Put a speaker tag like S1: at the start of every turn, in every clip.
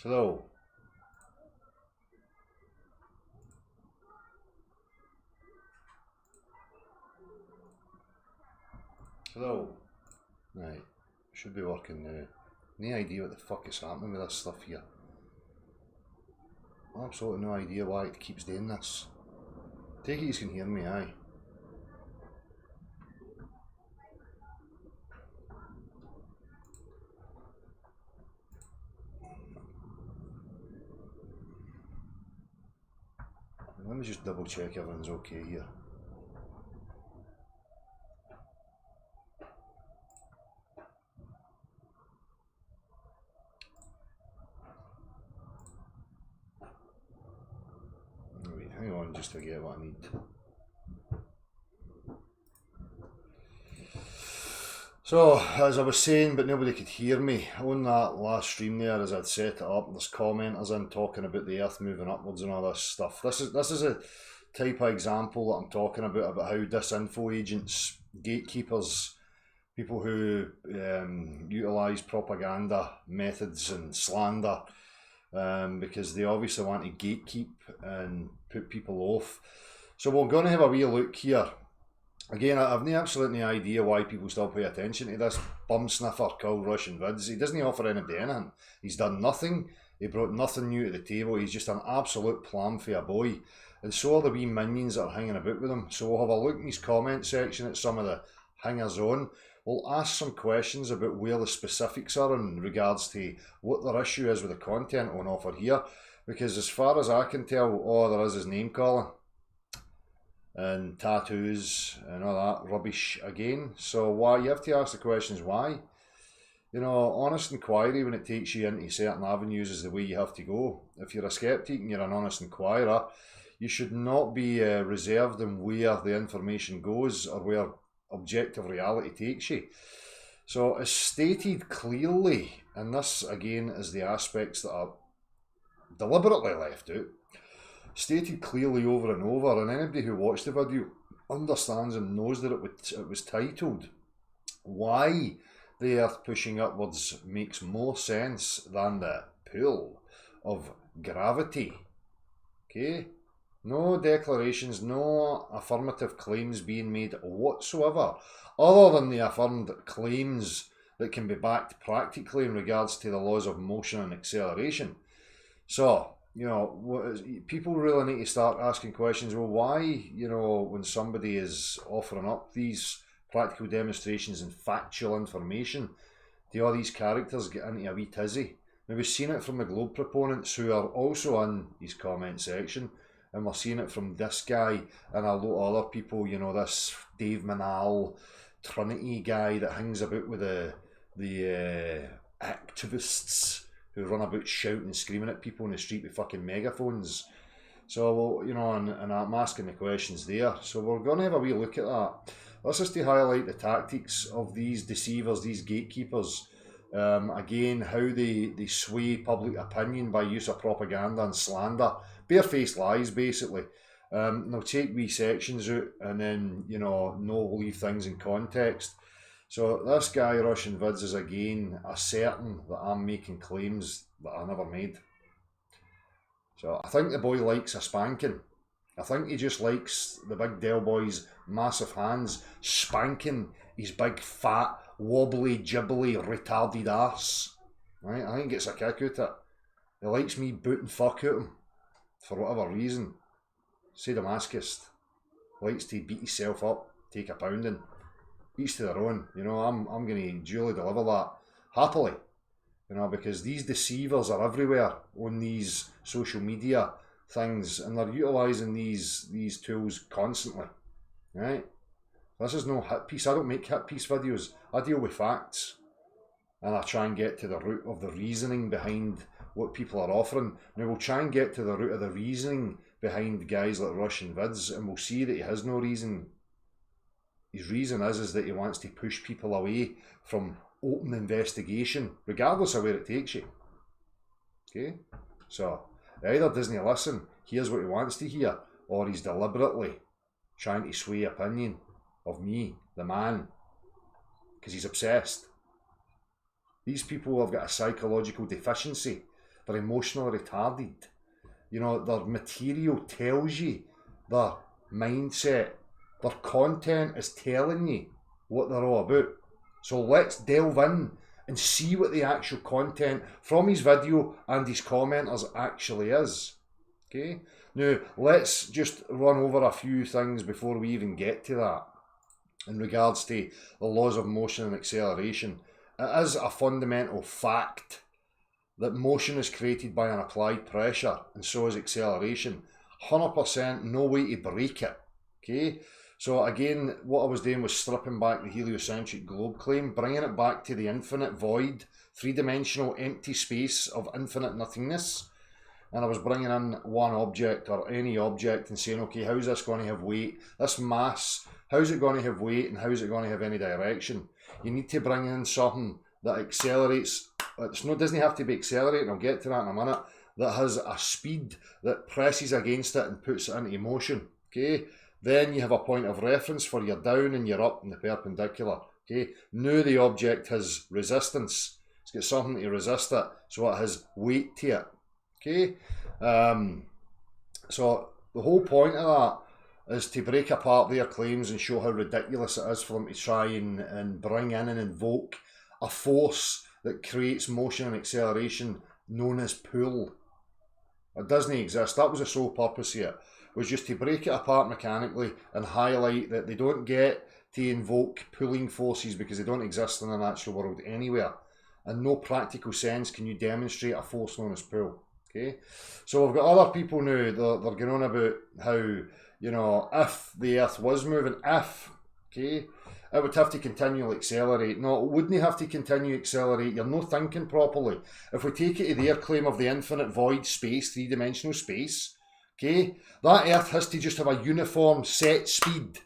S1: Hello. Hello. Right. Should be working now. No idea what the fuck is happening with this stuff here. Absolutely no idea why it keeps doing this. Take it you can hear me, aye. Let me just double check everything's okay here. Wait, hang on just to get what I need. So, as I was saying, but nobody could hear me, on that last stream there, as I'd set it up, there's commenters in talking about the earth moving upwards and all this stuff. This is a type of example that I'm talking about how disinfo agents, gatekeepers, people who utilise propaganda methods and slander, because they obviously want to gatekeep and put people off. So we're going to have a wee look here. Again, I've no absolutely idea why people still pay attention to this bum sniffer called Russian Vids. He doesn't offer anybody anything. He's done nothing. He brought nothing new to the table. He's just an absolute plum for a boy. And so are the wee minions that are hanging about with him. So we'll have a look in his comment section at some of the hangers on. We'll ask some questions about where the specifics are in regards to what their issue is with the content on offer here. Because as far as I can tell, all there is name calling and tattoos and all that rubbish again. So why you have to ask the questions why. You know, honest inquiry when it takes you into certain avenues is the way you have to go. If you're a skeptic and you're an honest inquirer, you should not be reserved in where the information goes or where objective reality takes you. So as stated clearly, and this again is the aspects that are deliberately left out, stated clearly over and over, and anybody who watched the video understands and knows that it was titled Why the Earth Pushing Upwards Makes More Sense Than the Pull of Gravity. Okay? No declarations, no affirmative claims being made whatsoever, other than the affirmed claims that can be backed practically in regards to the laws of motion and acceleration. So, you know, people really need to start asking questions. Well, why, you know, when somebody is offering up these practical demonstrations and factual information, do all these characters get into a wee tizzy? Now, we've seen it from the Globe proponents who are also in his comment section, and we're seeing it from this guy and a lot of other people, you know, this Dave Manal, Trinity guy that hangs about with the activists who run about shouting and screaming at people in the street with fucking megaphones. So, you know, and I'm asking the questions there. So we're going to have a wee look at that. That's just to highlight the tactics of these deceivers, these gatekeepers. Again, how they sway public opinion by use of propaganda and slander. Barefaced lies, basically. They'll take wee sections out and then, you know, no leave things in context. So this guy, Russian Vids, is again asserting that I'm making claims that I never made. So I think the boy likes a spanking. I think he just likes the big Del Boy's massive hands spanking his big fat wobbly jibbly retarded ass. Right? I think he gets a kick out of it. He likes me booting fuck out him for whatever reason. Sadomasochist. Likes to beat himself up, take a pounding. Each to their own, you know. I'm going to duly deliver that happily, you know, because these deceivers are everywhere on these social media things, and they're utilising these tools constantly, right? This is no hit piece. I don't make hit piece videos. I deal with facts, and I try and get to the root of the reasoning behind what people are offering. Now we'll try and get to the root of the reasoning behind guys like Russian Vids, and we'll see that he has no reason. His reason is that he wants to push people away from open investigation, regardless of where it takes you. Okay? So, he either doesn't listen, hears what he wants to hear, or he's deliberately trying to sway opinion of me, the man, because he's obsessed. These people have got a psychological deficiency. they're emotionally retarded. You know, their material tells you their mindset. Their content is telling you what they're all about. So let's delve in and see what the actual content from his video and his commenters actually is. Okay? Now, let's just run over a few things before we even get to that. In regards to the laws of motion and acceleration, it is a fundamental fact that motion is created by an applied pressure, and so is acceleration. 100% no way to break it. Okay? So again, what I was doing was stripping back the heliocentric globe claim, bringing it back to the infinite void, three-dimensional empty space of infinite nothingness. And I was bringing in one object or any object and saying, okay, how's this going to have weight? This mass, how's it going to have weight and how's it going to have any direction? You need to bring in something that accelerates. It doesn't have to be accelerating, I'll get to that in a minute, that has a speed that presses against it and puts it into motion. Okay? Then you have a point of reference for your down and your up in the perpendicular. Okay? Now the object has resistance. It's got something to resist it, so it has weight to it. Okay? So the whole point of that is to break apart their claims and show how ridiculous it is for them to try and bring in and invoke a force that creates motion and acceleration known as pull. It doesn't exist. That was the sole purpose of it, was just to break it apart mechanically and highlight that they don't get to invoke pulling forces because they don't exist in the natural world anywhere. In no practical sense can you demonstrate a force known as pull. Okay, so we've got other people now, they're going on about how, you know, if the Earth was moving, okay, it would have to continually accelerate. No, it wouldn't have to continue to accelerate. You're not thinking properly. If we take it to their claim of the infinite void space, three-dimensional space, okay, that Earth has to just have a uniform set speed.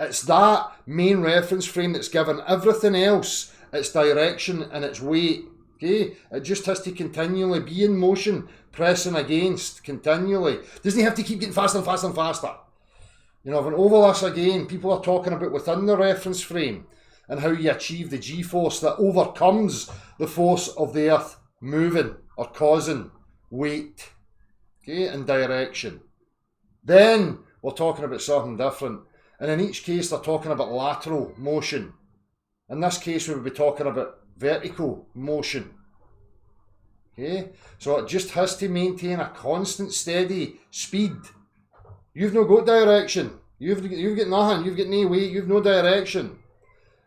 S1: It's that main reference frame that's given everything else its direction and its weight. Okay, it just has to continually be in motion, pressing against continually. Doesn't have to keep getting faster and faster and faster. You know, and over this again, people are talking about within the reference frame and how you achieve the G-force that overcomes the force of the Earth moving or causing weight, okay, and direction. Then we're talking about something different. And in each case, they're talking about lateral motion. In this case, we would be talking about vertical motion. Okay, so it just has to maintain a constant, steady speed. You've no got direction. You've got nothing. You've got no weight. You've no direction.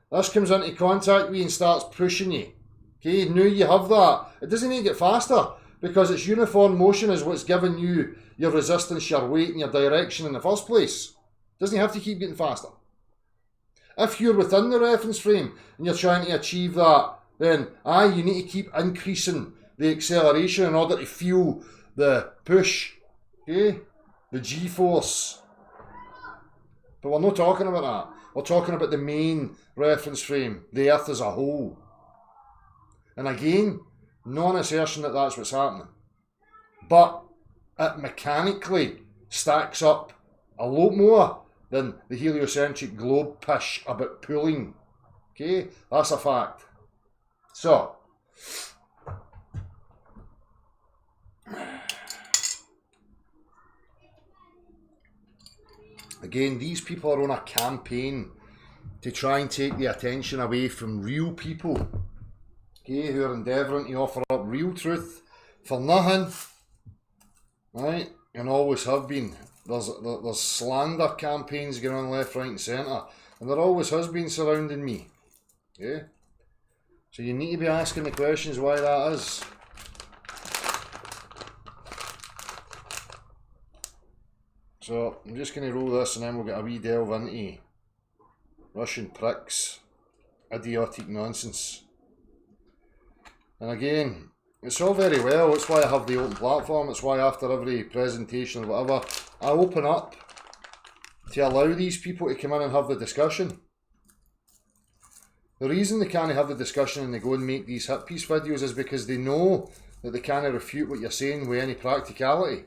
S1: This comes into contact with you and starts pushing you. Okay, now you have that. It doesn't need to get faster because its uniform motion is what's giving you your resistance, your weight, and your direction in the first place. It doesn't have to keep getting faster. If you're within the reference frame and you're trying to achieve that, then you need to keep increasing the acceleration in order to feel the push, okay? The G-force. But we're not talking about that. We're talking about the main reference frame, the Earth as a whole. And again, no assertion that that's what's happening. But it mechanically stacks up a lot more than the heliocentric globe pish about pulling. Okay, that's a fact. So, again, these people are on a campaign to try and take the attention away from real people, okay, who are endeavouring to offer up real truth for nothing, right, and always have been. There's slander campaigns going on left, right and centre, and there always has been surrounding me, okay? So you need to be asking the questions why that is. So I'm just going to roll this and then we'll get a wee delve into Russian pricks, idiotic nonsense. And again, it's all very well, it's why I have the open platform, it's why after every presentation or whatever, I open up to allow these people to come in and have the discussion. The reason they can't have the discussion and they go and make these hit piece videos is because they know that they can't refute what you're saying with any practicality.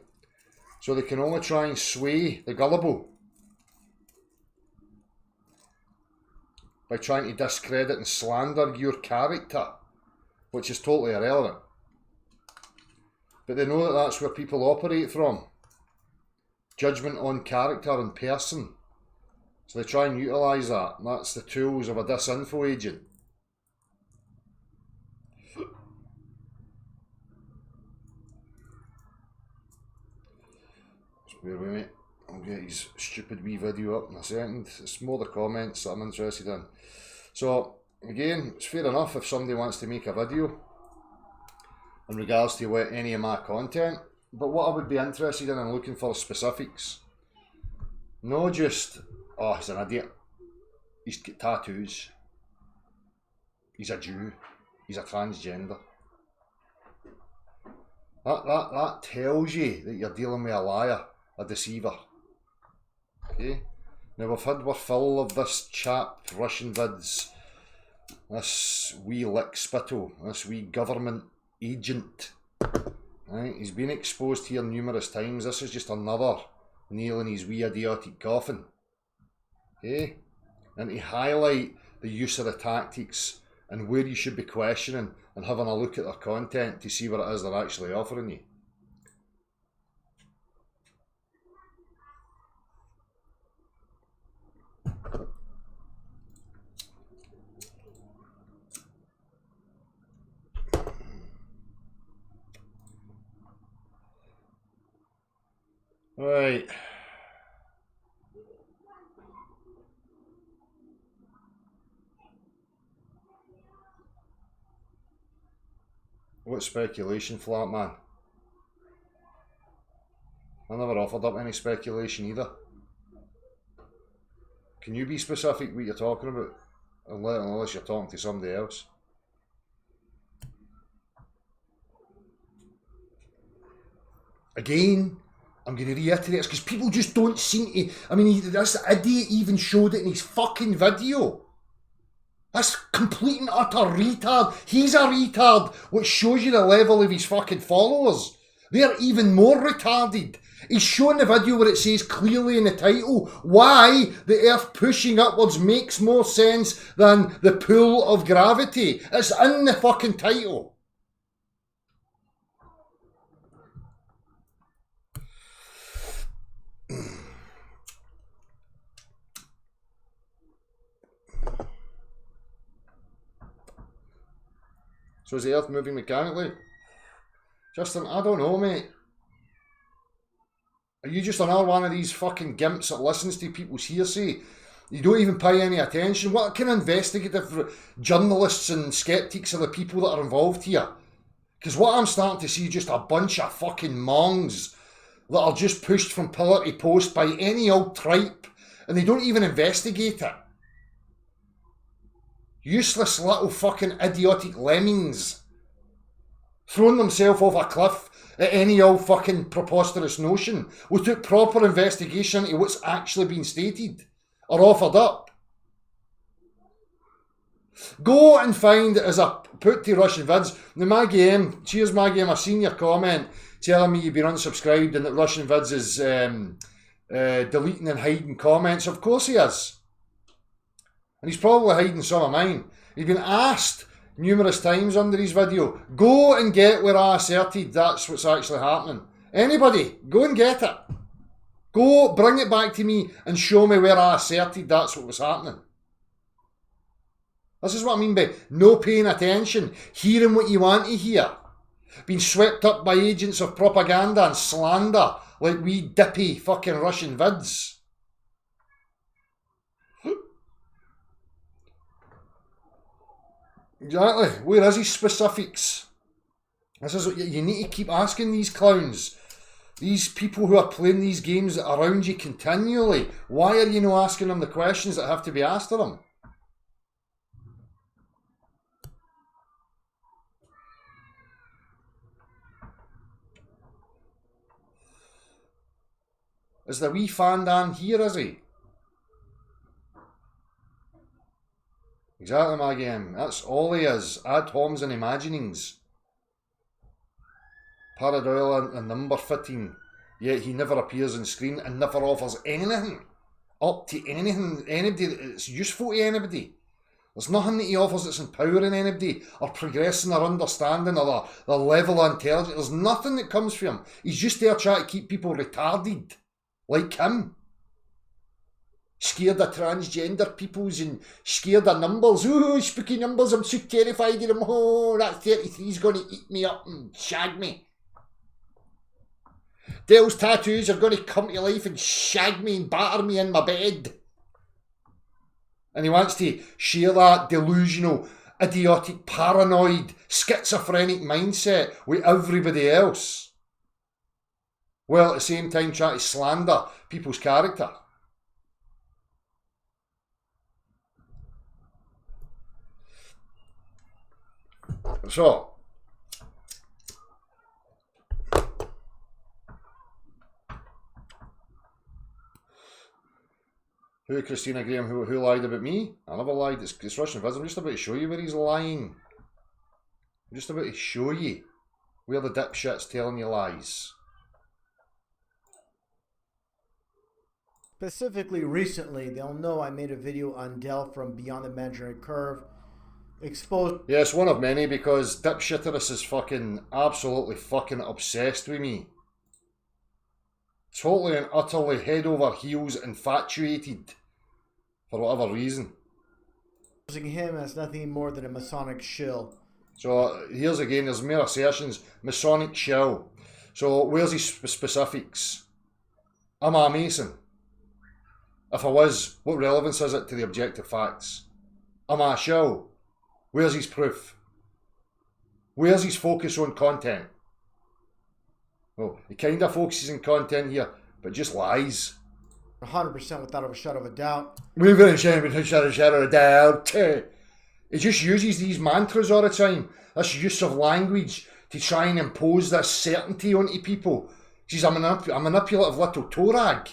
S1: So they can only try and sway the gullible by trying to discredit and slander your character, which is totally irrelevant. But they know that that's where people operate from. Judgment on character and person. So they try and utilise that. And that's the tools of a disinfo agent. Just bear with me. I'll get his stupid wee video up in a second. It's more the comments that I'm interested in. So, again, it's fair enough if somebody wants to make a video in regards to any of my content. But what I would be interested in and looking for specifics. Not just, oh, he's an idiot. He's got tattoos. He's a Jew. He's a transgender. That tells you that you're dealing with a liar, a deceiver. Okay? Now we're full of this chap, Russian vids, this wee lick spittle, this wee government agent. Right? He's been exposed here numerous times. This is just another nail in his wee idiotic coffin. Okay? And to highlight the use of the tactics and where you should be questioning and having a look at their content to see what it is they're actually offering you. Right. What speculation, flat man? I never offered up any speculation either. Can you be specific what you're talking about? Unless you're talking to somebody else. Again, I'm going to reiterate this because people just don't seem to. I mean, this idiot even showed it in his fucking video. That's complete and utter retard. He's a retard, which shows you the level of his fucking followers. They're even more retarded. He's showing the video where it says clearly in the title why the earth pushing upwards makes more sense than the pull of gravity. It's in the fucking title. So is the earth moving mechanically? Justin, I don't know, mate. Are you just another one of these fucking gimps that listens to people's hearsay? You don't even pay any attention. What kind of investigative journalists and skeptics are the people that are involved here? Because what I'm starting to see is just a bunch of fucking mongs that are just pushed from pillar to post by any old tripe and they don't even investigate it. Useless little fucking idiotic lemmings throwing themselves off a cliff at any old fucking preposterous notion without proper investigation into what's actually been stated or offered up. Go and find, as I put to Russian vids, now Maggie M, cheers Maggie M, I've seen your comment telling me you've been unsubscribed and that Russian vids is deleting and hiding comments. Of course he is. And he's probably hiding some of mine. He's been asked numerous times under his video, go and get where I asserted that's what's actually happening. Anybody, go and get it. Go, bring it back to me and show me where I asserted that's what was happening. This is what I mean by no paying attention, hearing what you want to hear. Being swept up by agents of propaganda and slander like wee dippy fucking Russian vids. Exactly. Where is his specifics? This is what you need to keep asking these clowns. These people who are playing these games around you continually. Why are you not asking them the questions that have to be asked of them? Is the wee fandan here, is he? Exactly, my game. That's all he is. Ad homs and imaginings. Paradoil and number fitting. Yet he never appears on screen and never offers anything up to anything, anybody that's useful to anybody. There's nothing that he offers that's empowering anybody or progressing their understanding or their level of intelligence. There's nothing that comes from him. He's just there trying to keep people retarded, like him. Scared of transgender peoples and scared of numbers. Oh, spooky numbers, I'm so terrified of them. Oh, that 33's going to eat me up and shag me. Dale's tattoos are going to come to life and shag me and batter me in my bed. And he wants to share that delusional, idiotic, paranoid, schizophrenic mindset with everybody else. While at the same time trying to slander people's character. So, who, Christina Graham, who lied about me? I never lied. It's Russian Viz. I'm just about to show you where he's lying. I'm just about to show you where the dipshit's telling you lies.
S2: Specifically recently, they'll know I made a video on Dell from Beyond the Imaginary Curve. Exposed.
S1: Yes, one of many, because dipshitterus is fucking absolutely fucking obsessed with me. Totally and utterly head over heels infatuated. For whatever reason.
S2: Using him as nothing more than a Masonic shill.
S1: So here's again, there's more assertions. Masonic shill. So where's his specifics? Am I a Mason? If I was, what relevance is it to the objective facts? Am I a shill? Where's his proof? Where's his focus on content? Well, he kind of focuses on content here, but just lies.
S2: 100% without a shadow of a doubt.
S1: We've been ashamed without a shadow of a doubt. He just uses these mantras all the time. This use of language to try and impose this certainty onto people. He's a manipulative little toe rag.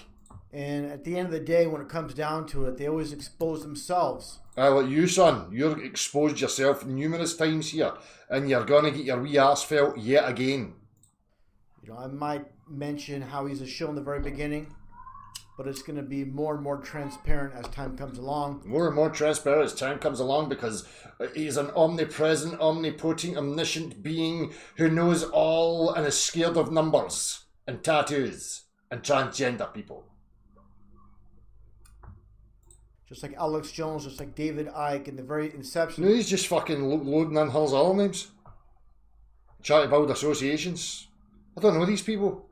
S2: And at the end of the day, when it comes down to it, they always expose themselves.
S1: Like you, son, you're exposed yourself numerous times here, and you're going to get your wee arse felt yet again.
S2: You know, I might mention how he's a shill in the very beginning, but it's going to be more and more transparent as time comes along.
S1: More and more transparent as time comes along, because he's an omnipresent, omnipotent, omniscient being who knows all and is scared of numbers and tattoos and transgender people.
S2: Just like Alex Jones, just like David Icke in the very inception.
S1: No, he's just fucking loading in Hill's other names. Trying to build associations. I don't know these people.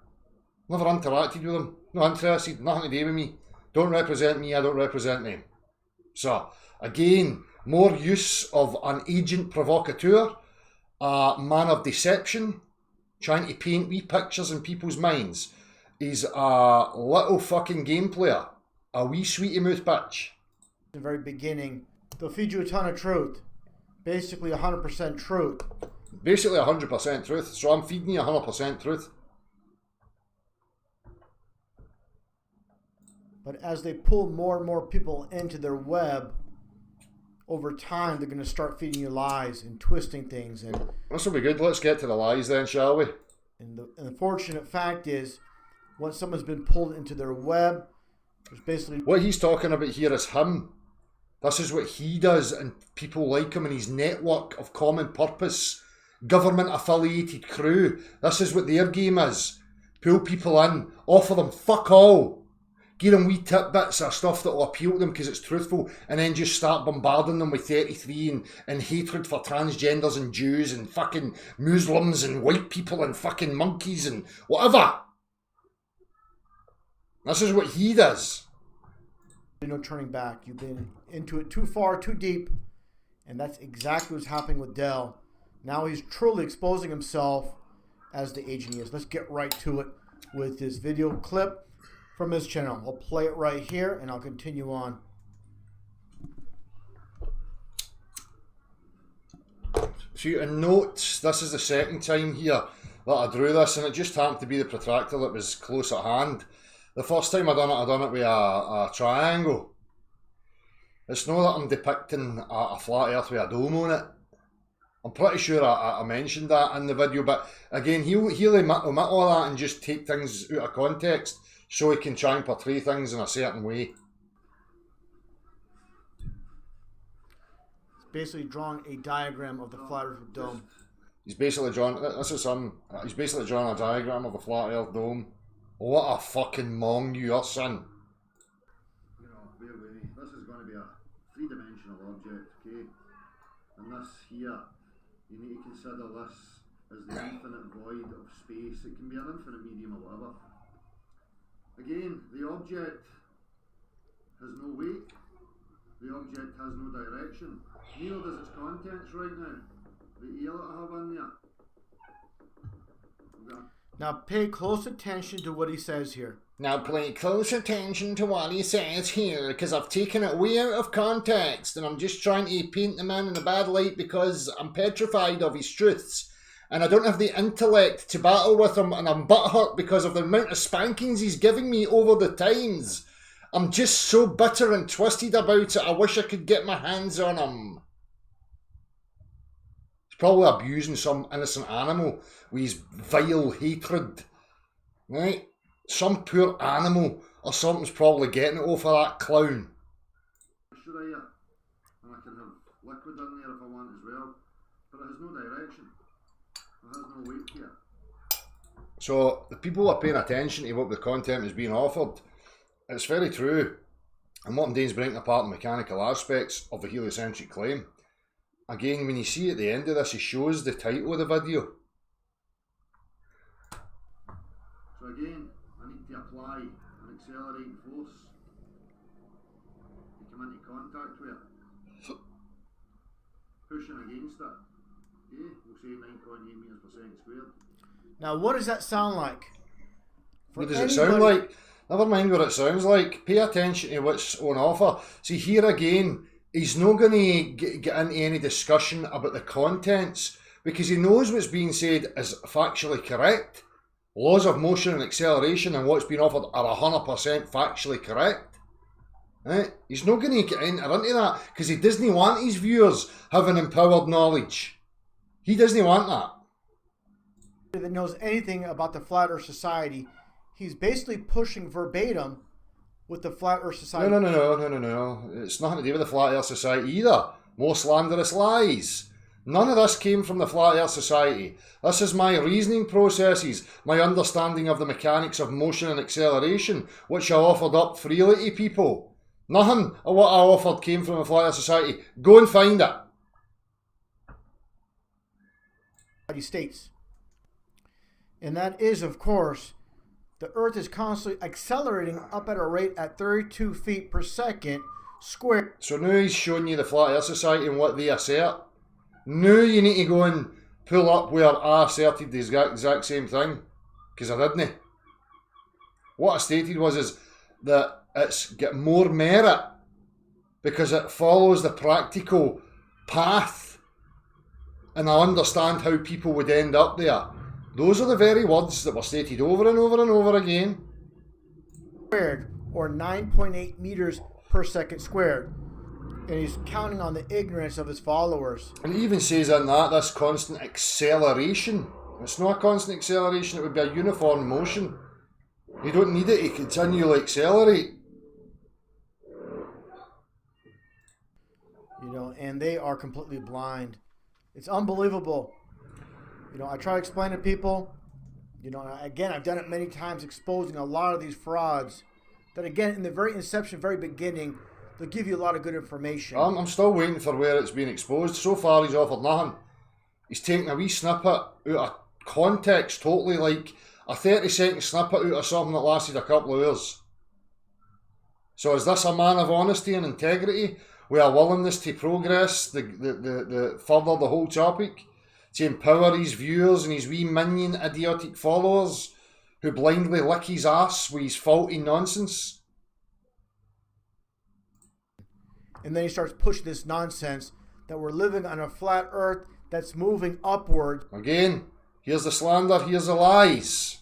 S1: Never interacted with them. Not interested. Nothing to do with me. Don't represent me. I don't represent them. So, again, more use of an agent provocateur, a man of deception, trying to paint wee pictures in people's minds. He's a little fucking game player. A wee sweetie mouth bitch.
S2: The very beginning, they'll feed you a ton of truth. Basically 100% truth.
S1: Basically 100% truth. So I'm feeding you 100% truth.
S2: But as they pull more and more people into their web, over time they're going to start feeding you lies and twisting things. And
S1: this will be good. Let's get to the lies then, shall we?
S2: And the unfortunate fact is, once someone's been pulled into their web, there's basically...
S1: What he's talking about here is him. This is what he does, and people like him and his network of common purpose, government-affiliated crew. This is what their game is. Pull people in, offer them fuck all. Give them wee tidbits of stuff that will appeal to them because it's truthful, and then just start bombarding them with 33 and hatred for transgenders and Jews and fucking Muslims and white people and fucking monkeys and whatever. This is what he does.
S2: No turning back. You've been into it too far, too deep, and that's exactly what's happening with Dell. Now he's truly exposing himself as the agent he is. Let's get right to it with this video clip from his channel. I'll play it right here, and I'll continue on.
S1: See, in notes, this is the second time here that I drew this, and it just happened to be the protractor that was close at hand. The first time I done it with a triangle. It's not that I'm depicting a flat earth with a dome on it. I'm pretty sure I mentioned that in the video, but again, he'll omit all that and just take things out of context so he can try and portray things in a certain way.
S2: basically drawing a diagram of the flat Earth dome.
S1: He's basically drawn. This is some. He's basically drawn a diagram of the flat Earth dome. What a fucking mong you are, son. You know, bear with me. This is going to be a three-dimensional object, okay? And this here, you need to consider this as the infinite void of space. It can be an infinite medium or whatever. Again, the object has no weight. The object has no direction. Neither does its contents right now. The air that I have in there.
S2: Now pay close attention to what he says here.
S1: Now pay close attention to what he says here, because I've taken it way out of context and I'm just trying to paint the man in a bad light because I'm petrified of his truths. And I don't have the intellect to battle with him, and I'm butthurt because of the amount of spankings he's giving me over the times. I'm just so bitter and twisted about it, I wish I could get my hands on him. He's probably abusing some innocent animal with his vile hatred. Right? Some poor animal or something's probably getting it over that clown. Sure, and I can have liquid in there if I want as well, but it has no direction. It has no weight here. So the people are paying attention to what the content is being offered. It's very true. And what I'm doing is breaking apart the mechanical aspects of the heliocentric claim. Again, when you see at the end of this, he shows the title of the video. So again, I need to apply an accelerating force to come into contact with it. Pushing against it. Okay, we'll say 9.8 meters per second squared.
S2: Now, what does that sound like?
S1: What does it sound like? Never mind what it sounds like. Pay attention to what's on offer. See, here again, he's not going to get into any discussion about the contents because he knows what's being said is factually correct. Laws of motion and acceleration and what's being offered are 100% factually correct. Right? He's not going to get into that because he doesn't want his viewers having empowered knowledge. He doesn't want that.
S2: That knows anything about the Flat Earth Society, he's basically pushing verbatim with the Flat Earth Society.
S1: No. It's nothing to do with the Flat Earth Society either. More slanderous lies. None of this came from the Flat Earth Society. This is my reasoning processes, my understanding of the mechanics of motion and acceleration, which I offered up freely to people. Nothing of what I offered came from the Flat Earth Society. Go and find it.
S2: States. And that is, of course, the Earth is constantly accelerating up at a rate at 32 feet per second squared.
S1: So now he's showing you the Flat Earth Society and what they assert. Now you need to go and pull up where I asserted the exact same thing. Because I didn't. What I stated is that it's got more merit because it follows the practical path. And I understand how people would end up there. Those are the very words that were stated over and over and over again.
S2: Squared, or 9.8 meters per second squared. And he's counting on the ignorance of his followers.
S1: And he even says in that, this constant acceleration. It's not a constant acceleration, it would be a uniform motion. You don't need it to continually accelerate.
S2: You know, and they are completely blind. It's unbelievable. You know, I try to explain to people, you know, again, I've done it many times exposing a lot of these frauds that, again, in the very inception, very beginning, they'll give you a lot of good information.
S1: I'm still waiting for where it's being exposed. So far, he's offered nothing. He's taken a wee snippet out of context, totally like a 30-second snippet out of something that lasted a couple of hours. So is this a man of honesty and integrity with a willingness to progress the further the whole topic? To empower his viewers and his wee minion idiotic followers who blindly lick his ass with his faulty nonsense.
S2: And then he starts pushing this nonsense that we're living on a flat earth that's moving upward.
S1: Again, here's the slander, here's the lies.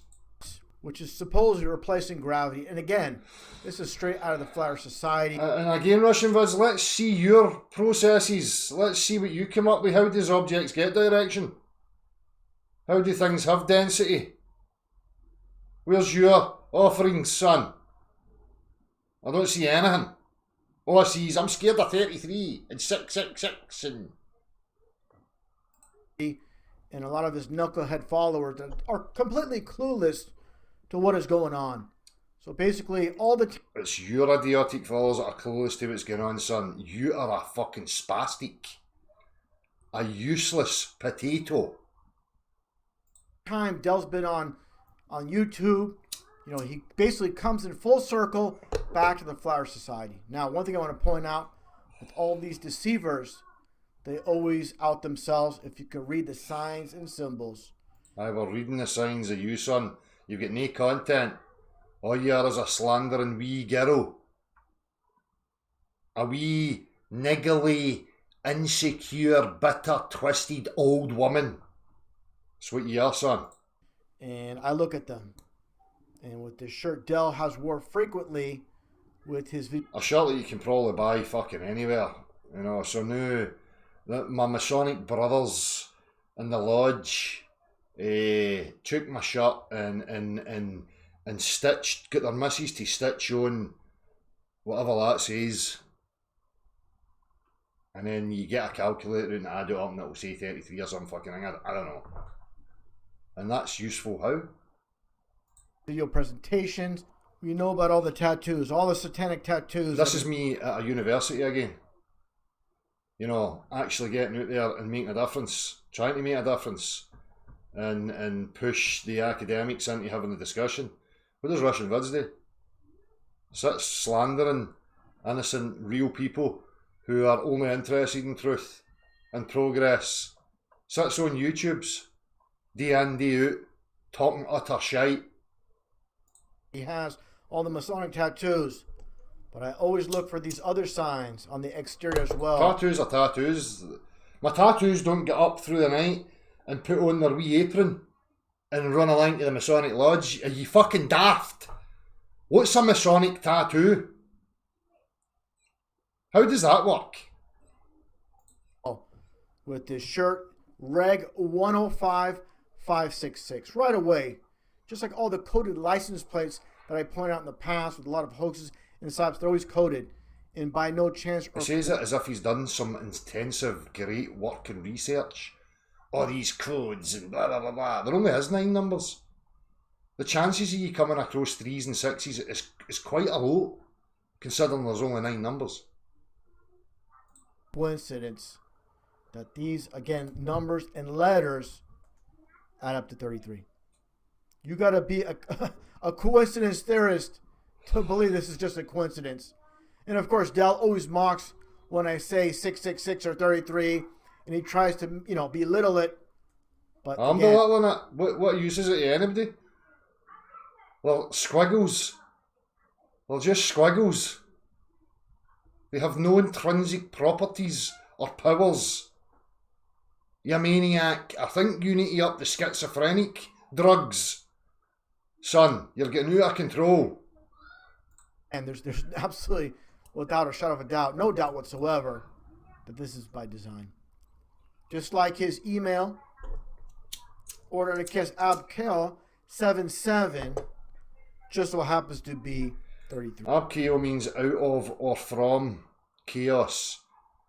S2: Which is supposedly replacing gravity. And again, this is straight out of the Flat Earth Society.
S1: And again, Russian vids, let's see your processes. Let's see what you come up with. How does objects get direction? How do things have density? Where's your offering, son? I don't see anything. All I see is I'm scared of 33 and 666 and...
S2: And a lot of his knucklehead followers that are completely clueless to what is going on. So basically, all the...
S1: It's your idiotic followers that are clueless to what's going on, son. You are a fucking spastic. A useless potato.
S2: Time Dell's been on YouTube, you know, he basically comes in full circle back to the Flat Earth Society. Now, one thing I want to point out, with all these deceivers, they always out themselves if you can read the signs and symbols.
S1: I were reading the signs of you, son. You've got no content. All you are is a slandering wee girl. A wee, niggly, insecure, bitter, twisted old woman. That's what you are, son.
S2: And I look at them. And with this shirt Dell has worn frequently with his...
S1: A shirt that you can probably buy fucking anywhere. You know, so now... My Masonic brothers in the lodge took my shirt and stitched, got their missus to stitch on whatever that says. And then you get a calculator and add it up and it'll say 33 or some fucking thing. I don't know. And that's useful how?
S2: Video presentations. We know about all the tattoos, all the satanic tattoos.
S1: This is me at a university again. You know, actually getting out there and making a difference, trying to make a difference, and push the academics into having a discussion. What does Russian Vids do? Such slandering innocent, real people who are only interested in truth and progress. Sits on YouTube's day in, day out, talking utter shite.
S2: He has all the Masonic tattoos. But I always look for these other signs on the exterior as well.
S1: Tattoos are tattoos. My tattoos don't get up through the night and put on their wee apron and run along to the Masonic Lodge. Are you fucking daft? What's a Masonic tattoo? How does that work?
S2: Oh, with this shirt, Reg 105566. Right away, just like all the coded license plates that I pointed out in the past with a lot of hoaxes and stops, they're always coded, and by no chance...
S1: He says it as if he's done some intensive, great work and research. All these codes and blah, blah, blah, blah. There only is 9 numbers. The chances of you coming across 3s and 6s is quite a lot, considering there's only 9 numbers.
S2: Coincidence that these, again, numbers and letters add up to 33. You got to be a coincidence theorist to believe this is just a coincidence. And of course, Dell always mocks when I say 666 or 33, and he tries to, you know, belittle it. But
S1: I'm belittling it. What use is it to anybody? Well, squiggles. They're just squiggles. They have no intrinsic properties or powers. You maniac. I think you need to up the schizophrenic drugs. Son, you're getting out of control.
S2: And there's absolutely, without a shadow of a doubt, no doubt whatsoever, that this is by design. Just like his email, order to kiss Abkeo 77, just so happens to be 33.
S1: Abkeo means out of or from chaos.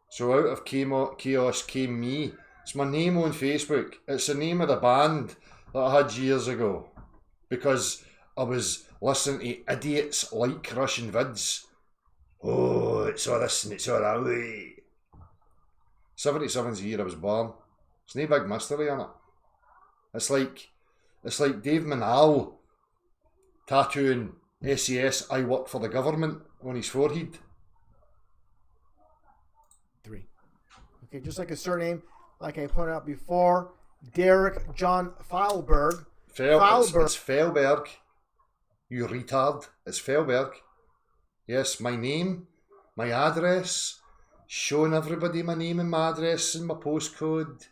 S1: So out of chaos came me. It's my name on Facebook. It's the name of the band that I had years ago. Because I was listening to idiots like Russian Vids. Oh, it's all this and it's all that way. 77's the year I was born. There's no big mystery in it. It's like Dave Manal tattooing SAS I work for the government on his forehead.
S2: 3. Okay, just like his surname, like I pointed out before, Derek John Feilberg.
S1: It's Feilberg. You retard. It's Feilberg. Yes, my name, my address, showing everybody my name and my address and my postcode.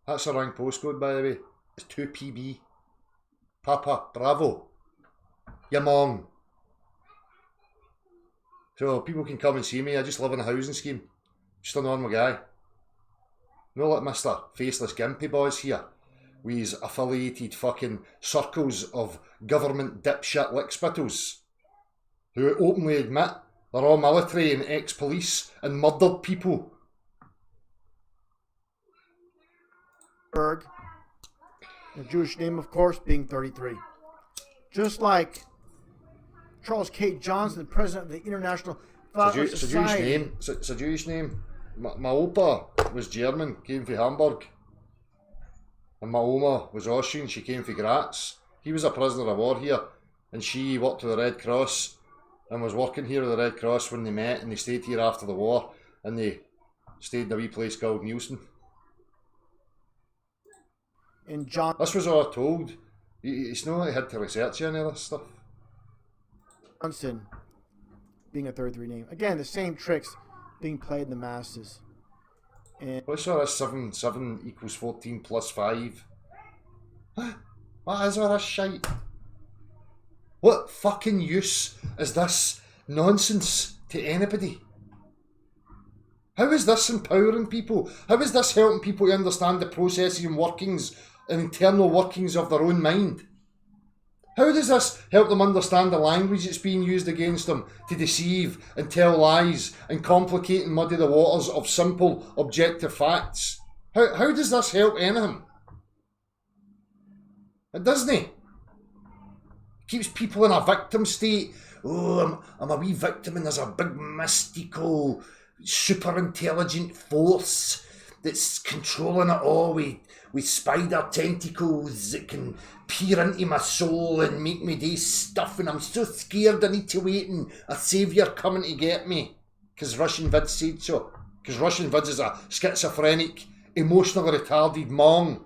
S1: That's a wrong postcode, by the way. It's 2PB. Papa, bravo. Your mom. So people can come and see me. I just live in a housing scheme. Just a normal guy. No like Mr. Faceless Gimpy Boys here. With his affiliated fucking circles of government dipshit lickspittles. who openly admit they're all military and ex-police and murdered people.
S2: Berg, the Jewish name, of course, being 33. Just like Charles K. Johnson, president of the International Flat Earth Society.
S1: It's a Jewish name. My Opa was German, came from Hamburg. And my Oma was Austrian, she came from Graz. He was a prisoner of war here, and she worked with the Red Cross and was working here with the Red Cross when they met, and they stayed here after the war, and they stayed in a wee place called Nielsen.
S2: And John...
S1: This was all told. It's not like I had to research any of this stuff.
S2: Johnson being a 33 name. Again, the same tricks being played in the masses. And
S1: what's all this 7 equals 14 plus 5? What is all this shite? What fucking use is this nonsense to anybody? How is this empowering people? How is this helping people to understand the processes and workings and internal workings of their own mind? How does this help them understand the language that's being used against them to deceive and tell lies and complicate and muddy the waters of simple, objective facts? How does this help anything? It doesn't. It keeps people in a victim state. Oh, I'm a wee victim and there's a big mystical, super intelligent force that's controlling it all with spider tentacles that can peer into my soul and make me do stuff, and I'm so scared I need to wait and a saviour coming to get me. Because Russian Vids said so. Because Russian Vids is a schizophrenic, emotionally retarded mong.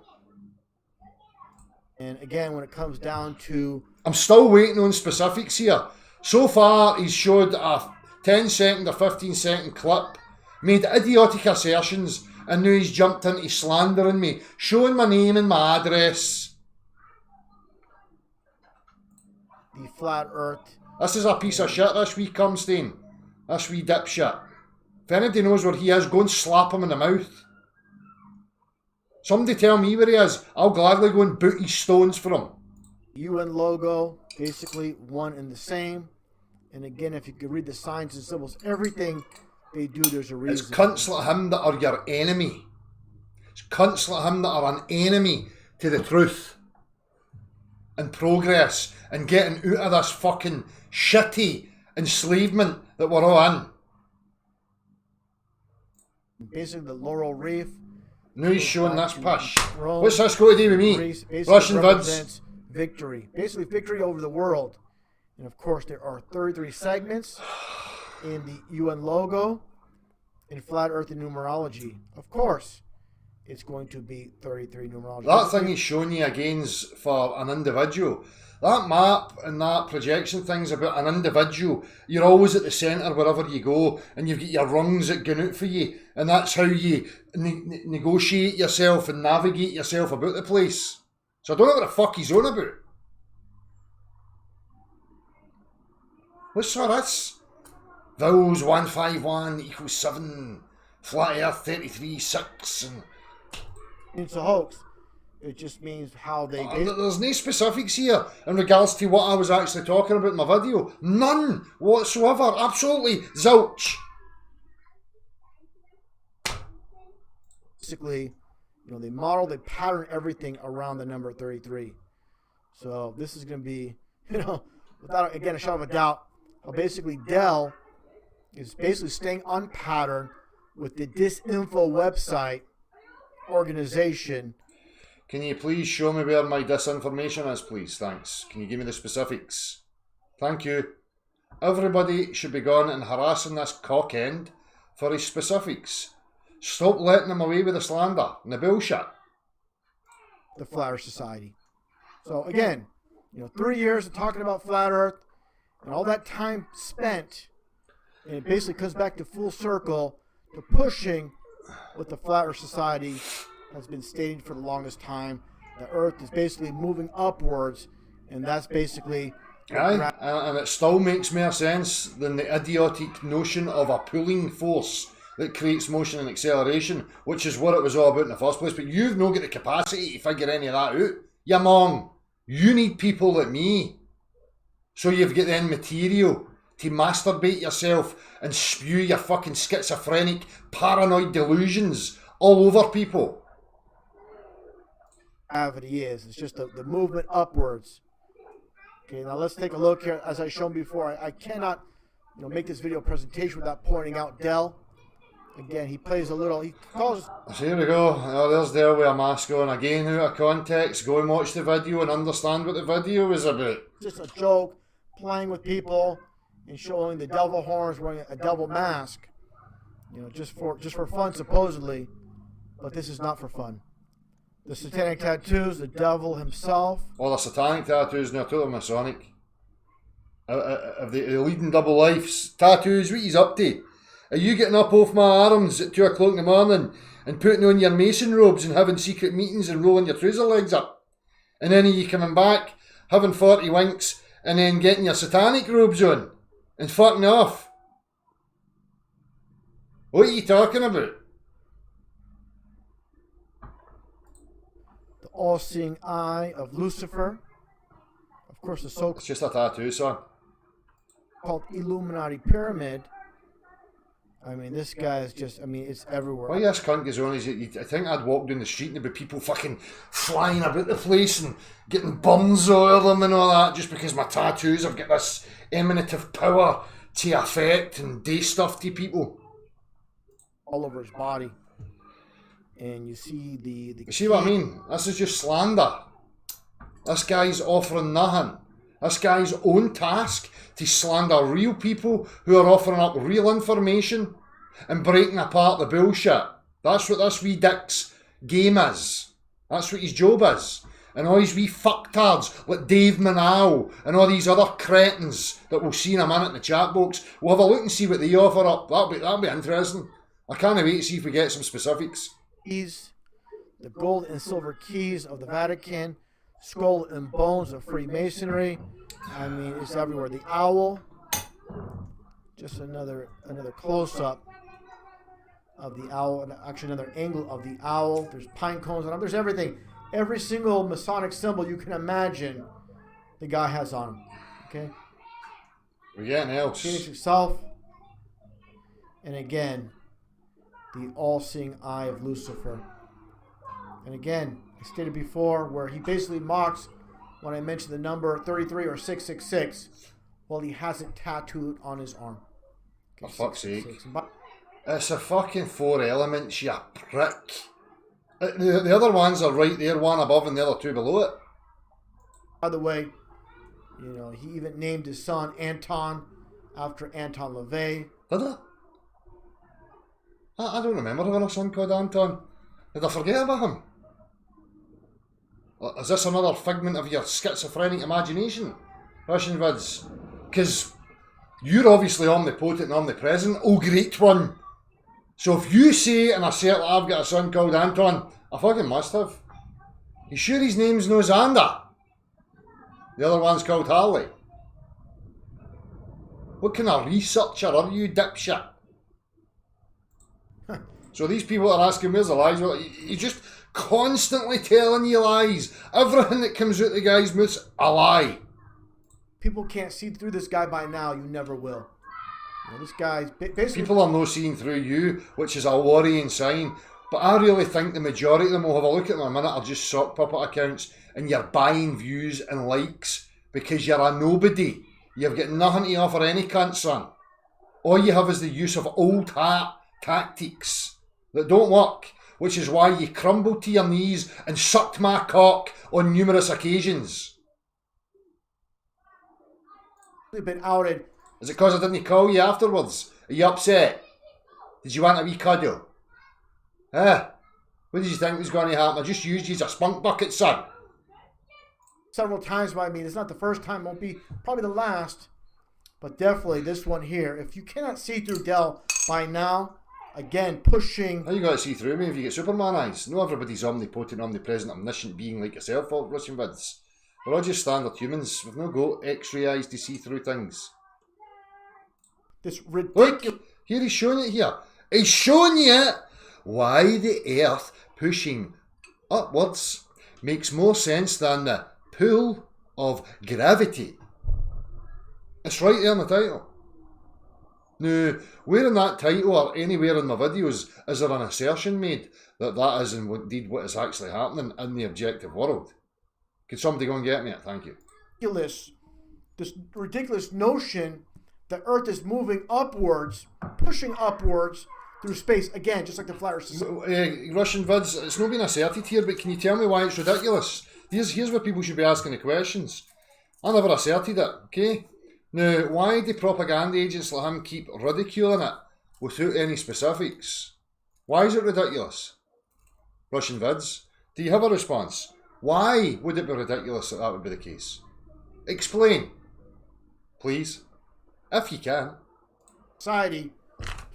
S2: And again, when it comes down to...
S1: I'm still waiting on specifics here. So far, he's showed a 10-second or 15-second clip, made idiotic assertions, and now he's jumped into slandering me, showing my name and my address.
S2: The flat earth.
S1: This is a piece of shit, this wee cumstain. This wee dipshit. If anybody knows where he is, go and slap him in the mouth. Somebody tell me where he is. I'll gladly go and boot his stones for him.
S2: UN logo, basically one and the same. And again, if you could read the signs and symbols, everything they do, there's a reason.
S1: It's cunts like him that are your enemy. It's cunts like him that are an enemy to the truth and progress and getting out of this fucking shitty enslavement that we're all in.
S2: Basically, the Laurel Reef.
S1: Now he's showing this push. What's this got to do with me? Russian Vids.
S2: Victory. Basically, victory over the world. And of course, there are 33 segments in the UN logo in flat earth and numerology. Of course, it's going to be 33 numerology.
S1: That thing he's showing you again's for an individual. That map and that projection thing's about an individual. You're always at the centre wherever you go, and you've got your rungs that go out for you, and that's how you negotiate yourself and navigate yourself about the place. So I don't know what the fuck he's on about. What's all this? Vowels 151 equals 7, flat earth 33, 6.
S2: It's a hoax. It just means how they...
S1: There's no specifics here in regards to what I was actually talking about in my video. None whatsoever. Absolutely zilch.
S2: Basically, they model, they pattern everything around the number 33. So this is going to be, without, again, a shadow of a doubt, how basically Dell is basically staying on pattern with the Disinfo website organization.
S1: Can you please show me where my disinformation is, please? Thanks. Can you give me the specifics? Thank you. Everybody should be gone and harassing this cock end for his specifics. Stop letting him away with the slander and the bullshit.
S2: The Flat Earth Society. So again, 3 years of talking about Flat Earth and all that time spent, and it basically comes back to full circle to pushing what the Flat Earth Society has been stating for the longest time. The Earth is basically moving upwards, and that's basically...
S1: and it still makes more sense than the idiotic notion of a pulling force that creates motion and acceleration, which is what it was all about in the first place. But you've not got the capacity to figure any of that out. Yeah, mong. You need people like me. So you've got then material to masturbate yourself and spew your fucking schizophrenic, paranoid delusions all over people.
S2: Gravity is. It's just the movement upwards. Okay, now let's take a look here. As I shown before, I cannot, make this video presentation without pointing out Del. Again, he plays a little. He calls.
S1: So here we go. Oh, there's Del with a mask on again, out of context. Go and watch the video and understand what the video is about.
S2: Just a joke, playing with people and showing the devil horns, wearing a devil mask. Just for fun, supposedly, but this is not for fun. The satanic tattoos, the devil himself.
S1: All the satanic tattoos now, totally Masonic. Of the leading double lives. Tattoos, what he's up to? Are you getting up off my arms at 2 o'clock in the morning and putting on your mason robes and having secret meetings and rolling your trouser legs up? And then are you coming back, having 40 winks, and then getting your satanic robes on and fucking off? What are you talking about?
S2: All-seeing eye of Lucifer. Of course, the so-called
S1: It's just a tattoo, son.
S2: Illuminati pyramid. I mean, this guy is just, it's everywhere.
S1: Why this cunt goes on is I think I'd walk down the street and there'd be people fucking flying about the place and getting bums over them and all that just because my tattoos have got this emanative power to affect and do stuff to people.
S2: All over his body. And you see
S1: You see what I mean? This is just slander. This guy's offering nothing. This guy's own task to slander real people who are offering up real information and breaking apart the bullshit. That's what this wee dick's game is. That's what his job is. And all these wee fucktards like Dave Manal and all these other cretins that we'll see in a minute in the chat box, we'll have a look and see what they offer up. That'll be interesting. I can't wait to see if we get some specifics.
S2: The gold and silver keys of the Vatican, skull and bones of Freemasonry. I mean, it's everywhere. The owl, just another close-up of the owl, actually another angle of the owl. There's pine cones on them. There's everything. Every single Masonic symbol you can imagine, the guy has on him. Okay?
S1: We're getting else.
S2: Phoenix itself. And again, the all-seeing eye of Lucifer. And again, I stated before where he basically mocks when I mentioned the number 33 or 666. Well, he has it tattooed on his arm.
S1: Okay, for fuck's sake. It's a fucking 4 elements, you prick. The other ones are right there, one above and the other 2 below it.
S2: By the way, he even named his son Anton after Anton LaVey.
S1: Did I? I don't remember having a son called Anton. Did I forget about him? Is this another figment of your schizophrenic imagination, Russian vids? Because you're obviously omnipotent and omnipresent, oh great one. So if you say and assert that I've got a son called Anton, I fucking must have. You sure his name's no Xander? The other one's called Harley. What kind of researcher are you, dipshit? So these people are asking where's the lies? Well, he's just constantly telling you lies. Everything that comes out the guy's mouth's a lie.
S2: People can't see through this guy by now. You never will. This guy's basically...
S1: People are not seeing through you, which is a worrying sign. But I really think the majority of them, will have a look at them in a minute, are just sock puppet accounts and you're buying views and likes because you're a nobody. You've got nothing to offer any cunt, son. All you have is the use of old hat tactics that don't work, which is why you crumbled to your knees and sucked my cock on numerous occasions.
S2: We've been outed.
S1: Is it because I didn't call you afterwards? Are you upset? Did you want a wee cuddle? What did you think was going to happen? I just used you as a spunk bucket, son.
S2: Several times by me. It's not the first time, won't be probably the last, but definitely this one here. If you cannot see through Del by now, again, pushing...
S1: How you got to see through me if you get Superman eyes? No, everybody's omnipotent, omnipresent, omniscient being like yourself, Russian vids. We're all just standard humans. We've no got X-ray eyes to see through things.
S2: This ridiculous...
S1: Look, here he's showing it here. He's showing you it. Why the Earth pushing upwards makes more sense than the pull of gravity. It's right there in the title. Now, where in that title or anywhere in my videos is there an assertion made that that is indeed what is actually happening in the objective world? Could somebody go and get me it? Thank you.
S2: This ridiculous notion that Earth is moving upwards, pushing upwards through space, again, just like the flat Earth.
S1: Russian vids, it's not been asserted here, but can you tell me why it's ridiculous? Here's where people should be asking the questions. I never asserted it, okay? Now, why do propaganda agents like him keep ridiculing it without any specifics? Why is it ridiculous? Russian vids, do you have a response? Why would it be ridiculous that that would be the case? Explain, please, if you can.
S2: Society,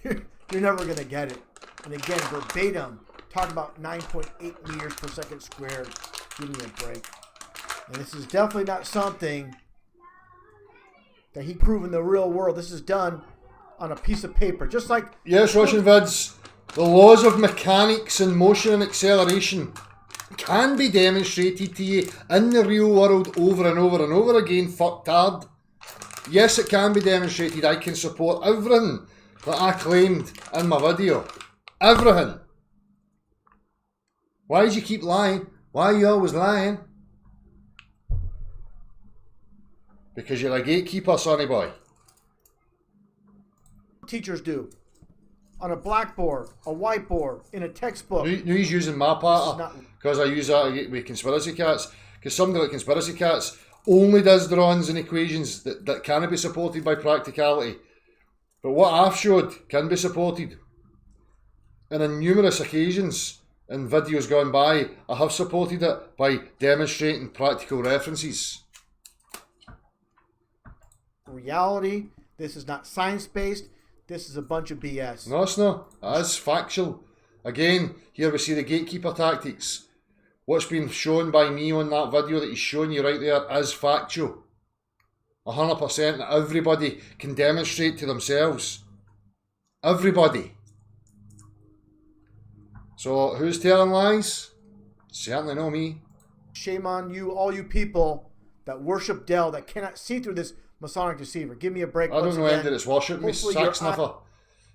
S2: you're never going to get it. And again, verbatim, talking about 9.8 meters per second squared. Give me a break. And this is definitely not something that he proved in the real world. This is done on a piece of paper, just like...
S1: Yes, Russian vids, the laws of mechanics and motion and acceleration can be demonstrated to you in the real world over and over and over again, fucktard. Yes, it can be demonstrated. I can support everything that I claimed in my video. Everything. Why do you keep lying? Why are you always lying? Because you're a gatekeeper, sonny boy.
S2: Teachers do. On a blackboard, a whiteboard, in a textbook.
S1: No, he's using my part because I use that with conspiracy cats. Because somebody like conspiracy cats only does drawings and equations that cannot be supported by practicality. But what I've showed can be supported. And on numerous occasions in videos gone by, I have supported it by demonstrating practical references.
S2: Reality, this is not science-based. This is a bunch of BS.
S1: No, it's not. It is factual. Again, here we see the gatekeeper tactics. What's been shown by me on that video that he's showing you right there is factual. 100% that everybody can demonstrate to themselves. Everybody. So, who's telling lies? Certainly not me.
S2: Shame on you, all you people that worship Dell, that cannot see through this Masonic deceiver. Give me a break.
S1: I don't know any that it's worship me,
S2: Hopefully
S1: sack sniffer.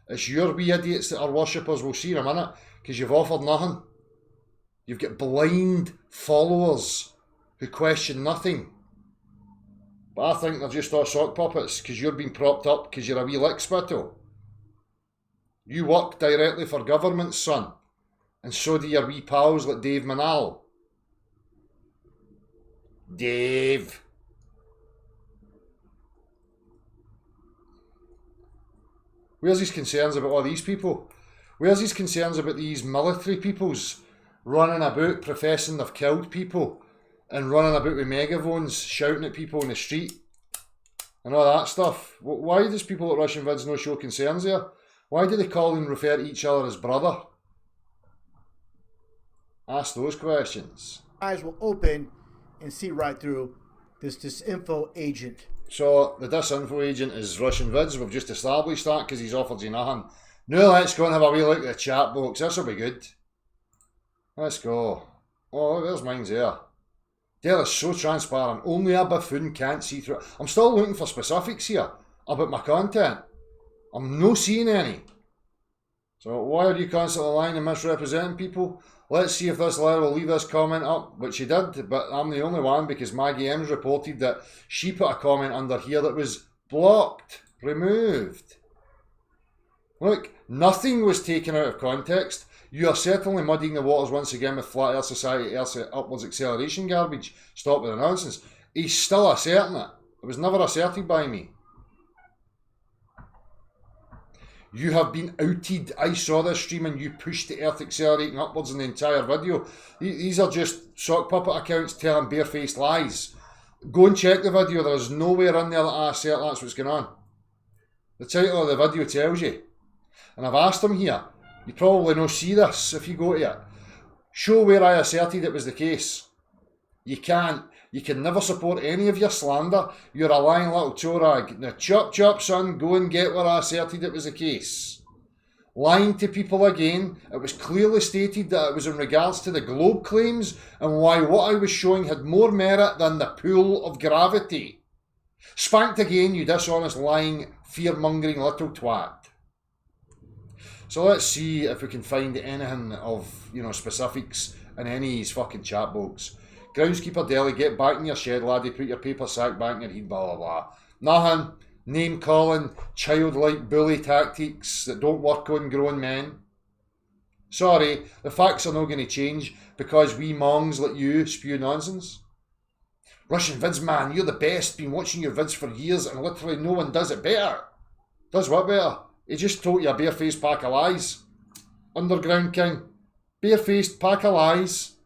S1: It's your wee idiots that are worshippers. We'll see in a minute, because you've offered nothing. You've got blind followers who question nothing. But I think they're just all sock puppets, because you're being propped up because you're a wee lick spittle. You work directly for government, son. And so do your wee pals like Dave Manal. Dave. Where's his concerns about all these people? Where's his concerns about these military peoples running about professing they've killed people and running about with megaphones shouting at people in the street and all that stuff? Why does people at Russian Vids no show concerns there? Why do they call and refer to each other as brother? Ask those questions.
S2: Eyes will open and see right through this disinfo agent.
S1: So, the disinfo agent is Russian Vids. We've just established that because he's offered you nothing. Now let's go and have a wee look at the chat box. This will be good. Let's go. Oh, there's mine's there. Dale is so transparent. Only a buffoon can't see through it. I'm still looking for specifics here about my content. I'm no seeing any. So, why are you constantly lying and misrepresenting people? Let's see if this letter will leave this comment up, which she did, but I'm the only one because Maggie M's reported that she put a comment under here that was blocked, removed. Look, nothing was taken out of context. You are certainly muddying the waters once again with Flat Earth Society upwards acceleration garbage. Stop with the nonsense. He's still asserting it. It was never asserted by me. You have been outed. I saw this stream and you pushed the Earth accelerating upwards in the entire video. These are just sock puppet accounts telling barefaced lies. Go and check the video. There's nowhere in there that I assert that's what's going on. The title of the video tells you. And I've asked him here. You probably no see this if you go to it. Show where I asserted it was the case. You can't. You can never support any of your slander. You're a lying little toe rag. Now chop chop son, go and get where I asserted it was the case. Lying to people again. It was clearly stated that it was in regards to the globe claims and why what I was showing had more merit than the pull of gravity. Spanked again, you dishonest lying fear-mongering little twat. So let's see if we can find anything of, specifics in any of these fucking chat box. Groundskeeper Deli, get back in your shed, laddie, put your paper sack back in your head, blah, blah, blah. Nothing. Name-calling, childlike bully tactics that don't work on grown men. Sorry, the facts are not going to change because we mongs like you spew nonsense. Russian vids, man, you're the best. Been watching your vids for years and literally no one does it better. Does what better? He just told you a barefaced pack of lies. Underground King. Barefaced pack of lies.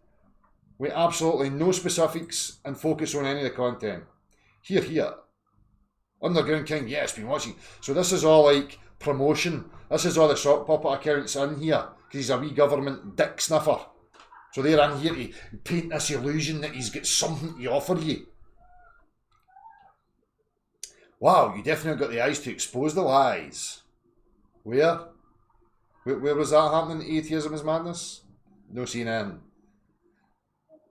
S1: With absolutely no specifics and focus on any of the content. Here. Underground King, yes, been watching. So this is all like promotion. This is all the sock puppet accounts in here. Because he's a wee government dick sniffer. So they're in here to paint this illusion that he's got something to offer you. Wow, you definitely got the eyes to expose the lies. Where was that happening? Atheism is madness? No CNN.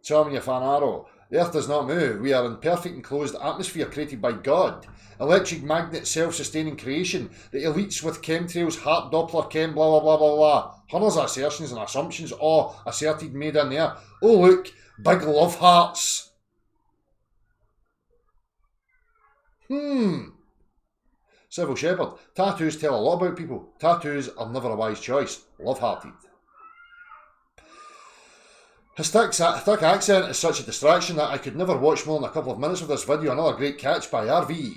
S1: Charming your fan arrow. The earth does not move. We are in perfect enclosed atmosphere created by God. Electric magnet self-sustaining creation. The elites with chemtrails, heart Doppler, chem, blah, blah, blah, blah, blah. Hundreds of assertions and assumptions, all asserted, made in there. Oh, look, big love hearts. Civil Shepherd. Tattoos tell a lot about people. Tattoos are never a wise choice. Love-hearted. His thick accent is such a distraction that I could never watch more than a couple of minutes of this video. Another great catch by RV.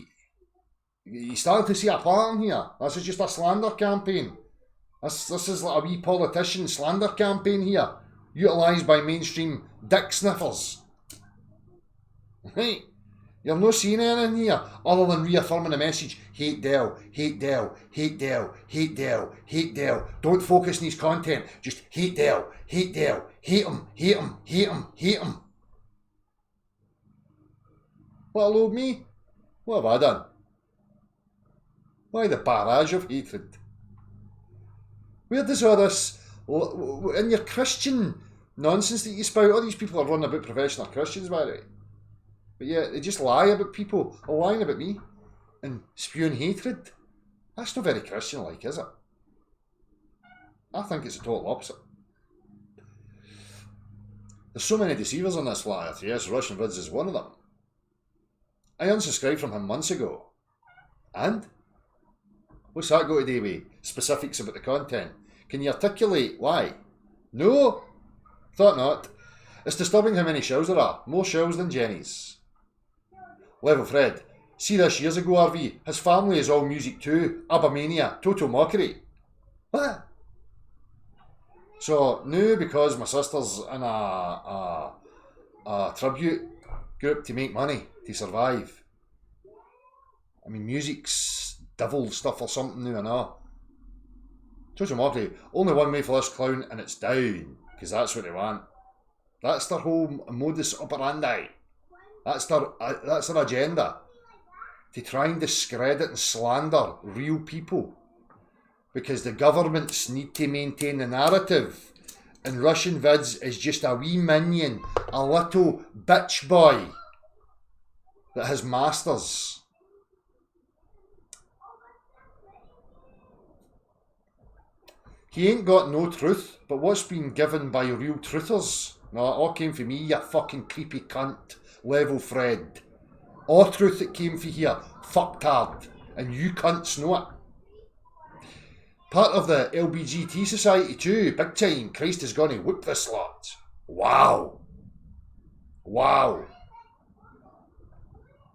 S1: You starting to see a pattern here. This is just a slander campaign. This is like a wee politician slander campaign here. Utilised by mainstream dick sniffers. Right? You're not seeing anything here other than reaffirming the message. Hate Dell, hate Dell, hate Dell, hate Dell, hate Dell. Don't focus on his content. Just hate Dell, hate Dell, hate him, hate him, hate him, hate him. What load me? What have I done? Why the barrage of hatred? Where does all this, in your Christian nonsense that you spout, all these people are running about professional Christians, by the way. But yeah, they just lie about people, or lying about me, and spewing hatred. That's not very Christian-like, is it? I think it's the total opposite. There's so many deceivers on this flat earth. Yes, Russian Vids is one of them. I unsubscribed from him months ago. And? What's that got to do with specifics about the content? Can you articulate why? No? Thought not. It's disturbing how many shells there are. More shells than Jenny's. Level Fred. See this years ago, RV. His family is all music too. Abamania. Total mockery. What? So, now because my sister's in a tribute group to make money, to survive. I mean, music's devil stuff or something now, I know. Total mockery. Only one way for this clown and it's down. Because that's what they want. That's their whole modus operandi. That's their agenda. To try and discredit and slander real people. Because the governments need to maintain the narrative. And Russian Vids is just a wee minion. A little bitch boy. That has masters. He ain't got no truth, but what's been given by real truthers? No, it all came from me, you fucking creepy cunt. Level Fred. All truth that came from here, fucktard. And you cunts know it. Part of the LBGT society too, big time. Christ is gonna whoop this lot. Wow. Wow.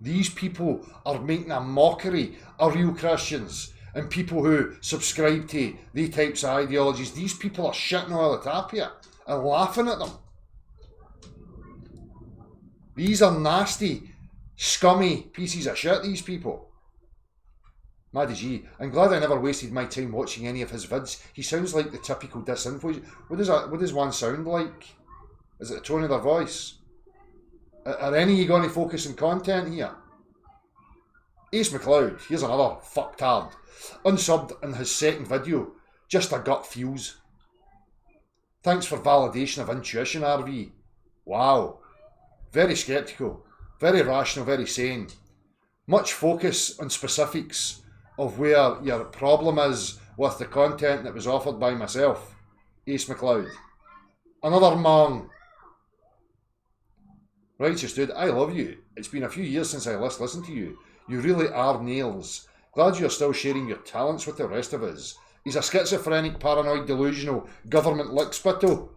S1: These people are making a mockery of real Christians. And people who subscribe to these types of ideologies, these people are shitting all the tap here and laughing at them. These are nasty, scummy pieces of shit, these people. Maddie G, I'm glad I never wasted my time watching any of his vids. He sounds like the typical Disinfo. What does one sound like? Is it the tone of their voice? Are any of you going to focus on content here? Ace McLeod, here's another fucktard. Unsubbed in his second video. Just a gut feels. Thanks for validation of intuition, RV. Wow. Very sceptical. Very rational, very sane. Much focus on specifics of where your problem is with the content that was offered by myself, Ace McLeod. Another Mong. Righteous dude, I love you. It's been a few years since I last listened to you. You really are nails. Glad you're still sharing your talents with the rest of us. He's a schizophrenic, paranoid, delusional, government lickspittle.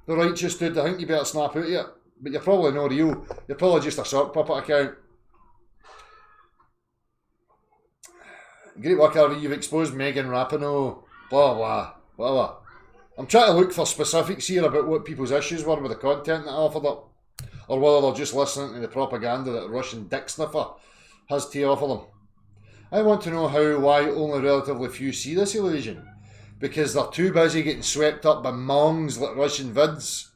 S1: The Righteous dude, I think you better snap out of it. But you're probably not real. You're probably just a sock puppet account. Great work, RV. You've exposed Megan Rapinoe. Blah, blah, blah, blah. I'm trying to look for specifics here about what people's issues were with the content that I offered up. Or whether they're just listening to the propaganda that Russian dick sniffer has to offer them. I want to know why only relatively few see this illusion. Because they're too busy getting swept up by mongs like Russian vids.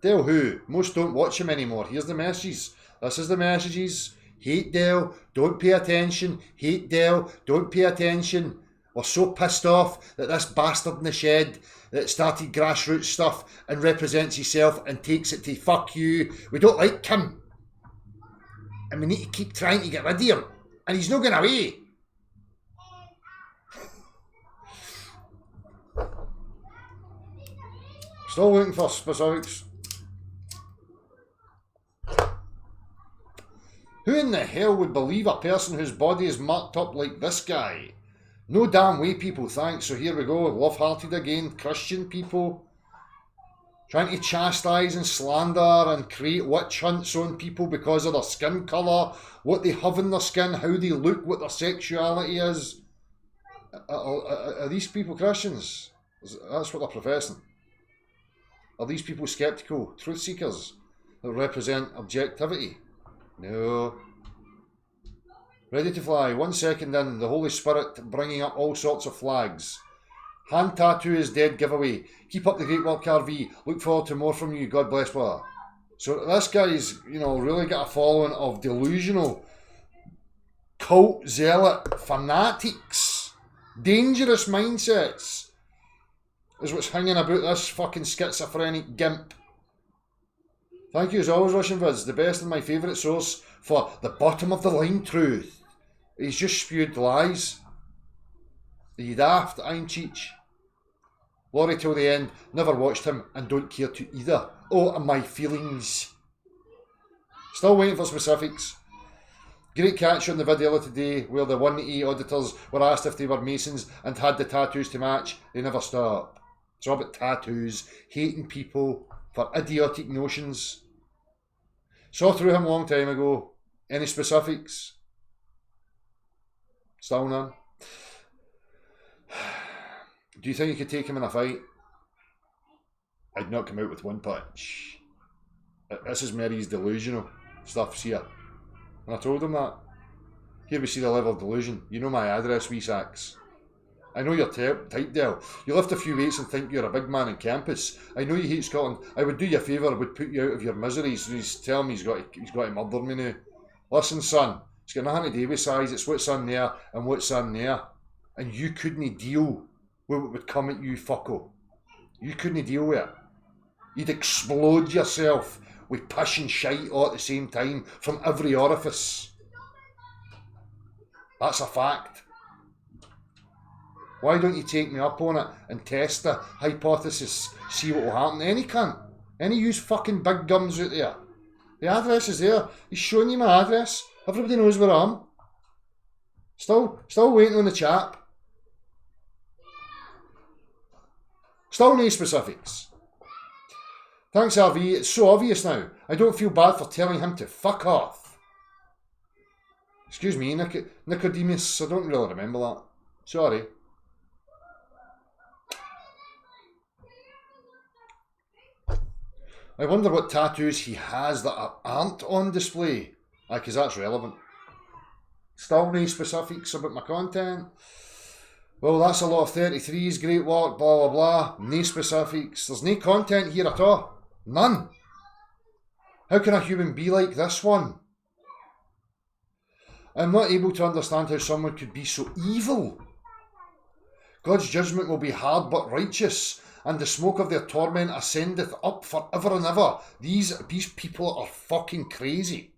S1: Del who? Most don't watch him anymore. Here's the messages. This is the messages. Hate Del, don't pay attention. Hate Del, don't pay attention. We're so pissed off that this bastard in the shed that started grassroots stuff and represents himself and takes it to fuck you. We don't like him. And we need to keep trying to get rid of him. And he's not going away. Still looking for specifics. Who in the hell would believe a person whose body is marked up like this guy? No damn way, people, thanks. So here we go, love-hearted again, Christian people. Trying to chastise and slander and create witch hunts on people because of their skin colour, what they have in their skin, how they look, what their sexuality is. Are these people Christians? That's what they're professing. Are these people sceptical, truth seekers that represent objectivity? No. Ready to fly. 1 second in. The Holy Spirit bringing up all sorts of flags. Hand tattoo is dead giveaway. Keep up the great work, RV. Look forward to more from you. God bless, brother. So this guy's, really got a following of delusional, cult zealot fanatics. Dangerous mindsets is what's hanging about this fucking schizophrenic gimp. Thank you as always, Russian Vids. The best and my favourite source for the bottom of the line truth. He's just spewed lies. Are you daft? I'm Cheech. Laurie till the end. Never watched him and don't care to either. Oh, and my feelings. Still waiting for specifics. Great catch on the video today where the 180 auditors were asked if they were Masons and had the tattoos to match. They never stop. It's all about tattoos, hating people for idiotic notions. Saw through him a long time ago. Any specifics? Still none. Do you think you could take him in a fight? I'd not come out with one punch. This is Mary's delusional stuff here. And I told him that. Here we see the level of delusion. You know my address, wee sacks. I know you're tight, Del. You lift a few weights and think you're a big man in campus. I know you hate Scotland. I would do you a favour, would put you out of your misery. So he's telling me he's got to murder me now. Listen, son, it's got nothing to do with size. It's what's on there and what's on there. And you couldn't deal with what would come at you, fucko. You couldn't deal with it. You'd explode yourself with piss and shite all at the same time from every orifice. That's a fact. Why don't you take me up on it and test the hypothesis, see what will happen? Any cunt, any use fucking big gums out there. The address is there. He's showing you my address. Everybody knows where I am. Still waiting on the chap. Still no specifics. Thanks, RV. It's so obvious now. I don't feel bad for telling him to fuck off. Excuse me, Nicodemus. I don't really remember that. Sorry. I wonder what tattoos he has that aren't on display. Because that's relevant. Still no specifics about my content. Well, that's a lot of 33s, great work, blah, blah, blah. No specifics. There's no content here at all. None. How can a human be like this one? I'm not able to understand how someone could be so evil. God's judgment will be hard but righteous, and the smoke of their torment ascendeth up for ever and ever. These people are fucking crazy.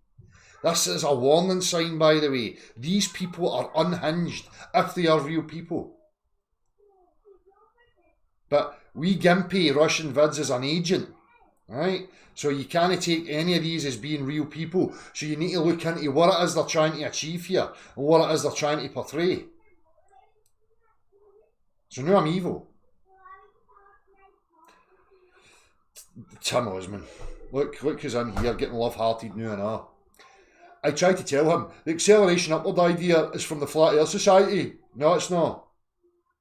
S1: This is a warning sign, by the way. These people are unhinged, if they are real people. But we gimpy Russian vids as an agent, right? So you can't take any of these as being real people. So you need to look into what it is they're trying to achieve here, and what it is they're trying to portray. So now I'm evil. Tim Osman. Look who's in here getting love-hearted now and all. I tried to tell him, the acceleration upward idea is from the Flat Earth Society. No, it's not.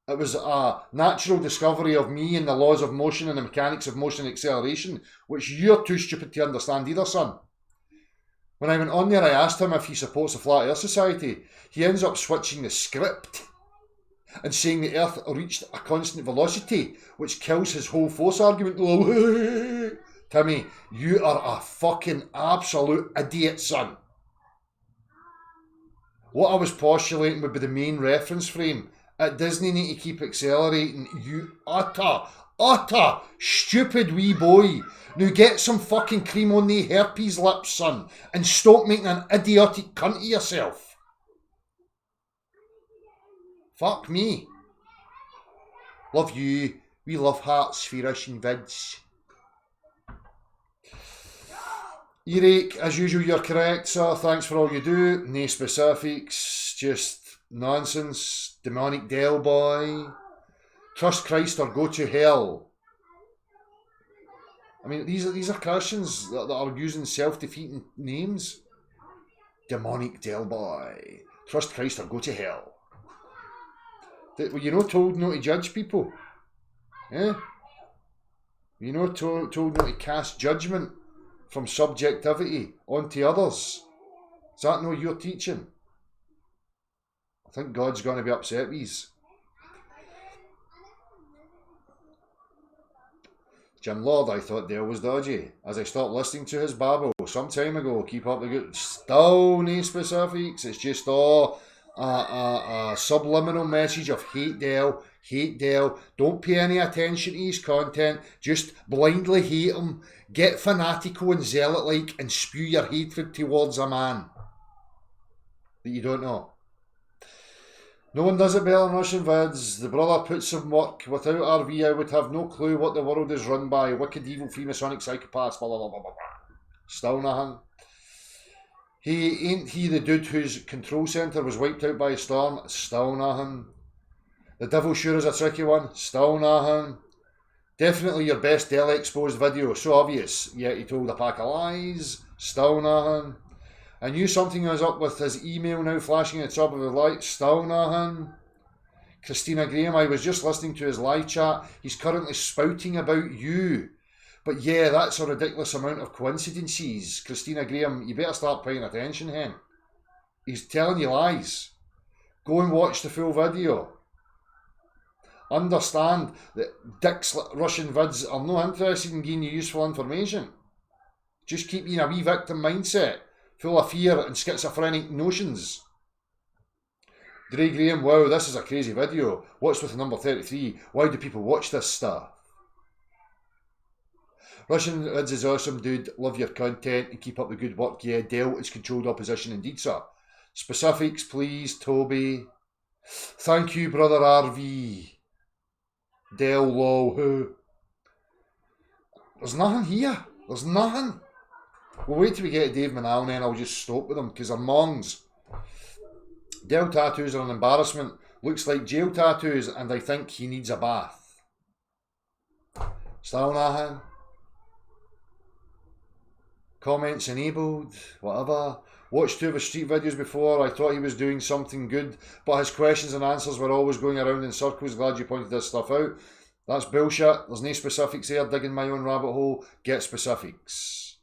S1: It was a natural discovery of me and the laws of motion and the mechanics of motion and acceleration, which you're too stupid to understand either, son. When I went on there, I asked him if he supports the Flat Earth Society. He ends up switching the script and saying the Earth reached a constant velocity, which kills his whole force argument. Timmy, you are a fucking absolute idiot, son. What I was postulating would be the main reference frame. At Disney need to keep accelerating. You utter stupid wee boy. Now get some fucking cream on the herpes lips, son, and stop making an idiotic cunt of yourself. Fuck me. Love you. We love hearts for Russian vids. Eric, as usual, you're correct, sir. Thanks for all you do. No specifics, just nonsense. Demonic Del boy. Trust Christ or go to hell. I mean, these are Christians that are using self-defeating names. Demonic Del boy. Trust Christ or go to hell. Were you not told not to judge people? Eh? Were you not told not to cast judgment from subjectivity onto others? Is that not your teaching? I think God's going to be upset with these. Jim Lord, I thought Dale was dodgy. As I stopped listening to his babble some time ago, keep up the good. Still no specifics. It's just all a subliminal message of hate Dale. Don't pay any attention to his content. Just blindly hate him. Get fanatical and zealot-like and spew your hatred towards a man that you don't know. No one does it better than Russian vids. The brother puts some work. Without RV, I would have no clue what the world is run by. Wicked, evil, Freemasonic psychopaths, blah, blah, blah, blah, blah. Still nothing. Ain't he the dude whose control centre was wiped out by a storm? Still nothing. The devil sure is a tricky one. Still nothing. Definitely your best Dell exposed video. So obvious. Yet he told a pack of lies. Still nothing. I knew something was up with his email now flashing at the top of the light. Still nothing. Christina Graham, I was just listening to his live chat. He's currently spouting about you. But yeah, that's a ridiculous amount of coincidences. Christina Graham, you better start paying attention, hen. He's telling you lies. Go and watch the full video. Understand that dicks Russian vids are not interested in giving you useful information. Just keep you in a wee victim mindset, full of fear and schizophrenic notions. Dre Graham, wow, this is a crazy video. What's with the number 33? Why do people watch this stuff? Russian vids is awesome, dude. Love your content and keep up the good work. Yeah, Dell is controlled opposition indeed, sir. Specifics, please, Toby. Thank you, brother RV. Dell, lol, who? There's nothing here. There's nothing. We'll wait till we get to Dave Manal and then I'll just stop with them because they're mongs. Dell tattoos are an embarrassment. Looks like jail tattoos and I think he needs a bath. Still nothing. Comments enabled. Whatever. Watched 2 of his street videos before. I thought he was doing something good, but his questions and answers were always going around in circles. Glad you pointed this stuff out. That's bullshit. There's no specifics there. Digging my own rabbit hole. Get specifics.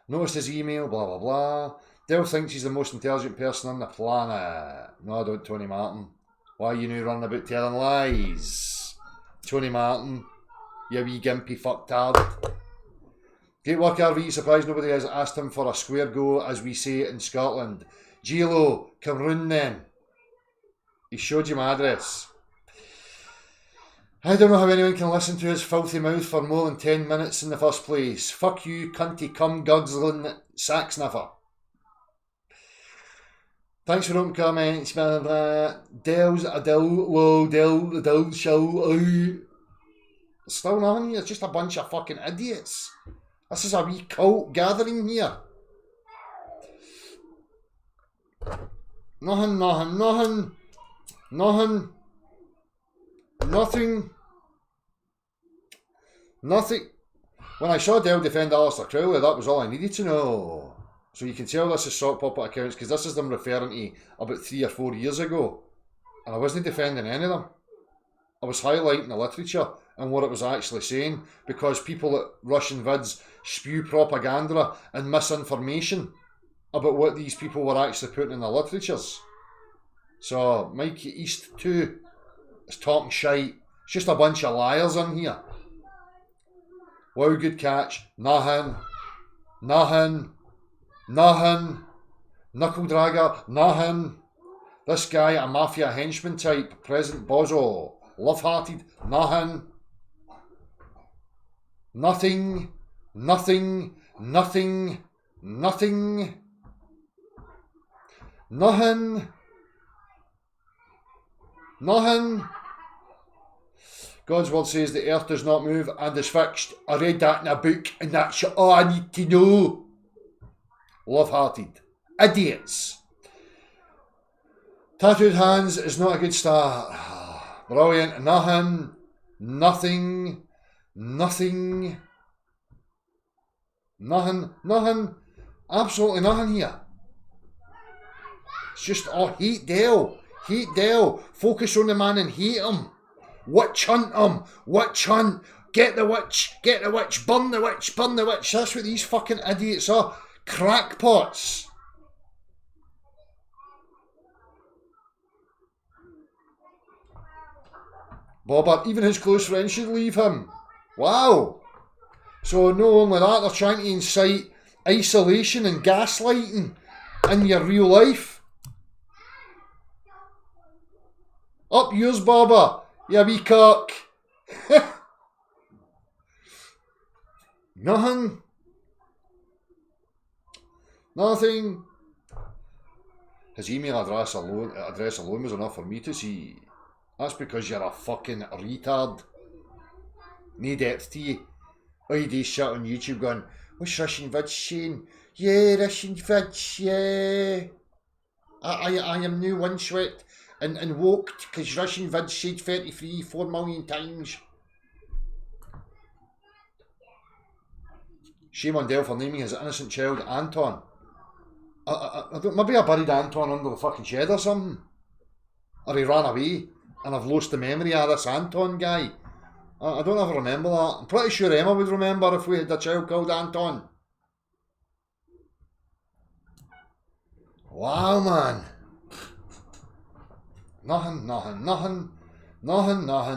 S1: Noticed his email. Blah, blah, blah. Dell thinks he's the most intelligent person on the planet. No, I don't, Tony Martin. Why are you now running about telling lies? Tony Martin. You wee gimpy fucktard. Great work, RV. Surprised nobody has asked him for a square go, as we say in Scotland. Gilo, come round then. He showed you my address. I don't know how anyone can listen to his filthy mouth for more than 10 minutes in the first place. Fuck you, cunty cum guzzling sack sniffer. Thanks for open comments. Dell's a Dell show. Still nothing here. It's just a bunch of fucking idiots. This is a wee cult gathering here. Nothing. When I saw Dell defend Alistair Crowley, that was all I needed to know. So you can tell this is sock puppet accounts because this is them referring to about 3 or 4 years ago. And I wasn't defending any of them. I was highlighting the literature and what it was actually saying, because people at Russian vids spew propaganda and misinformation about what these people were actually putting in the literatures. So Mikey East 2 is talking shite. It's just a bunch of liars in here. Wow, good catch. Nothing. Knuckle dragger. Nothing. This guy, a mafia henchman type. President Bozo. Love-hearted. Nothing. Nothing. God's word says the earth does not move and is fixed. I read that in a book and that's all I need to know. Love-hearted. Idiots. Tattooed hands is not a good start. Brilliant. Nothing. Absolutely nothing here. It's just, hate Dell. Focus on the man and hate him. Witch hunt him. Get the witch. Burn the witch. That's what these fucking idiots are. Crackpots. Bobbert, even his close friends should leave him. Wow. So not only that, they're trying to incite isolation and gaslighting in your real life. Up yours, Bobber. You wee cock. Nothing. His email address alone was enough for me to see. That's because you're a fucking retard. No depth to you. All you do is shit on YouTube going, what's Russian vids saying? Yeah, Russian vids, yeah. I am new one sweat and woked because Russian vids said 33 4 million times. Shame on Dell for naming his innocent child Anton. I don't, maybe I buried Anton under the fucking shed or something. Or he ran away and I've lost the memory of this Anton guy. I don't ever remember that. I'm pretty sure Emma would remember if we had a child called Anton. Wow, man. Nothing.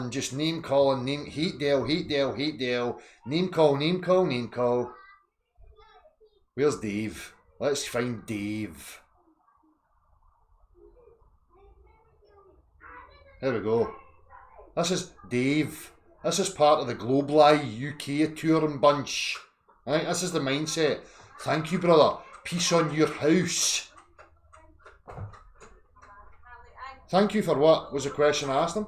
S1: Just name calling, hate Dell. Name call. Where's Dave? Let's find Dave. There we go. This is Dave. This is part of the Globally UK touring bunch. Right, this is the mindset. Thank you, brother. Peace on your house. Thank you for what was the question I asked him?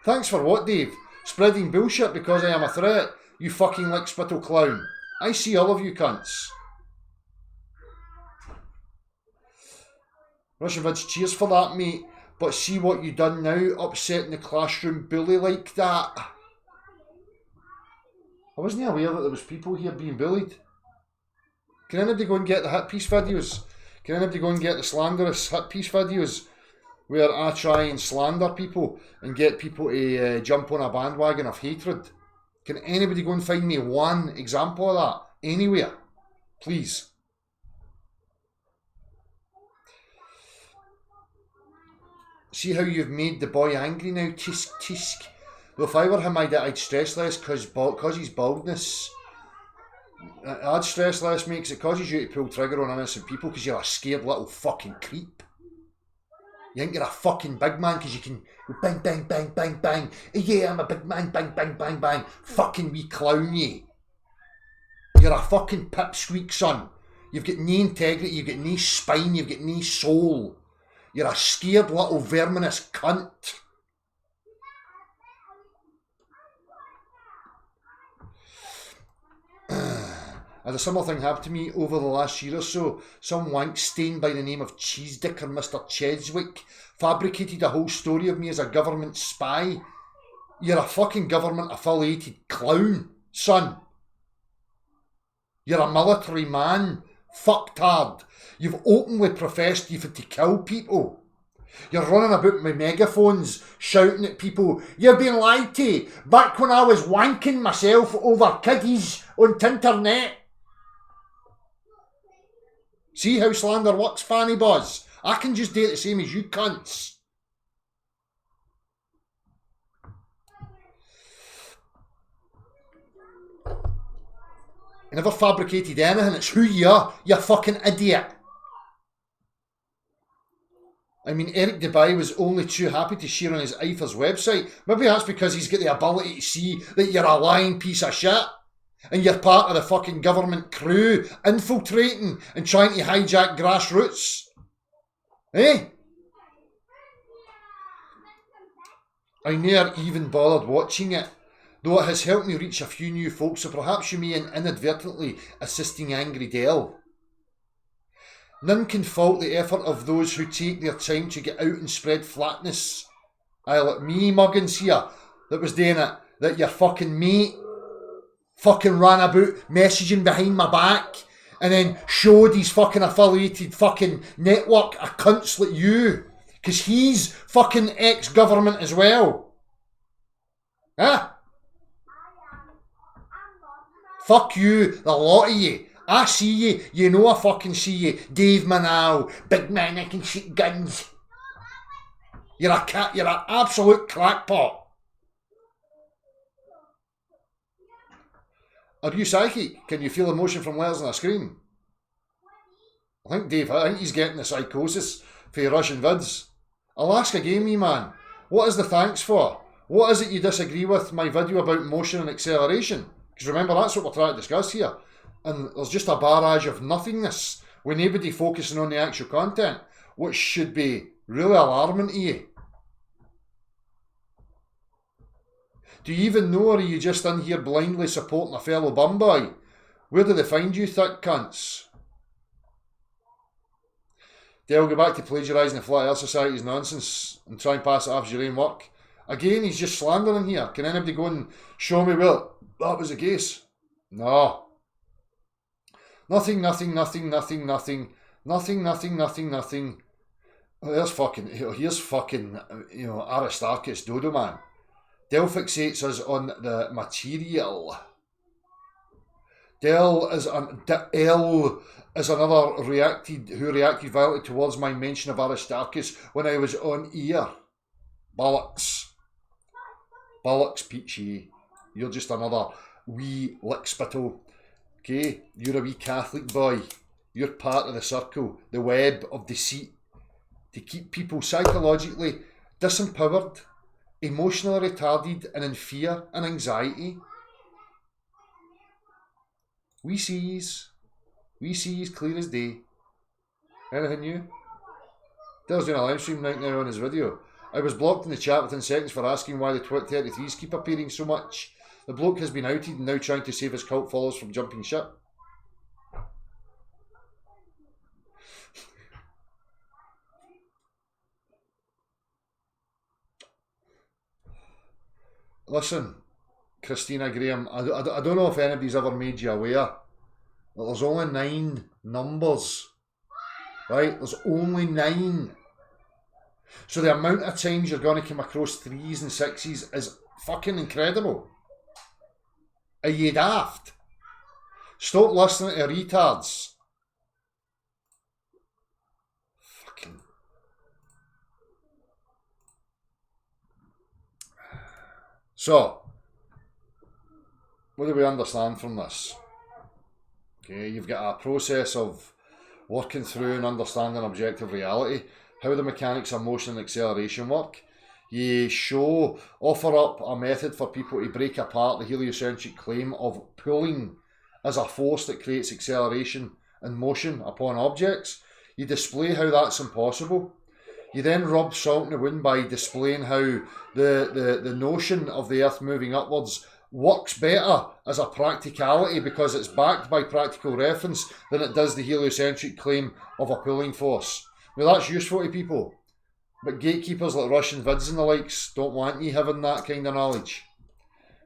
S1: Thanks for what, Dave? Spreading bullshit because I am a threat? You fucking lick spittle clown. I see all of you cunts. Russian vids, cheers for that, mate. But see what you done now, upsetting the classroom bully like that. I wasn't aware that there was people here being bullied. Can anybody go and get the hit piece videos? Can anybody go and get the slanderous hit piece videos where I try and slander people and get people to jump on a bandwagon of hatred? Can anybody go and find me one example of that anywhere? Please. See how you've made the boy angry now? Tisk. Well, if I were him, I'd stress less because his baldness. I'd stress less, mate, because it causes you to pull trigger on innocent people because you're a scared little fucking creep. You think you're a fucking big man because you can go bang, bang, bang, bang, bang. Yeah, I'm a big man, bang, bang, bang, bang. Fucking wee clown, ye. You're a fucking pipsqueak, son. You've got no integrity, you've got no spine, you've got no soul. You're a scared little verminous cunt. Had a similar thing happened to me over the last year or so. Some wank stain by the name of Cheese Dicker Mr. Cheswick fabricated a whole story of me as a government spy. You're a fucking government affiliated clown, son. You're a military man, fucktard. You've openly professed you've had to kill people. You're running about with megaphones, shouting at people, "You've been lied to, back when I was wanking myself over kiddies on Tinternet." See how slander works, Fanny Buzz? I can just do it the same as you cunts. You never fabricated anything, it's who you are, you fucking idiot. I mean, Eric Dubai was only too happy to share on his IFA's website. Maybe that's because he's got the ability to see that you're a lying piece of shit. And you're part of the fucking government crew, infiltrating and trying to hijack grassroots. Eh? I ne'er even bothered watching it, though it has helped me reach a few new folks, so perhaps you may inadvertently assisting Angry Dell. None can fault the effort of those who take their time to get out and spread flatness. Aye, like me, Muggins here, that was doing it, that your fucking mate fucking ran about messaging behind my back and then showed his fucking affiliated fucking network of cunts like you. Because he's fucking ex-government as well. Huh? Fuck you, the lot of you. I see you, you know I fucking see you. Dave Manal, big man that can shoot guns. You're an absolute crackpot. Are you psychic? Can you feel emotion from letters on a screen? I think he's getting the psychosis for your Russian vids. I'll ask again, me man. What is the thanks for? What is it you disagree with my video about motion and acceleration? Because remember, that's what we're trying to discuss here. And there's just a barrage of nothingness with nobody focusing on the actual content, which should be really alarming to you. Do you even know, or are you just in here blindly supporting a fellow bumboy? Where do they find you, thick cunts? They'll go back to plagiarising the Flat Earth Society's nonsense and try and pass it off as your own work. Again, he's just slandering here. Can anybody go and show me, well, that was the case? No. Nothing. Here's fucking, Aristarchus Dodo Man. Del fixates us on the material. L is another who reacted violently towards my mention of Aristarchus when I was on air. Bollocks, Peachy. You're just another wee lickspittle. Okay, you're a wee Catholic boy. You're part of the circle, the web of deceit, to keep people psychologically disempowered, emotionally retarded, and in fear and anxiety. We sees clear as day. Anything new? Dale's doing a live stream right now on his video. I was blocked in the chat within seconds for asking why the Twit 33s keep appearing so much. The bloke has been outed and now trying to save his cult followers from jumping ship. Listen, Christina Graham, I don't know if anybody's ever made you aware that there's only 9 numbers, right? There's only 9. So the amount of times you're going to come across 3s and 6s is fucking incredible. Are you daft? Stop listening to retards. Fucking. So, what do we understand from this? Okay, you've got a process of working through and understanding objective reality, how the mechanics of motion and acceleration work. You offer up a method for people to break apart the heliocentric claim of pulling as a force that creates acceleration and motion upon objects. You display how that's impossible. You then rub salt in the wound by displaying how the notion of the Earth moving upwards works better as a practicality because it's backed by practical reference than it does the heliocentric claim of a pulling force. Now that's useful to people, but gatekeepers like Russian vids and the likes don't want you having that kind of knowledge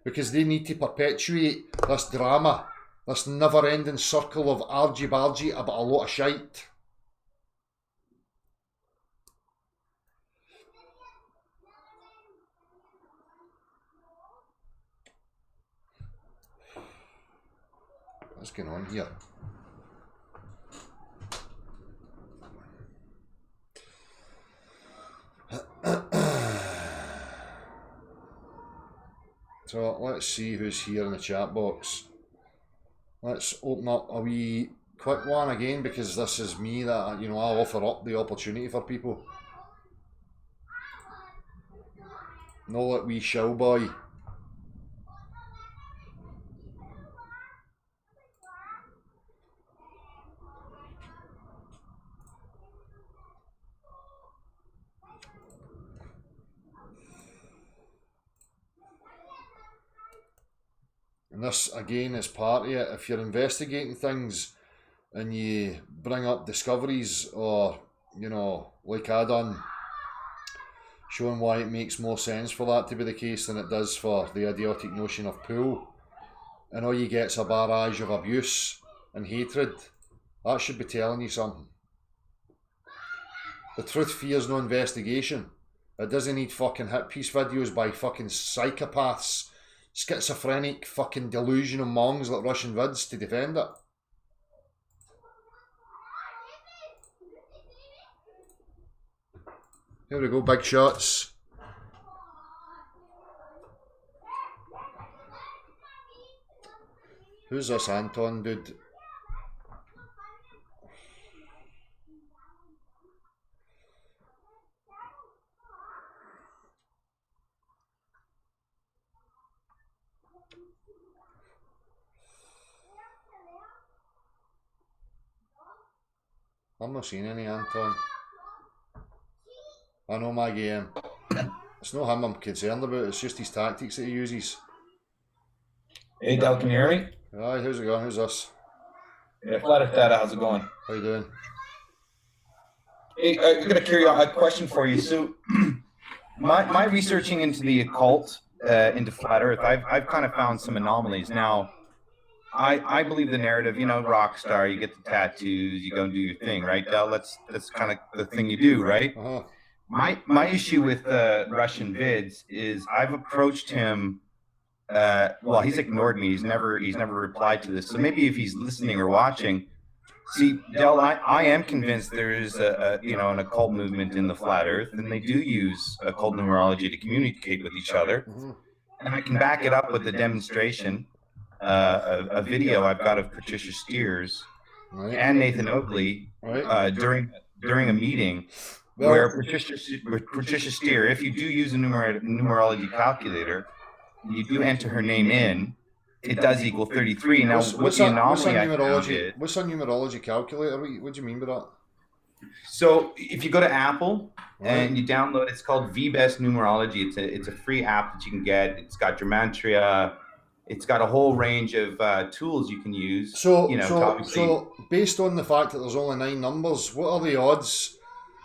S1: because they need to perpetuate this drama, this never-ending circle of argy-bargy about a lot of shite. What's going on here? So let's see who's here in the chat box. Let's open up a wee quick one again because this is me that, you know, I'll offer up the opportunity for people. No that wee show boy. And this, again, is part of it. If you're investigating things and you bring up discoveries or, you know, like I done, showing why it makes more sense for that to be the case than it does for the idiotic notion of pool, and all you get's a barrage of abuse and hatred, that should be telling you something. The truth fears no investigation. It doesn't need fucking hit piece videos by fucking psychopaths, schizophrenic fucking delusional mongs like Russian vids to defend it. Here we go, big shots. Who's this Anton dude? I'm not seeing any Anton. I know my game. It's not him I'm concerned about, it's just his tactics that he uses.
S3: Hey Del, can you hear me?
S1: Aye, how's it going? Who's this?
S3: Yeah, Flat Earth Data, how's it going?
S1: How you doing?
S3: Hey, I got a question for you. So, my researching into the occult, into Flat Earth, I've kind of found some anomalies. Now, I believe the narrative, you know, rock star, you get the tattoos, you go and do your thing, right, Del? That's kind of the thing you do, right?
S1: Uh-huh.
S3: My issue with Russian vids is I've approached him. Well, he's ignored me. He's never replied to this. So maybe if he's listening or watching, see, Del, I am convinced there is an occult movement in the flat Earth, and they do use occult numerology to communicate with each other.
S1: Mm-hmm.
S3: And I can back it up with a demonstration, a video I've got of Patricia Steers and Nathan Oakley during a meeting. Where Patricia Steer, if you do use a numerology calculator, you do enter her name in, it does equal 33. Now, what's a
S1: numerology calculator? What do you mean by that?
S3: So, if you go to Apple and you download, it's called VBest Numerology. It's a free app that you can get. It's got gematria. It's got a whole range of tools you can use.
S1: So based on the fact that there's only 9 numbers, what are the odds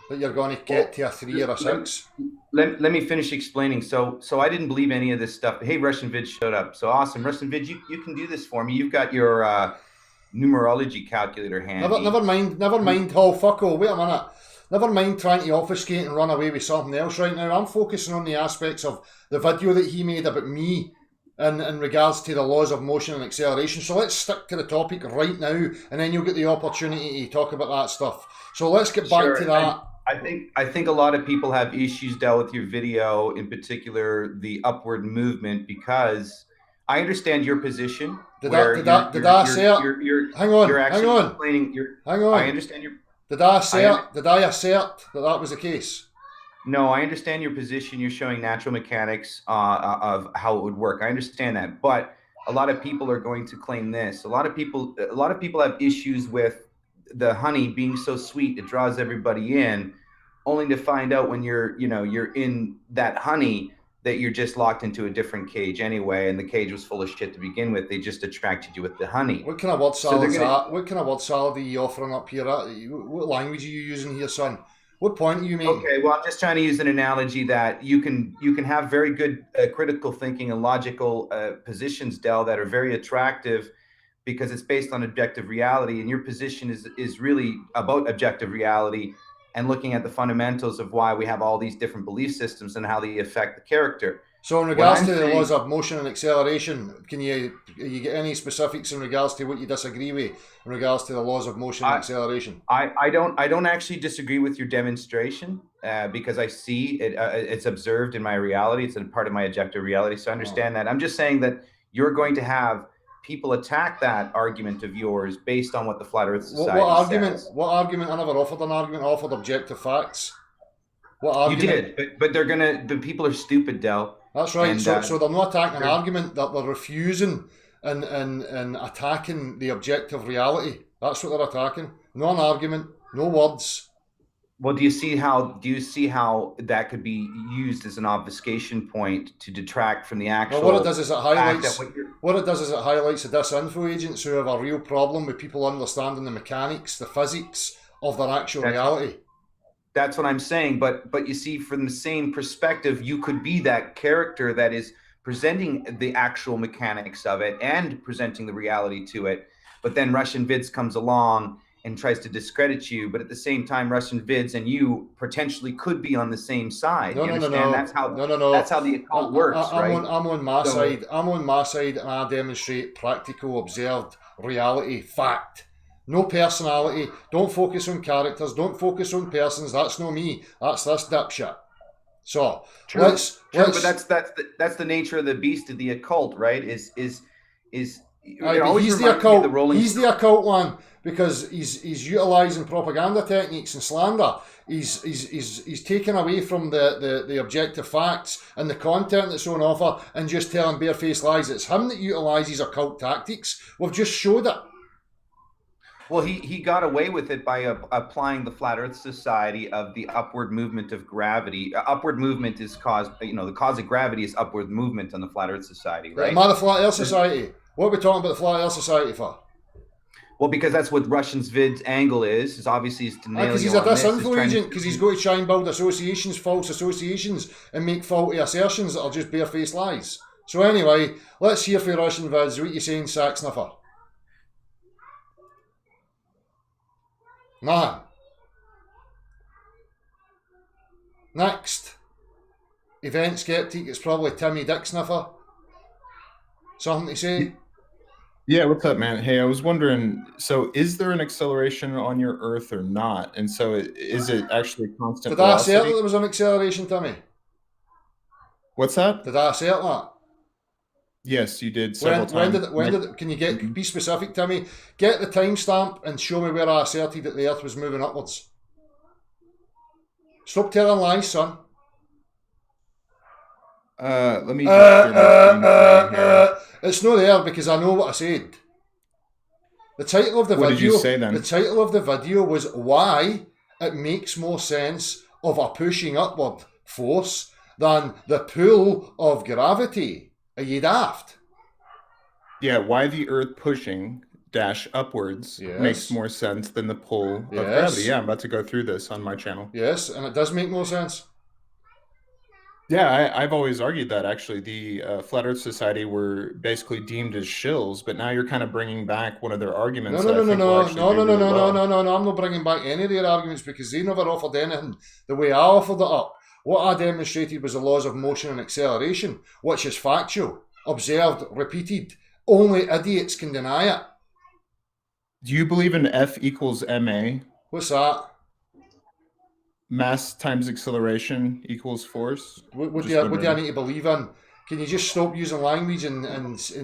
S1: that you're going to get to a 3 or a 6?
S3: Let me finish explaining. So I didn't believe any of this stuff. Hey, Russian Vid showed up. So awesome. Russian Vid, you can do this for me. You've got your numerology calculator handy.
S1: Never mind. Oh, fuck oh, wait a minute. Never mind trying to obfuscate and run away with something else right now. I'm focusing on the aspects of the video that he made about me in regards to the laws of motion and acceleration. So let's stick to the topic right now, and then you'll get the opportunity to talk about that stuff. So let's get back to that.
S3: I think a lot of people have issues dealt with your video, in particular the upward movement, because I understand your position.
S1: Did I say it? Hang on.
S3: I understand your.
S1: Did I assert that was the case?
S3: No, I understand your position. You're showing natural mechanics of how it would work. I understand that, but a lot of people are going to claim this. A lot of people have issues with the honey being so sweet, it draws everybody in, only to find out when you're in that honey that you're just locked into a different cage anyway, and the cage was full of shit to begin with. They just attracted you with the honey.
S1: What kind of word salad is that? What kind of word salad are you offering up here? What language are you using here, son? What point are you making?
S3: Okay, well, I'm just trying to use an analogy that you can have very good critical thinking and logical positions, Del, that are very attractive because it's based on objective reality, and your position is really about objective reality and looking at the fundamentals of why we have all these different belief systems and how they affect the character.
S1: So in regards to the laws of motion and acceleration, can you get any specifics in regards to what you disagree with in regards to the laws of motion and acceleration?
S3: I don't actually disagree with your demonstration because I see it. It's observed in my reality. It's a part of my objective reality. So I understand that. I'm just saying that you're going to have people attack that argument of yours based on what the Flat Earth Society says.
S1: What argument? I never offered an argument. I offered objective facts. What argument?
S3: You did, but the people are stupid, Del.
S1: That's right. And, so they're not attacking an argument, that they're refusing and attacking the objective reality. That's what they're attacking. No an argument, no words.
S3: Well, do you see how that could be used as an obfuscation point to detract from the actual?
S1: Well, what it does is it highlights the Disinfo agents who have a real problem with people understanding the mechanics, the physics of their actual reality.
S3: That's what I'm saying, but you see, from the same perspective, you could be that character that is presenting the actual mechanics of it and presenting the reality to it. But then Russian Vids comes along and tries to discredit you. But at the same time, Russian Vids and you potentially could be on the same side.
S1: No.
S3: That's how the occult works, right?
S1: I'm on my side. I'm on my side, and I demonstrate practical, observed reality, fact. No personality. Don't focus on characters. Don't focus on persons. That's not me. That's this dipshit. So let's.
S3: But that's the nature of the beast of the occult, right? He's
S1: the occult. He's the occult one because he's utilising propaganda techniques and slander. He's taken away from the objective facts and the content that's on offer and just telling barefaced lies. It's him that utilises occult tactics. We've just showed it.
S3: Well, he got away with it by applying the Flat Earth Society of the upward movement of gravity. Upward movement is caused, the cause of gravity is upward movement on the Flat Earth Society, right?
S1: Am I the Flat Earth Society? What are we talking about the Flat Earth Society for?
S3: Well, because that's what Russian's Vid's angle is. Is obviously to nail
S1: because he's a disinfo agent. Because he's going to try and build associations, false associations, and make faulty assertions that are just barefaced lies. So anyway, let's hear from Russian Vids. What you saying, sack sniffer? Nah. Next. Event skeptic. It's probably Timmy Dick Sniffer. Something to say?
S4: Yeah, what's up, man? Hey, I was wondering, so is there an acceleration on your Earth or not? And so is it actually constant velocity?
S1: Did I assert that there was an acceleration, Timmy?
S4: What's that?
S1: Did I assert that?
S4: Yes, you did several times.
S1: When did it, can you be specific, Timmy? Get the timestamp and show me where I asserted that the Earth was moving upwards. Stop telling lies, son.
S4: Let me
S1: it's not there because I know what I said. The title of the video.
S4: What did you say then?
S1: The title of the video was why it makes more sense of a pushing upward force than the pull of gravity. Are you daft?
S4: Yeah, why the Earth pushing upwards makes more sense than the pull of gravity. Yeah, I'm about to go through this on my channel.
S1: Yes, and it does make more sense.
S4: Yeah, I've always argued that actually the Flat Earth Society were basically deemed as shills, but now you're kind of bringing back one of their arguments.
S1: No. I'm not bringing back any of their arguments because they never offered anything the way I offered it up. What I demonstrated was the laws of motion and acceleration, which is factual, observed, repeated. Only idiots can deny it.
S4: Do you believe in F equals ma?
S1: What's that?
S4: Mass times acceleration equals force.
S1: What do I need to believe in? Can you just stop using language and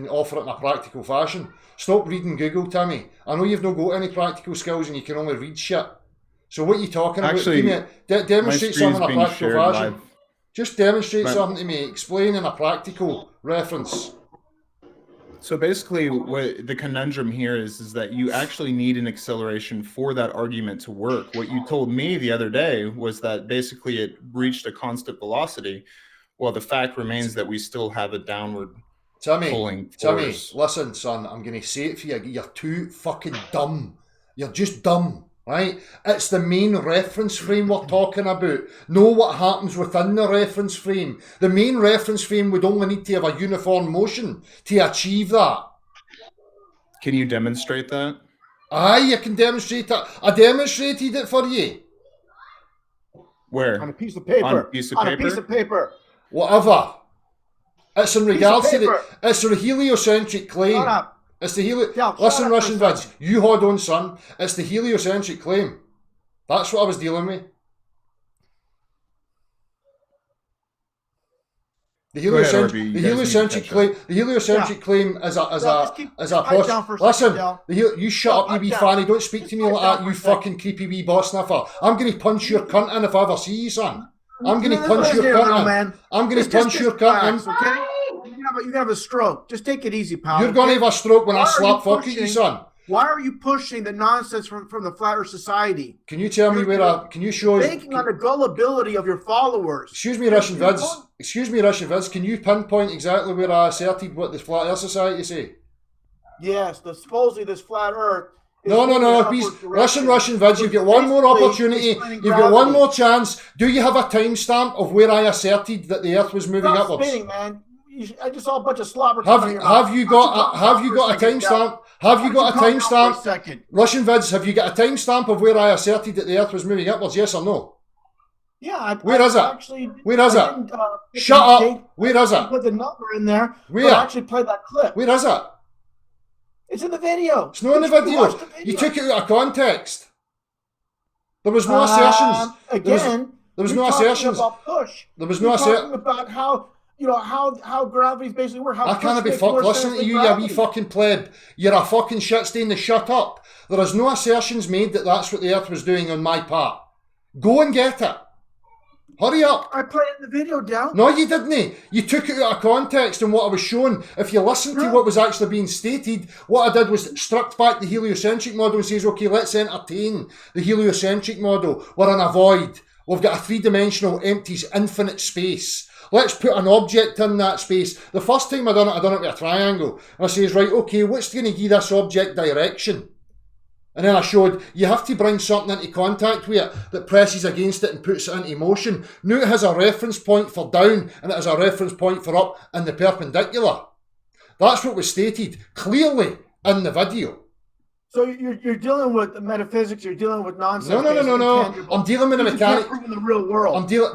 S1: offer it in a practical fashion? Stop reading Google, Timmy. I know you've not got any practical skills and you can only read shit. So what are you talking about?
S4: Actually,
S1: demonstrate something in a practical fashion.
S4: Live.
S1: Just demonstrate something to me. Explain in a practical reference.
S4: So basically, what the conundrum here is that you actually need an acceleration for that argument to work. What you told me the other day was that basically it reached a constant velocity. Well, the fact remains that we still have a downward pulling force.
S1: Listen, son, I'm going to say it for you. You're too fucking dumb. You're just dumb, right? It's the main reference frame we're talking about. Know what happens within the reference frame. The main reference frame would only need to have a uniform motion to achieve that.
S4: Can you demonstrate that?
S1: Aye, you can demonstrate that. I demonstrated it for you.
S2: Where? On a piece of paper.
S4: On a piece of paper?
S1: Whatever. It's in regards to it's the heliocentric claim. Shut up. It's the listen, Russian vids. You hold on, son. It's the heliocentric claim. That's what I was dealing with. The heliocentric claim is a listen, you shut up, you wee fanny. Don't speak to me like that, you fucking creepy wee boss sniffer. I'm going to punch your cunt in if I ever see you, son. I'm going to punch your cunt in. I'm going to punch your cunt in.
S2: Okay? You can have a stroke. Just take it easy, pal.
S1: You're going to have a stroke when I slap fuck at you, son.
S2: Why are you pushing the nonsense from the Flat Earth Society?
S1: Can you tell me can you show...
S2: Banking on the gullibility of your followers.
S1: Excuse me, Russian vids. Can you pinpoint exactly where I asserted what the Flat Earth Society say?
S2: Yes, supposedly this Flat Earth...
S1: No. Listen, Russian vids, you've got one more opportunity. You've got one more chance. Do you have a timestamp of where I asserted that the Earth was moving upwards?
S2: Spinning, man. I just saw a bunch of slobber.
S1: Have you got a timestamp? Have you got a timestamp? Russian vids, have you got a timestamp of where I asserted that the Earth was moving upwards? Yes or no?
S2: Yeah.
S1: Where is it? Shut up. Where is it?
S2: Put the number in there.
S1: Where?
S2: I actually played that clip.
S1: Where is it?
S2: It's in the video.
S1: It's not in the video. You took it out of context. There was no assertions. There was no assertions. There was no assertions
S2: about how gravity's basically works.
S1: I can't be fucked listening to you, you wee fucking pleb. You're a fucking shit stain to shut up. There is no assertions made that that's what the Earth was doing on my part. Go and get it. Hurry up.
S2: I played it in the video, Dal.
S1: No, you didn't. You took it out of context and what I was shown. If you listen to what was actually being stated, what I did was struck back the heliocentric model and says, okay, let's entertain the heliocentric model. We're in a void. We've got a three-dimensional, empty, infinite space. Let's put an object in that space. The first time I done it with a triangle. And I says, right, okay, what's going to give this object direction? And then I showed, you have to bring something into contact with it that presses against it and puts it into motion. Now it has a reference point for down and it has a reference point for up in the perpendicular. That's what was stated clearly in the video.
S2: So you're dealing with metaphysics, you're dealing with nonsense.
S1: No. I'm dealing with the mechanics.
S2: You're in the real world. You're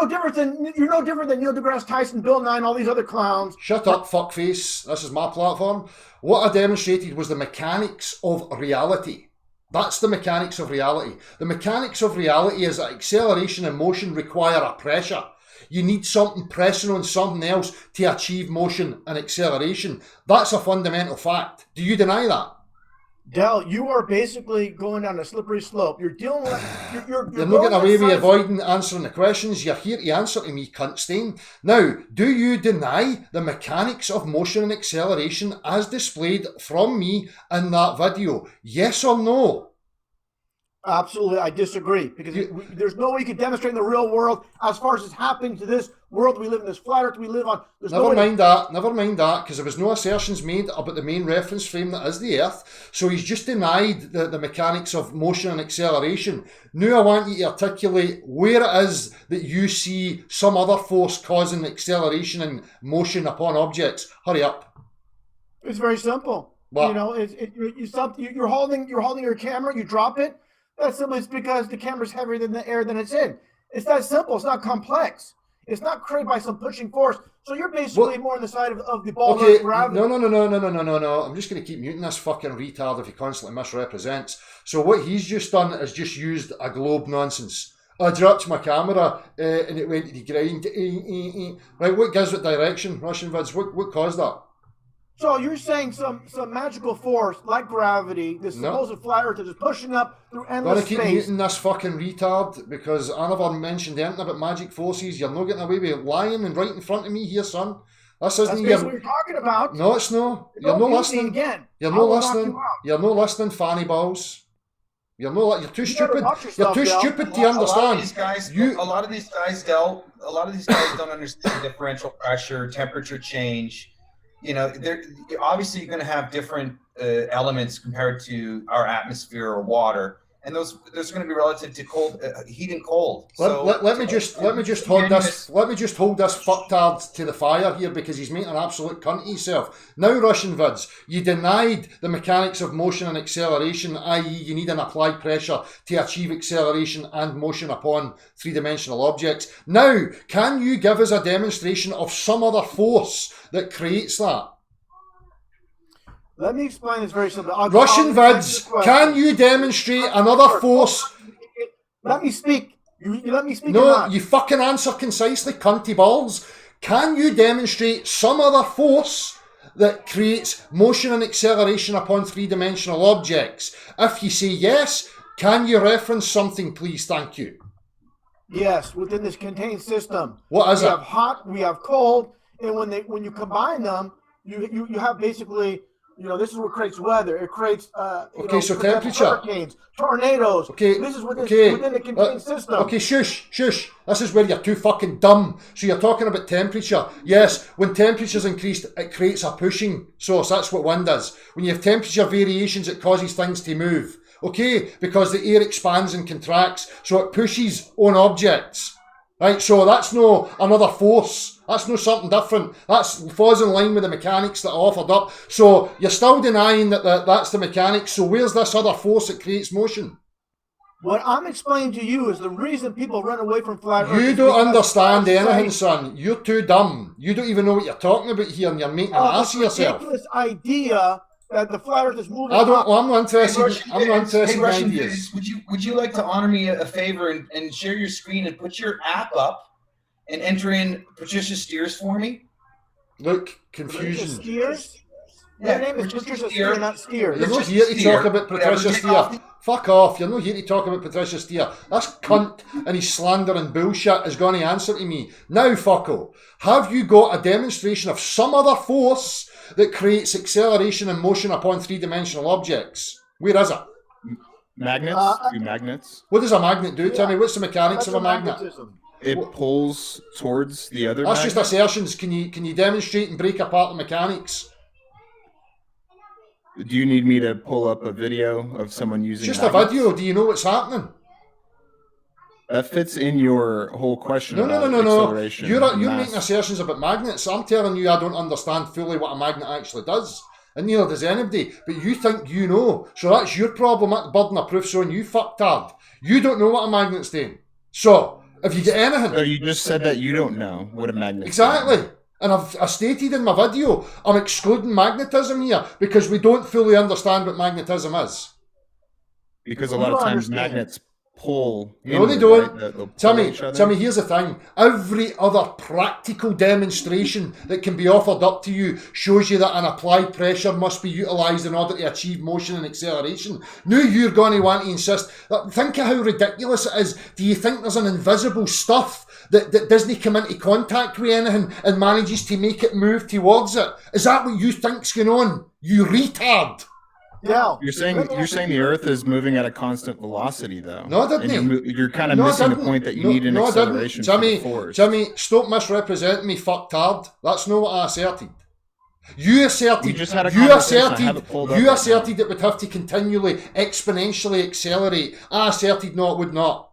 S2: no different than Neil deGrasse Tyson, Bill Nye, and all these other clowns.
S1: Shut up, fuckface. This is my platform. What I demonstrated was the mechanics of reality. That's the mechanics of reality. The mechanics of reality is that acceleration and motion require a pressure. You need something pressing on something else to achieve motion and acceleration. That's a fundamental fact. Do you deny that?
S2: Del, you are basically going down a slippery slope. You're dealing with... You're
S1: not getting away with avoiding answering the questions. You're here to answer to me, cunt stain. Now, do you deny the mechanics of motion and acceleration as displayed from me in that video? Yes or no?
S2: Absolutely, I disagree. Because there's no way you can demonstrate in the real world as far as it's happening to this world we live in, this flat earth we live on.
S1: Never mind that, because there was no assertions made about the main reference frame that is the Earth. So he's just denied the mechanics of motion and acceleration. Now I want you to articulate where it is that you see some other force causing acceleration and motion upon objects. Hurry up.
S2: It's very simple. What? You're holding your camera, you drop it. That's simply because the camera's heavier than the air than it's in. It's that simple. It's not complex. It's not created by some pushing force. So you're basically more on the side of the ball of gravity.
S1: No. I'm just going to keep muting this fucking retard if he constantly misrepresents. So what he's just done is just used a globe nonsense. I dropped my camera and it went to the grind. Right, what gives it direction, Russian vids? What caused that?
S2: So you're saying some magical force like gravity, this supposed flat earth is pushing up through endless space.
S1: Gonna keep muting this fucking retard because I never mentioned anything about magic forces. You're not getting away with lying and right in front of me here, son. This isn't
S2: That's what you're talking about.
S1: No, it's no. You're not listening.
S2: Again.
S1: You're not listening. You're not listening, fanny balls. You're not. You're too stupid. You're too stupid to understand.
S3: A lot of these guys don't understand differential pressure, temperature change. You know, obviously you're going to have different elements compared to our atmosphere or water, and those going to be relative to cold, heat and cold.
S1: Let me just hold this fucktard to the fire here, because he's making an absolute cunt of himself. Now, Russian vids, you denied the mechanics of motion and acceleration, i.e. you need an applied pressure to achieve acceleration and motion upon three-dimensional objects. Now, can you give us a demonstration of some other force that creates that?
S2: Let me explain this very simply.
S1: Russian vids, can you demonstrate another force?
S2: Let me speak. You let me speak.
S1: No, you fucking answer concisely, cunty balls. Can you demonstrate some other force that creates motion and acceleration upon three-dimensional objects? If you say yes, can you reference something, please? Thank you.
S2: Yes, within this contained system.
S1: What is it?
S2: We have hot, we have cold, and when you combine them, you have basically, you know, this is what creates weather. It creates
S1: so temperature,
S2: hurricanes, tornadoes.
S1: Okay,
S2: this is within the contained system.
S1: Okay, shush. This is where you're too fucking dumb. So you're talking about temperature. Yes, when temperature's increased, it creates a pushing source. That's what wind does. When you have temperature variations, it causes things to move. Okay, because the air expands and contracts, so it pushes on objects. Right, so that's no another force. That's no something different. That's falls in line with the mechanics that I offered up. So you're still denying that that's the mechanics. So where's this other force that creates motion?
S2: What I'm explaining to you is the reason people run away from flat Earth.
S1: You don't understand anything, son. You're too dumb. You don't even know what you're talking about here, and you're making an ass of yourself.
S2: Ridiculous idea that the flat Earth is moving.
S1: I'm not interested. I'm not interested in ideas.
S3: Would you like to honor me a favor and share your screen and put your app up and enter in Patricia Steers for me?
S1: Look, confusion.
S2: Steers?
S3: Yeah,
S2: her name is Patricia Steers, not Steers.
S1: You're not here to talk about Patricia Steer. Fuck off. You're not here to talk about Patricia Steer. This cunt and his slandering bullshit is going to answer to me. Now, fucko, have you got a demonstration of some other force that creates acceleration and motion upon three-dimensional objects? Where is it?
S4: Magnets? Magnets?
S1: What does a magnet do? Tell me, what's the mechanics of a magnet?
S2: Magnetism.
S4: It pulls towards the other
S1: That's
S4: magnet?
S1: just assertions. Can you demonstrate and break apart the mechanics?
S4: Do you need me to pull up a video of someone using
S1: Just
S4: magnets?
S1: a video. Do you know what's happening?
S4: That fits in your whole question
S1: No.
S4: acceleration.
S1: You're making assertions about magnets. I'm telling you I don't understand fully what a magnet actually does. And neither does anybody. But you think you know. So that's your problem. That burden of proof's on you, fucktard. You don't know what a magnet's doing. So, if you get anything...
S4: So you just said that you don't know what a magnet is.
S1: Exactly. And I stated in my video, I'm excluding magnetism here because we don't fully understand what magnetism is.
S4: Because a lot of times magnets pull.
S1: No, they don't.
S4: Right?
S1: Tell me, here's the thing. Every other practical demonstration that can be offered up to you shows you that an applied pressure must be utilised in order to achieve motion and acceleration. Now you're going to want to insist. Think of how ridiculous it is. Do you think there's an invisible stuff that doesn't come into contact with anything and manages to make it move towards it? Is that what you think's going on? You retard!
S2: Yeah.
S4: You're saying the Earth is moving at a constant velocity, though.
S1: No, I didn't.
S4: You're kind of missing the point that you need an acceleration for the force.
S1: Jimmy, stop misrepresenting me, fucktard. That's not what I asserted. You asserted it would have to continually, exponentially accelerate. I asserted no, it would not.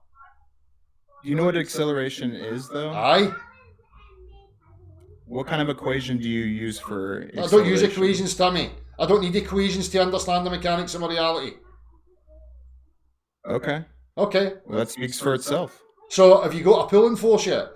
S4: Do you know what acceleration is, though?
S1: Aye.
S4: What kind of equation do you use for acceleration?
S1: I don't use equations, Timmy. I don't need equations to understand the mechanics of my reality.
S4: Okay.
S1: Okay.
S4: Well, that speaks for itself.
S1: So, have you got a pulling force yet?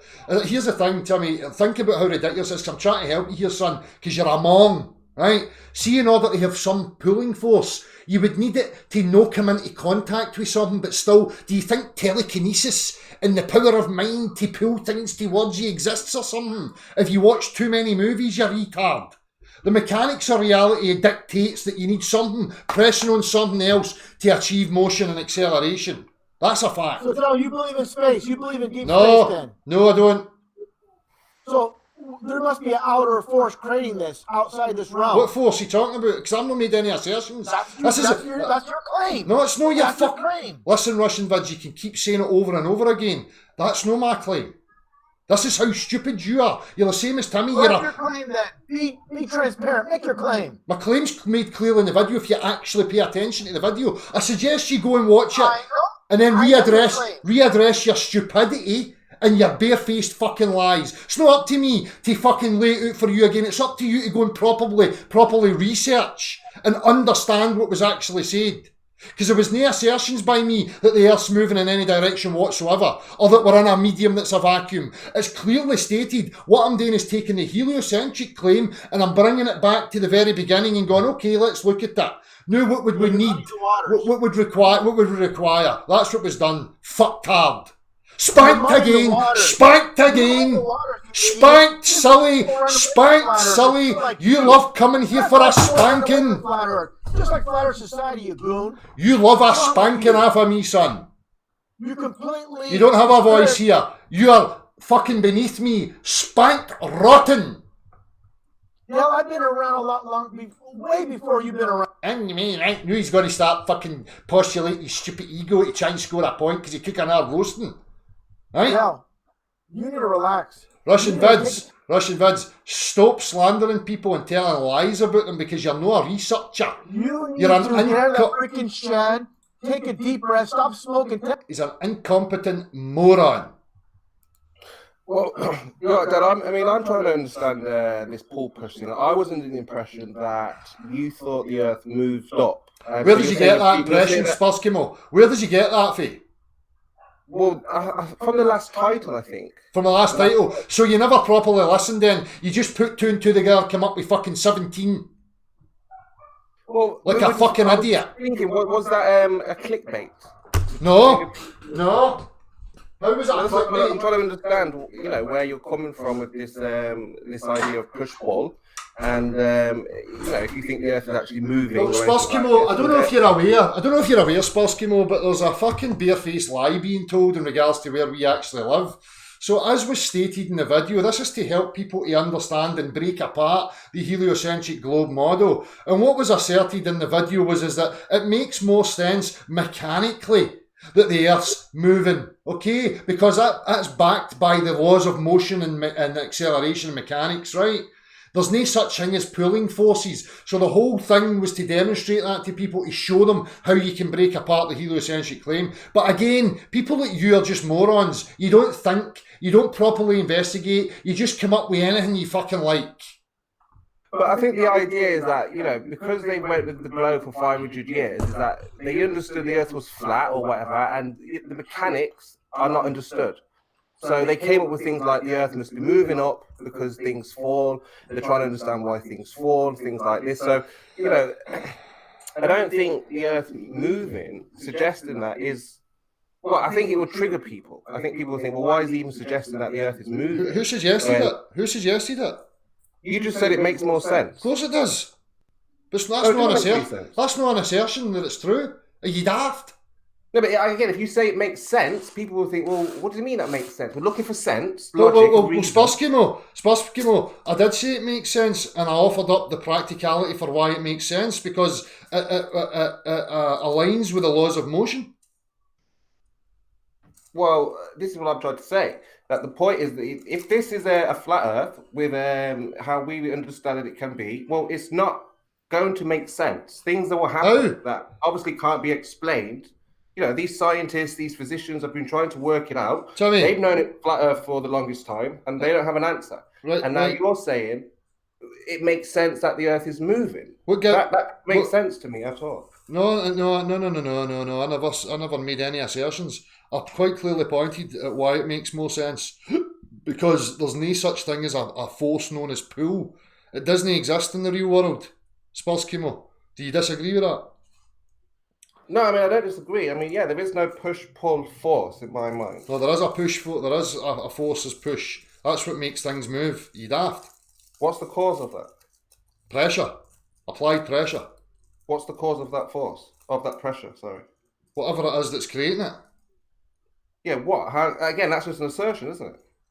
S1: Here's the thing, Timmy. Think about how ridiculous this is. I'm trying to help you here, son, because you're a mong, right? See, in order to have some pulling force, you would need it to not come into contact with something, but still, do you think telekinesis and the power of mind to pull things towards you exists or something? If you watch too many movies, you retard. The mechanics of reality dictates that you need something pressing on something else to achieve motion and acceleration. That's a fact.
S2: So you believe in space? You believe in deep space then?
S1: No, I don't.
S2: So there must be an outer force creating this outside this realm.
S1: What force are you talking about? Because I've not made any assertions.
S2: That's your claim.
S1: No, it's no your
S2: fucking claim.
S1: Listen, Russian vids, you can keep saying it over and over again. That's no my claim. This is how stupid you are. You're the same as Timmy.
S2: What's your claim then? Be transparent. Make your claim.
S1: My claim's made clear in the video if you actually pay attention to the video. I suggest you go and watch it and then readdress your stupidity and your barefaced fucking lies. It's not up to me to fucking lay it out for you again. It's up to you to go and properly research and understand what was actually said. Because there was no assertions by me that the Earth's moving in any direction whatsoever, or that we're in a medium that's a vacuum. It's clearly stated. What I'm doing is taking the heliocentric claim and I'm bringing it back to the very beginning and going, okay, let's look at that. Now, what would we need? What would we require? That's what was done. Fucked hard. Spanked again. Spanked, silly. You love coming here for a spanking.
S2: Just like Flat Earth Society, you goon.
S1: You love a spanking off of me, son.
S2: You completely...
S1: You don't have a voice here. You are fucking beneath me. Spanked rotten.
S2: Yeah, I've been around a lot longer, way before you've been around.
S1: And you mean, right now he's going to start fucking postulating his stupid ego to try and score a point because he cook an hour roasting. Right?
S2: Yeah. You need to relax.
S1: Russian vids, stop slandering people and telling lies about them because you're not a researcher.
S2: You need to get out of that freaking shed, take a deep breath, stop smoking.
S1: He's an incompetent moron.
S5: Well, Dad, I'm trying to understand this pull push thing. I was under the impression that you thought the Earth moved up.
S1: Where did you get that impression, Spuskimo? Where did you get that, Faye?
S5: Well, from the last title, I think.
S1: From the last title. So you never properly listened then. You just put two and two together, come up with fucking 17.
S5: Well,
S1: like a fucking idiot.
S5: Thinking, was that a clickbait?
S1: No. How was that clickbait?
S5: I'm trying to understand, where you're coming from with this this idea of push-pull. And, if you think the Earth is actually moving...
S1: Well, Spuskimo, I don't know if you're aware, Spuskimo, but there's a fucking barefaced lie being told in regards to where we actually live. So as was stated in the video, this is to help people to understand and break apart the heliocentric globe model. And what was asserted in the video is that it makes more sense mechanically that the Earth's moving, okay? Because that's backed by the laws of motion and acceleration and mechanics, right? There's no such thing as pulling forces. So the whole thing was to demonstrate that to people, to show them how you can break apart the heliocentric claim. But again, people like you are just morons. You don't think, you don't properly investigate, you just come up with anything you fucking like.
S5: But I think the idea is that, because they went with the globe for 500 years, is that they understood the Earth was flat or whatever, and the mechanics are not understood. So they came up with things like the Earth must be moving up because things fall. They're trying to understand why things fall, things like this. So, I don't think the Earth moving, suggesting that is... Well, I think it would trigger people. I think people would think, well, why is he even suggesting that the Earth is moving?
S1: Who suggested it? Who suggested it?
S5: You just said it makes more sense.
S1: Of course it does. But that's not an assertion that it's true. Are you daft?
S5: No, but again, if you say it makes sense, people will think, well, what do you mean that makes sense? We're looking for sense, logic,
S1: Spuskimo, I did say it makes sense, and I offered up the practicality for why it makes sense, because it aligns with the laws of motion.
S5: Well, this is what I'm trying to say. That the point is that if this is a flat Earth with how we understand it can be, well, it's not going to make sense. Things that will happen that obviously can't be explained. These scientists, these physicians have been trying to work it out. They've known it flat Earth for the longest time, and they don't have an answer. Right, and now you're saying it makes sense that the Earth is moving. That makes sense to me at all.
S1: No. I never made any assertions. I quite clearly pointed at why it makes more sense. Because there's no such thing as a force known as pull. It doesn't exist in the real world. Spuskimo, do you disagree with that?
S5: No, I don't disagree. There is no push-pull force in my mind.
S1: No, there is a push. There is a force as push. That's what makes things move. You daft.
S5: What's the cause of that?
S1: Pressure. Applied pressure.
S5: What's the cause of that force? Of that pressure, sorry.
S1: Whatever it is that's creating it.
S5: Yeah, what? How, again, that's just an assertion, isn't it?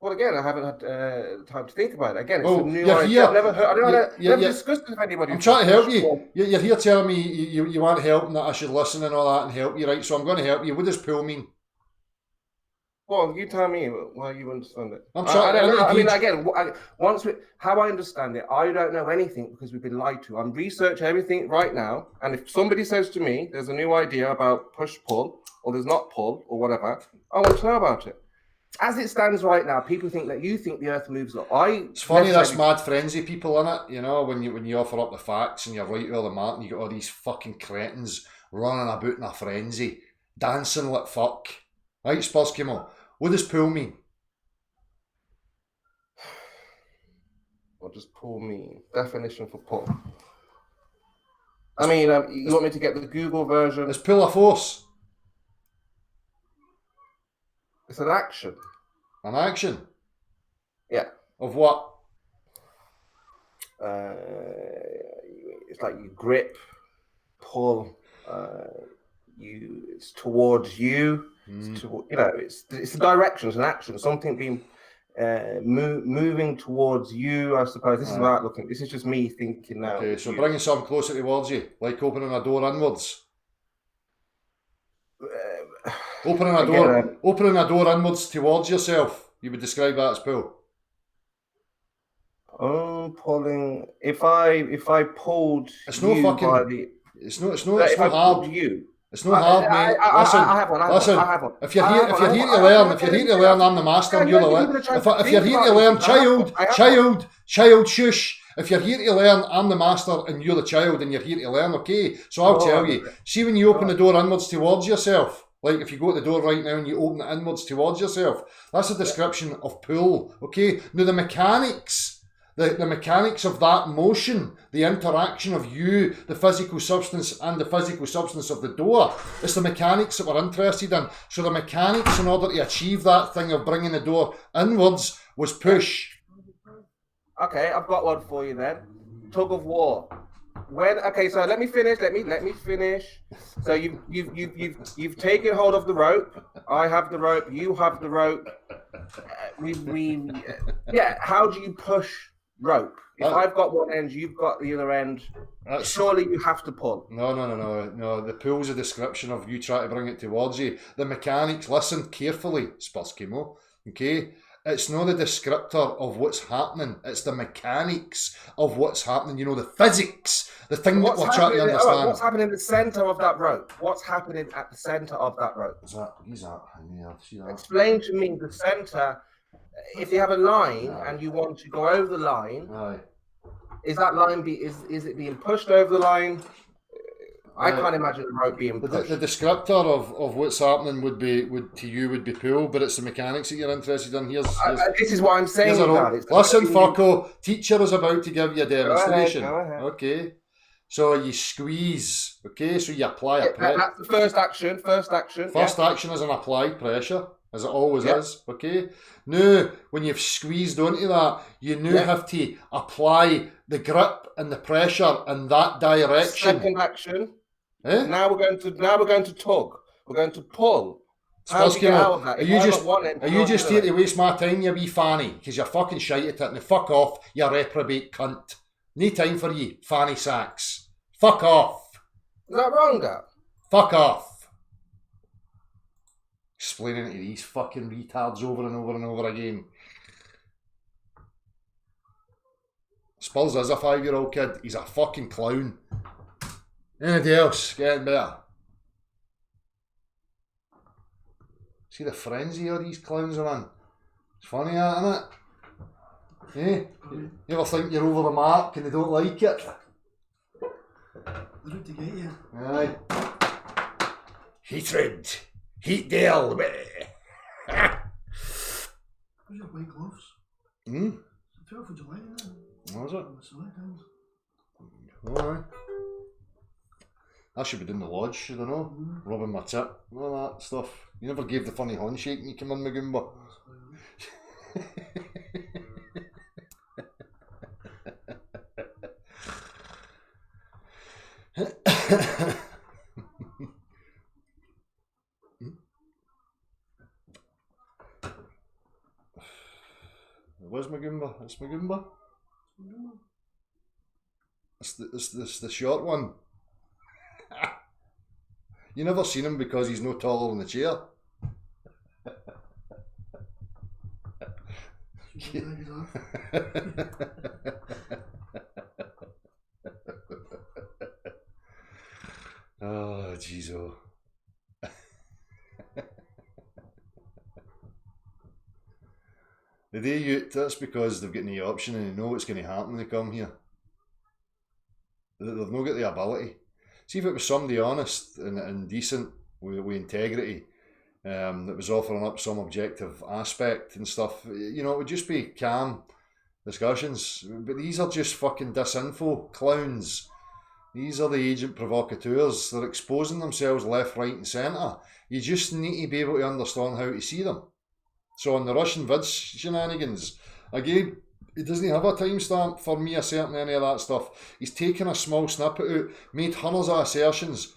S5: Well, again, I haven't had time to think about it. Again, it's
S1: Well,
S5: a new
S1: you're
S5: idea.
S1: here.
S5: I've never heard.
S1: You're-
S5: Never discussed it with anybody.
S1: I'm
S5: before.
S1: trying to help you. You're here telling me you want help and that I should listen and all that and help you, right? So I'm going to help you. What does pull mean?
S5: Well, you tell me why you understand it.
S1: I'm
S5: I
S1: trying.
S5: don't know. I mean,
S1: again,
S5: how I understand it, I don't know anything because we've been lied to. I'm researching everything right now, and if somebody says to me, "There's a new idea about push-pull," or "There's not pull," or whatever, I want to know about it. As it stands right now, people think that you think the Earth moves up.
S1: It's funny this mad frenzy people in it, you know, when you offer up the facts and you're right with all the mark and you got all these fucking cretins running about in a frenzy, dancing like fuck. Right, Spurs Kimo? What does pull mean?
S5: What does pull mean? Definition for pull. I mean, you want me to get the Google version?
S1: It's pull a force.
S5: It's an action.
S1: An action?
S5: Yeah.
S1: Of what?
S5: It's like you grip, pull. It's towards you. It's it's a direction. It's an action. Something being moving towards you. I suppose this is about looking. This is just me thinking now.
S1: Okay, so bringing something closer towards you, like opening a door inwards. Opening a door inwards towards yourself. You would describe that as pull.
S5: Pulling. If I pulled,
S1: it's no
S5: you
S1: fucking.
S5: By the,
S1: it's no
S5: if I
S1: hard.
S5: pulled you.
S1: It's no hard, mate. Listen,
S5: I have one.
S1: listen.
S5: I have one.
S1: If you're here to learn, I'm the master and you're the learner. If you're here to learn, child, shush. If you're here to learn, I'm the master and you're the child and you're here to learn, okay? So I'll tell you. See when you open the door inwards towards yourself, like if you go to the door right now and you open it inwards towards yourself, that's a description of pull, okay? Now the mechanics of that motion, the interaction of you, the physical substance and the physical substance of the door, it's the mechanics that we're interested in. So the mechanics in order to achieve that thing of bringing the door inwards was push.
S5: Okay, I've got one for you then. Tug of war. So let me finish. Let me finish. So you've taken hold of the rope. I have the rope. You have the rope. How do you push rope? If I've got one end, you've got the other end. Surely you have to pull.
S1: No. The pull's a description of you trying to bring it towards you. The mechanics. Listen carefully, Spurs Kimo. Okay. It's not the descriptor of what's happening. It's the mechanics of what's happening. You know, the physics, the thing that we're trying to understand.
S5: What's happening in the centre of that rope? What's happening at the centre of that rope? Explain to me the centre. If you have a line and you want to go over the line, is that line is it being pushed over the line? I can't imagine the rope being pushed.
S1: The descriptor of what's happening would be pull, but it's the mechanics that you're interested in.
S5: This is what I'm saying.
S1: Listen, fucko, teacher is about to give you a demonstration.
S5: Go ahead.
S1: Okay, so you squeeze. Okay, so you apply a pressure.
S5: That's the first action. First
S1: action is an applied pressure, as it always is. Okay. Now, when you've squeezed onto that, you now have to apply the grip and the pressure in that direction.
S5: Second action. Now we're going to tug. We're going to pull. How do you get out of that?
S1: Are you just here to waste my time, you wee fanny? Because you're fucking shite at it. Now fuck off, you reprobate cunt. No time for you, fanny sacks. Fuck off.
S5: Is that wrong, Dad?
S1: Fuck off. Explaining it to these fucking retards over and over and over again. Spurs is a 5-year-old kid. He's a fucking clown. Anything else? Getting better. See the frenzy all these clowns are in? It's funny, isn't it? Eh? You ever think you're over the mark and they don't like it?
S6: They're out to get you.
S1: Aye. Hatred. Hate Dale.
S6: Where's your white gloves? It's the 12th of July, isn't it?
S1: What was it?
S6: It's the weekend.
S1: Alright. I should be doing the lodge, I don't know. Rubbing my tip, all that stuff. You never gave the funny handshake when you came in, Magumba. Smagumba? It's the short one. You never seen him because he's no taller than the chair. Oh, jeez, oh. The day you, that's because they've got no option and they know what's going to happen when they come here. They've not got the ability. See if it was somebody honest and decent with integrity that was offering up some objective aspect and stuff, you know, it would just be calm discussions. But these are just fucking disinfo clowns. These are the agent provocateurs. They're exposing themselves left, right and centre. You just need to be able to understand how to see them. So on the Russian vids shenanigans, again, he doesn't have a timestamp for me asserting any of that stuff. He's taken a small snippet out, made hundreds of assertions,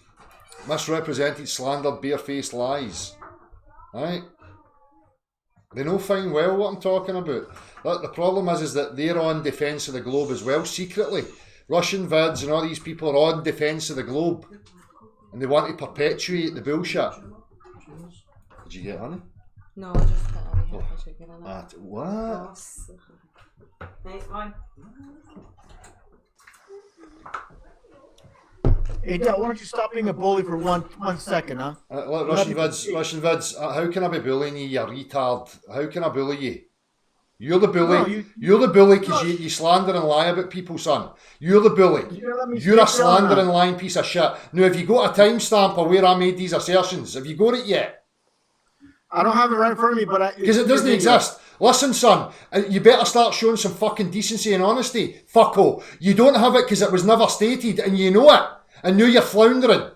S1: misrepresented, slandered, barefaced lies. Right? They know fine well what I'm talking about. The problem is that they're on defence of the globe as well, secretly. Russian vids and all these people are on defence of the globe. And they want to perpetuate the bullshit. Did you get honey?
S7: No, I just thought I'd be happy to get in it.
S1: What?
S7: Nice one.
S2: Hey, Dad, why don't you stop being a bully for one second, huh?
S1: Look, Russian vids, how can I be bullying you, you retard? How can I bully you? You're the bully. No, you're the bully because you slander and lie about people, son. You're the bully. You're a slander and lying piece of shit. Now, have you got a timestamp of where I made these assertions? Have you got it yet?
S2: I don't have it right in front of me, but
S1: because it doesn't exist. Listen, son, you better start showing some fucking decency and honesty. Fucko. You don't have it because it was never stated, and you know it. And now you're floundering.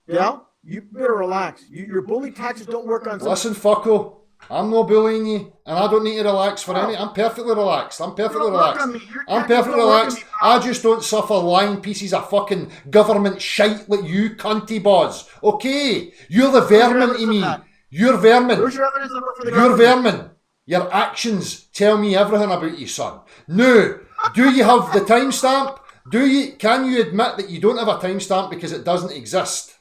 S2: Yeah? You better relax. Your bully tactics don't work on...
S1: Listen, fucko. I'm not bullying you, and I don't need to relax for any... I'm perfectly relaxed. I'm perfectly relaxed. I'm perfectly relaxed. I just don't suffer lying pieces of fucking government shite like you cunty boz. Okay? You're the vermin to me. You're vermin.
S2: Where's your evidence for the
S1: You're vermin. Your actions tell me everything about you, son. Now, do you have the timestamp? Can you admit that you don't have a timestamp because it doesn't exist?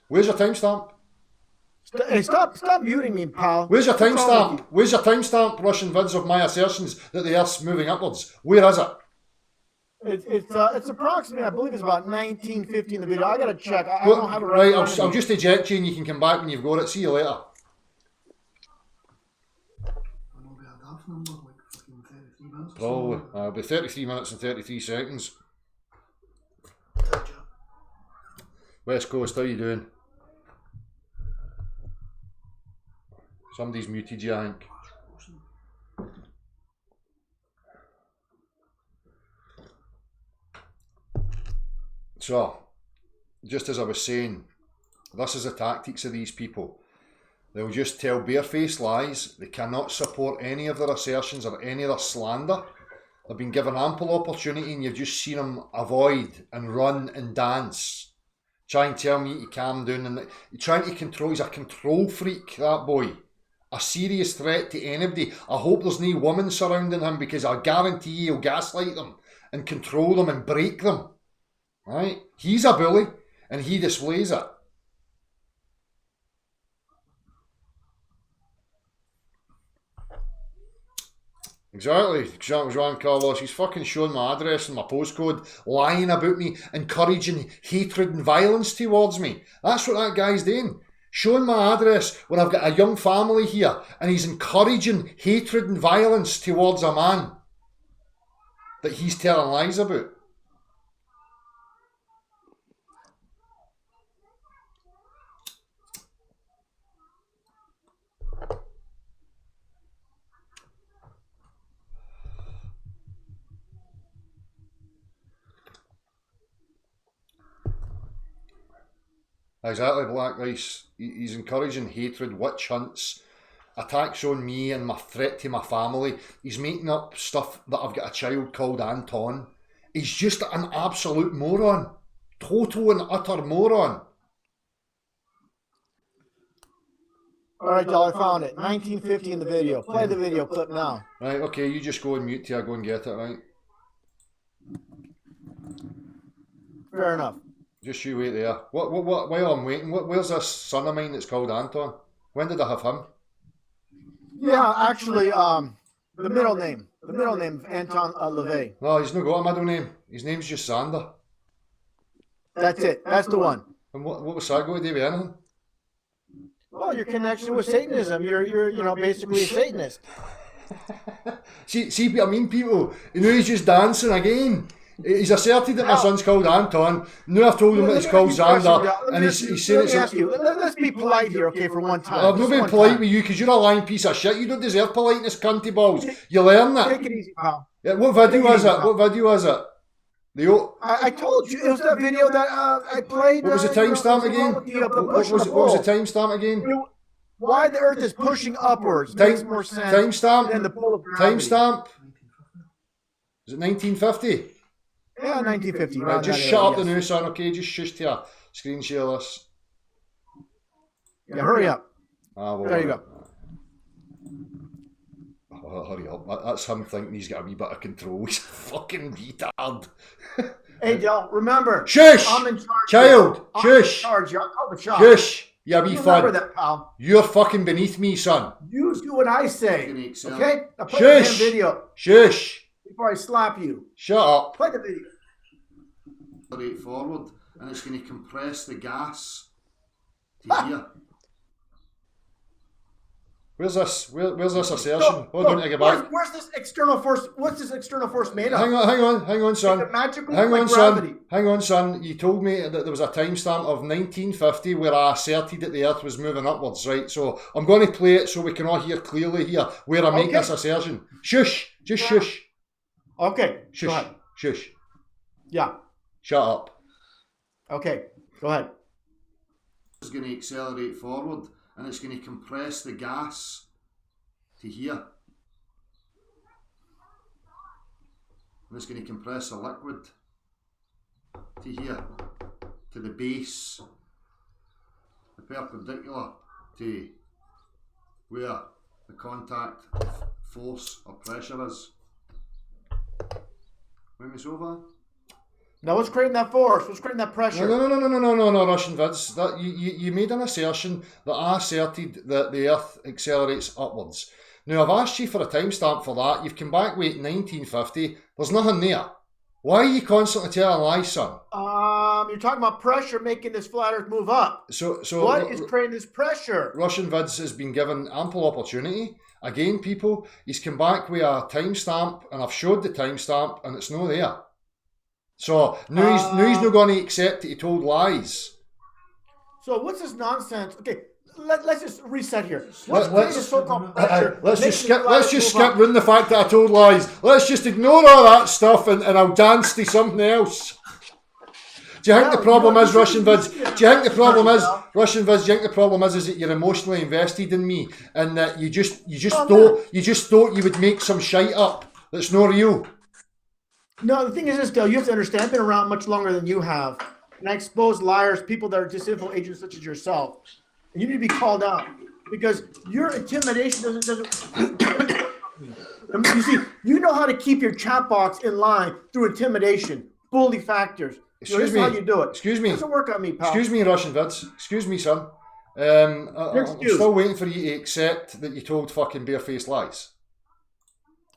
S1: Where's your timestamp?
S2: Hey, stop muting me, pal.
S1: Where's your timestamp? Where's your timestamp, Russian vids of my assertions that the Earth's moving upwards? Where is it?
S2: It's approximately, I believe it's about 1950 in the video. I gotta check. I don't have it right.
S1: Right, I'll just eject you and you can come back when you've got it. See you later. Probably. It'll be 33 minutes and 33 seconds. West Coast, how you doing? Somebody's muted you, I think. So, just as I was saying, this is the tactics of these people. They'll just tell barefaced lies. They cannot support any of their assertions or any of their slander. They've been given ample opportunity and you've just seen them avoid and run and dance. Try and tell me to calm down. And you're trying to control. He's a control freak, that boy. A serious threat to anybody. I hope there's no women surrounding him because I guarantee he'll gaslight them and control them and break them. Right? He's a bully and he displays it. Exactly, Jean Carlos. He's fucking showing my address and my postcode, lying about me, encouraging hatred and violence towards me. That's what that guy's doing. Showing my address when I've got a young family here and he's encouraging hatred and violence towards a man that he's telling lies about. Exactly, Black Ice. He's encouraging hatred, witch hunts, attacks on me and my threat to my family. He's making up stuff that I've got a child called Anton. He's just an absolute moron. Total and utter moron.
S2: All right, Del, I found it. 1950 in the video. Play the video clip now.
S1: Right, okay, you just go and mute till I go and get it, right?
S2: Fair enough.
S1: Just you wait there. While I'm waiting, where's this son of mine that's called Anton? When did I have him?
S2: Yeah, actually, the middle name of Anton LaVey.
S1: No, he's not got a middle name. His name's just Sander.
S2: That's it. That's the one.
S1: And what was that got to do with anything?
S2: Well, your connection with Satanism. You're basically a Satanist.
S1: see, I mean, people. You know, he's just dancing again. He's asserted that my son's called Anton. Now I've told him that it's called Xander, and he's saying it's.
S2: Let's be polite here, okay, for one time.
S1: I've not been polite with you because you're a lying piece of shit. You don't deserve politeness, cunty balls. You learn that.
S2: Take it easy, pal.
S1: Yeah, what video is it? What video is it?
S2: I told you it was that video that I played.
S1: What was the timestamp again? What was the timestamp again?
S2: Why the Earth is pushing upwards makes more sense.
S1: Timestamp.
S2: Than the pull of gravity.
S1: Timestamp. Is it 1950?
S2: Yeah, 1950.
S1: Right, just shut up the new son, okay? Just shush to your screen share this.
S2: Yeah, hurry up.
S1: Well,
S2: there you go.
S1: Oh, hurry up. That's him thinking he's got a wee bit of control. He's a fucking retard.
S2: Hey, Del, remember.
S1: Shush!
S2: I'm in charge.
S1: Child!
S2: Shush!
S1: Shush!
S2: Shush!
S1: Shush! Yeah, be fun.
S2: Remember that, pal.
S1: You're fucking beneath me, son.
S2: You do what I say. Okay? Now play the
S1: Shush!
S2: damn video.
S1: Shush!
S2: Before I slap you.
S1: Shut up.
S2: Play the video.
S1: Straight forward, and it's going to compress the gas to here. Where's this? Where's this assertion? Hold on, to get back.
S2: Where's this external force? What's this external force made of?
S1: Hang on, son.
S2: Is it magical?
S1: Hang
S2: like
S1: on,
S2: gravity?
S1: son. Hang on, son. You told me that there was a timestamp of 1950 where I asserted that the Earth was moving upwards, right? So I'm going to play it so we can all hear clearly here where I make this assertion. Shush. Just shush.
S2: Okay.
S1: Shush.
S2: Go ahead.
S1: Shush.
S2: Yeah.
S1: Shut up.
S2: Okay. Go ahead.
S1: It's going to accelerate forward and it's going to compress the gas to here. And it's going to compress the liquid to here, to the base, the perpendicular to where the contact force or pressure is. When it's over.
S2: Now what's creating that force? What's creating that pressure?
S1: No, Russian Vids. That you made an assertion that I asserted that the Earth accelerates upwards. Now I've asked you for a timestamp for that. You've come back with 1950. There's nothing there. Why are you constantly telling lies, son?
S2: You're talking about pressure making this flat Earth move up.
S1: So
S2: what is creating this pressure?
S1: Russian Vids has been given ample opportunity. Again, people, he's come back with a timestamp, and I've showed the timestamp, and it's not there. So now he's not going to accept that he told lies.
S2: So what's this nonsense? Okay, let's just reset here. Let's
S1: just skip round the fact that I told lies. Let's just ignore all that stuff, and I'll dance to something else. Do you think the problem is, Russian Vids? Do you think the problem is, Russian Vids? Do you think the problem is that you're emotionally invested in me, and that you just thought you would make some shite up that's not real?
S2: No, the thing is this, Dale, you have to understand, I've been around much longer than you have. And I expose liars, people that are disinfo agents such as yourself. And you need to be called out. Because your intimidation doesn't you see, you know how to keep your chat box in line through intimidation, bully factors. This is how you do it.
S1: Excuse me.
S2: It doesn't work on me, pal.
S1: Excuse me, Russian Vids. Excuse me, son. I'm still waiting for you to accept that you told fucking barefaced lies.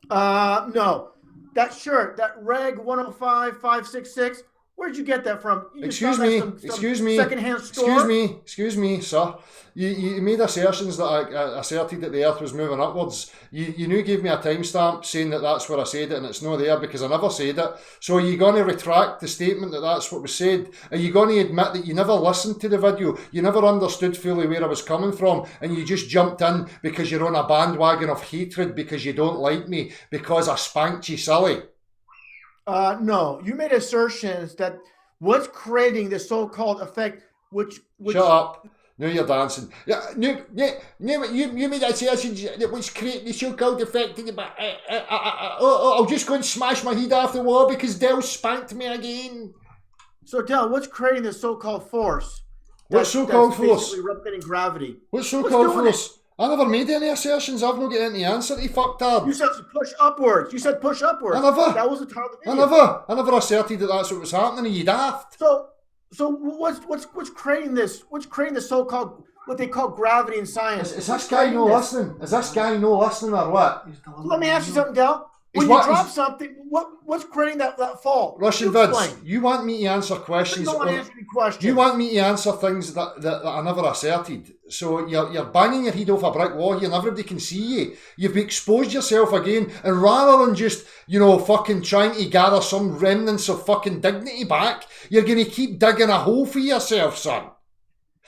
S2: No. That shirt, that Reg 105566, where'd you get that from?
S1: Excuse me,
S2: secondhand store?
S1: Excuse me, sir. You made assertions that I asserted that the Earth was moving upwards. You now gave me a timestamp saying that that's where I said it, and it's not there because I never said it. So are you going to retract the statement that that's what was said? Are you going to admit that you never listened to the video? You never understood fully where I was coming from, and you just jumped in because you're on a bandwagon of hatred because you don't like me because I spanked you silly?
S2: No. You made assertions that what's creating the so-called effect, which
S1: Shut up. Now you're dancing. You made assertions that was creating the so-called effect. I'll just go and smash my head off the wall because Dell spanked me again.
S2: So, Del, what's creating the so-called force?
S1: What's so-called force?
S2: Basically replicating gravity.
S1: What's so-called force? I never made any assertions. I've not got any answer to fucktard.
S2: You said push upwards. You said push upwards.
S1: I never.
S2: That was the title of the video.
S1: I never asserted that that's what was happening. You daft.
S2: So what's creating this? What's creating the so-called what they call gravity in science?
S1: Is this guy no listening? Is this guy no listening or what?
S2: Let me ask you something, Del. When you drop something, what's creating that fall?
S1: Russian vids, you want me to answer questions.
S2: You don't want to answer any questions.
S1: You want me to answer things that I never asserted. So you're banging your head off a brick wall here and everybody can see you. You've exposed yourself again, and rather than just, fucking trying to gather some remnants of fucking dignity back, you're going to keep digging a hole for yourself, son.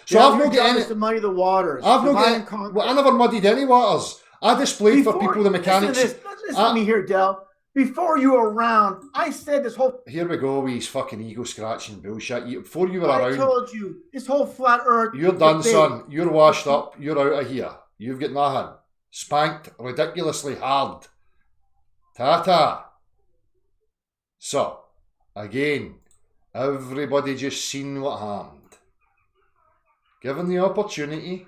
S1: So I've not got any...
S2: to muddy the waters.
S1: I never muddied any waters. I displayed for people the mechanics.
S2: Listen to me here, Del. Before you were around, I said this whole...
S1: Here we go with his fucking ego-scratching bullshit. Before you were around...
S2: I told you, this whole flat earth...
S1: You're done, son. You're washed up. You're out of here. You've got nothing. Spanked ridiculously hard. Ta-ta. So, again, everybody just seen what happened. Given the opportunity,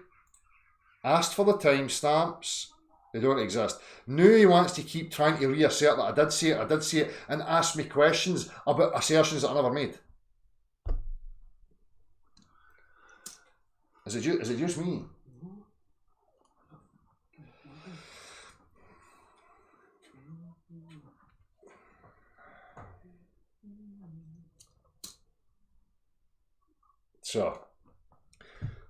S1: asked for the timestamps, they don't exist. Now he wants to keep trying to reassert that I did say it, and ask me questions about assertions that I never made. Is it just me? So,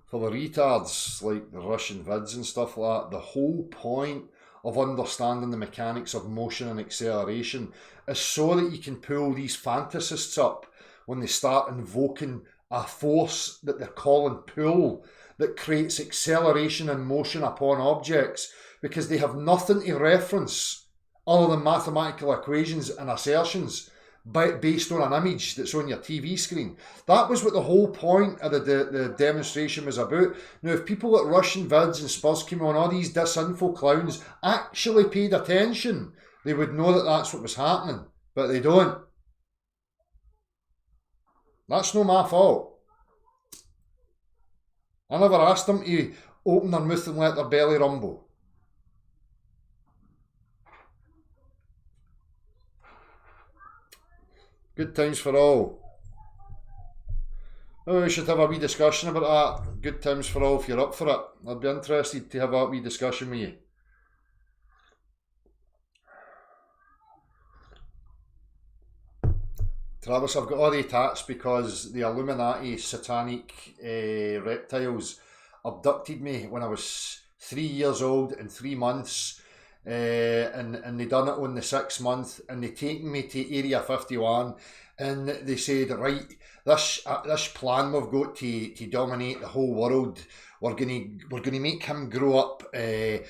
S1: for the retards like the Russian vids and stuff like that, the whole point of understanding the mechanics of motion and acceleration is so that you can pull these fantasists up when they start invoking a force that they're calling pull that creates acceleration and motion upon objects, because they have nothing to reference other than mathematical equations and assertions based on an image that's on your TV screen. That was what the whole point of the demonstration was about. Now, if people at Russian vids and Spurs came on, all these Disinfo clowns actually paid attention, they would know that that's what was happening, but they don't. That's no my fault. I never asked them to open their mouth and let their belly rumble. Good times for all. Oh, we should have a wee discussion about that. Good times for all if you're up for it. I'd be interested to have a wee discussion with you. Travis, I've got all the tats because the Illuminati satanic reptiles abducted me when I was 3 years old and 3 months. And they done it on the 6th month, and they taken me to Area 51, and they said, right, this plan we've got to dominate the whole world, we're gonna make him grow up, and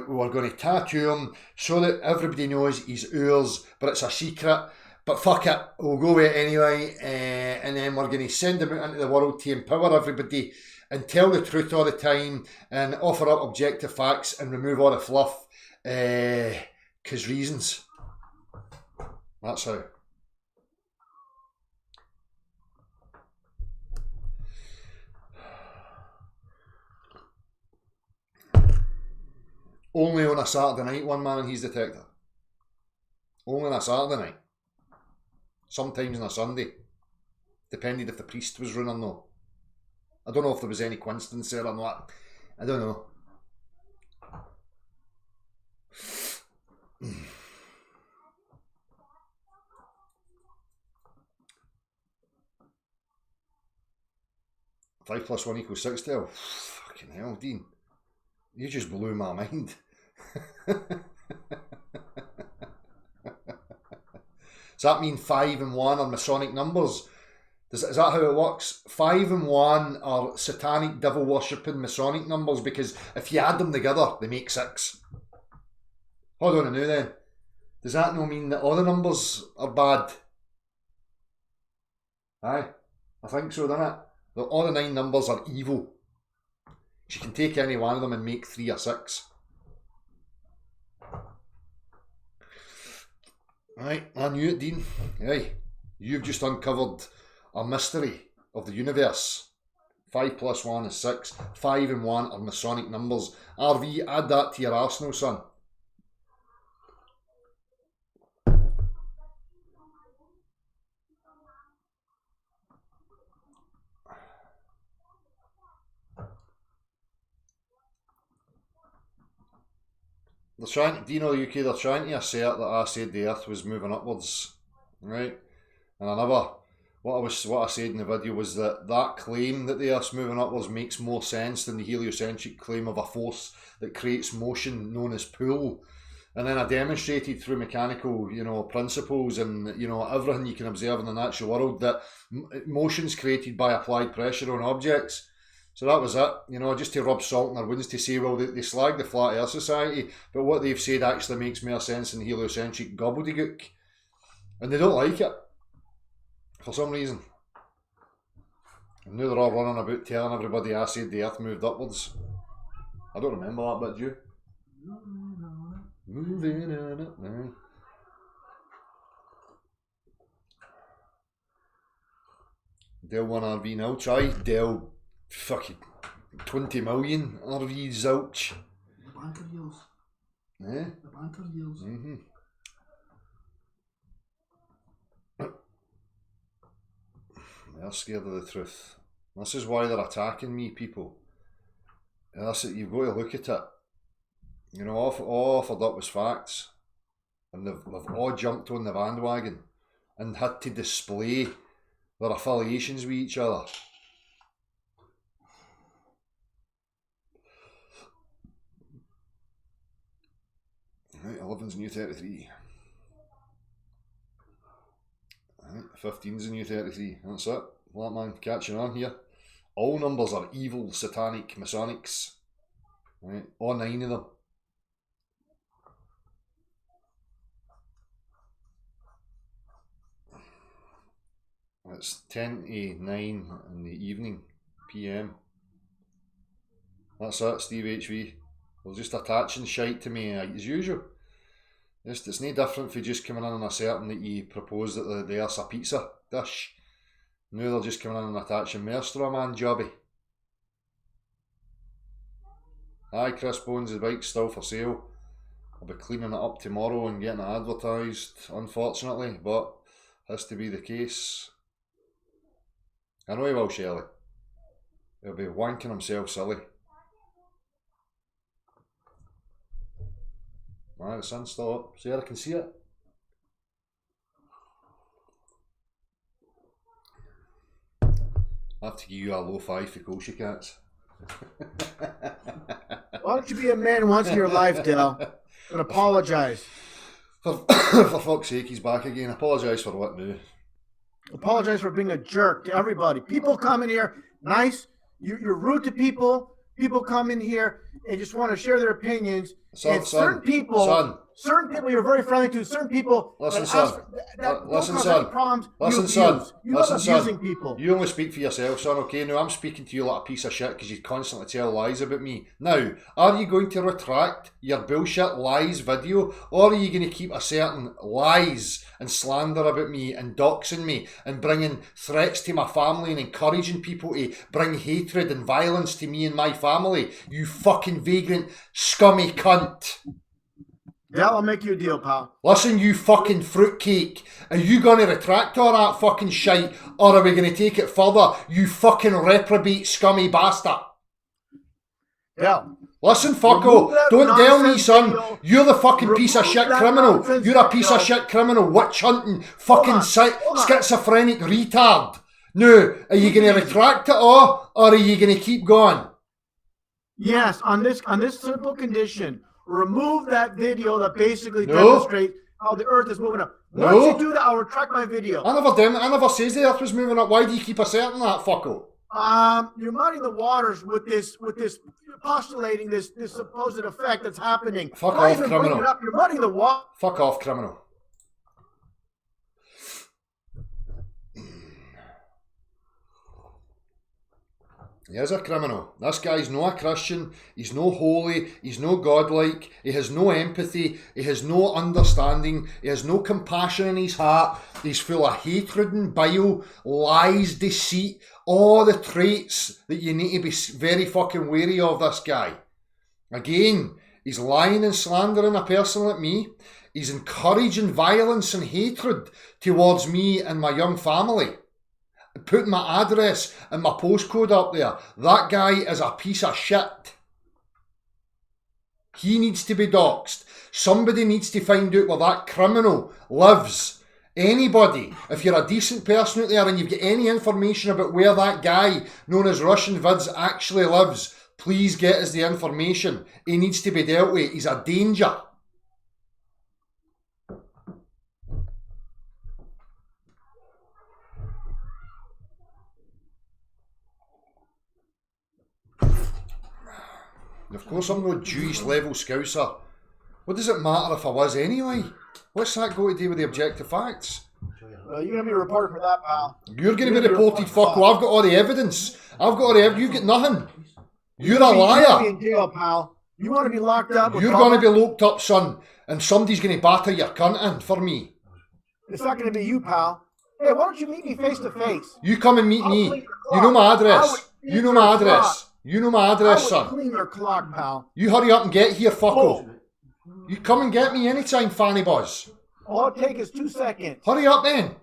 S1: we're gonna tattoo him so that everybody knows he's ours, but it's a secret. But fuck it, we'll go with it anyway, and then we're gonna send him out into the world to empower everybody and tell the truth all the time and offer up objective facts and remove all the fluff. Cause reasons. That's how. Only on a Saturday night, one man and his detector. Only on a Saturday night. Sometimes on a Sunday. Depended if the priest was running though. I don't know if there was any coincidence there or not. I don't know. Five plus 1 equals 60. Oh, fucking hell, Dean. You just blew my mind. Does that mean 5 and 1 are Masonic numbers? Is that how it works? 5 and 1 are satanic devil worshipping Masonic numbers, because if you add them together, they make 6. Hold on a minute then. Does that not mean that all the numbers are bad? Aye, I think so, doesn't it? That all the 9 numbers are evil. You can take any one of them and make 3 or 6. Right, I knew it, Dean. Aye, you've just uncovered a mystery of the universe. 5 plus 1 is 6. 5 and 1 are Masonic numbers. RV, add that to your arsenal, son. They're trying, do you know the UK, they're trying to assert that I said the Earth was moving upwards, right? And what I said in the video was that claim that the Earth's moving upwards makes more sense than the heliocentric claim of a force that creates motion known as pull. And then I demonstrated through mechanical, principles and, everything you can observe in the natural world that motion's created by applied pressure on objects. So that was it, just to rub salt in their wounds to say, well, they slag the Flat Earth Society, but what they've said actually makes more sense than heliocentric gobbledygook. And they don't like it, for some reason. And now they're all running about telling everybody I said the Earth moved upwards. I don't remember that bit, do you? Moving on it now. Dell 1 RV now, try Dell fucking 20 million RVs, ouch.
S6: The banker yields.
S1: Eh?
S6: The banker yields.
S1: They're scared of the truth. This is why they're attacking me, people. And that's it, you've got to look at it. All offered up was facts. And they've all jumped on the bandwagon and had to display their affiliations with each other. Right, 11's new 33. Right, 15's a new 33. That's it. Flat man catching on here. All numbers are evil, satanic, Masonics. Right, all 9 of them. It's 10 to 9 in the evening, PM. That's it, Steve HV. They're just attaching shite to me as usual. It's no different for just coming in and asserting that you propose that the Earth's a pizza dish. Now they're just coming in and attaching more straw man jobby. Aye, Chris Bones, the bike's still for sale. I'll be cleaning it up tomorrow and getting it advertised, unfortunately, but has to be the case. I know he will, Shelley. He'll be wanking himself silly. Alright, the sun's still up. See, I can see it. I have to give you a low 5 for Kosher Cats.
S2: Why don't you be a man once in your life, Dell, and apologize?
S1: For fuck's sake, he's back again. Apologise for what now?
S2: Apologize for being a jerk to everybody. People come in here, nice. You're rude to people. People come in here and just want to share their opinions. Certain people you're very friendly to. Certain people,
S1: listen, son.
S2: People.
S1: You only speak for yourself, son. Okay, now I'm speaking to you like a piece of shit because you constantly tell lies about me. Now, are you going to retract your bullshit lies video, or are you going to keep asserting lies and slander about me and doxing me and bringing threats to my family and encouraging people to bring hatred and violence to me and my family? You fucking vagrant, scummy cunt.
S2: Yeah, I'll make you a deal, pal.
S1: Listen, you fucking fruitcake. Are you going to retract all that fucking shite, or are we going to take it further, you fucking reprobate, scummy bastard?
S2: Yeah.
S1: Listen, fucko, don't tell me, son. You're the fucking piece of shit criminal. You're a piece of shit criminal, witch hunting, fucking schizophrenic retard. Now, are you going to retract it all, or are you going to keep going?
S2: Yes, on this simple condition. Remove that video that basically demonstrates how the Earth is moving up. Once you do that, I'll retract my video.
S1: I never says the Earth was moving up. Why do you keep asserting that, fucko?
S2: You're muddying the waters with this postulating this supposed effect that's happening.
S1: Fuck off, criminal.
S2: You're muddying the water.
S1: Fuck off, criminal. He is a criminal. This guy's no a Christian. He's no holy. He's no godlike. He has no empathy. He has no understanding. He has no compassion in his heart. He's full of hatred and bile, lies, deceit, all the traits that you need to be very fucking wary of, this guy. Again, he's lying and slandering a person like me. He's encouraging violence and hatred towards me and my young family. Putting my address and my postcode up there. That guy is a piece of shit. He needs to be doxed. Somebody needs to find out where that criminal lives. Anybody, if you're a decent person out there and you've got any information about where that guy known as Russian Vids actually lives, please get us the information. He needs to be dealt with. He's a danger. Of course I'm no Jewish level scouser. What does it matter if I was anyway? What's that got to do with the objective facts?
S2: Well, you're going to be reported for that, pal.
S1: You're going to be reported, fuck. Well, I've got all the evidence. I've got all the evidence. You've got nothing. You're a liar.
S2: You're going to be in jail, pal. You want to be locked up?
S1: You're going to be locked up, son. And somebody's going to batter your cunt in for me.
S2: It's not going to be you, pal. Hey, why don't you meet me face to face?
S1: You come and meet me. You know my address. You know my address. You know my address, son.
S2: Clean your clock, pal.
S1: You hurry up and get here, fucko. You come and get me anytime, Fanny Buzz.
S2: All it takes is 2 seconds.
S1: Hurry up then.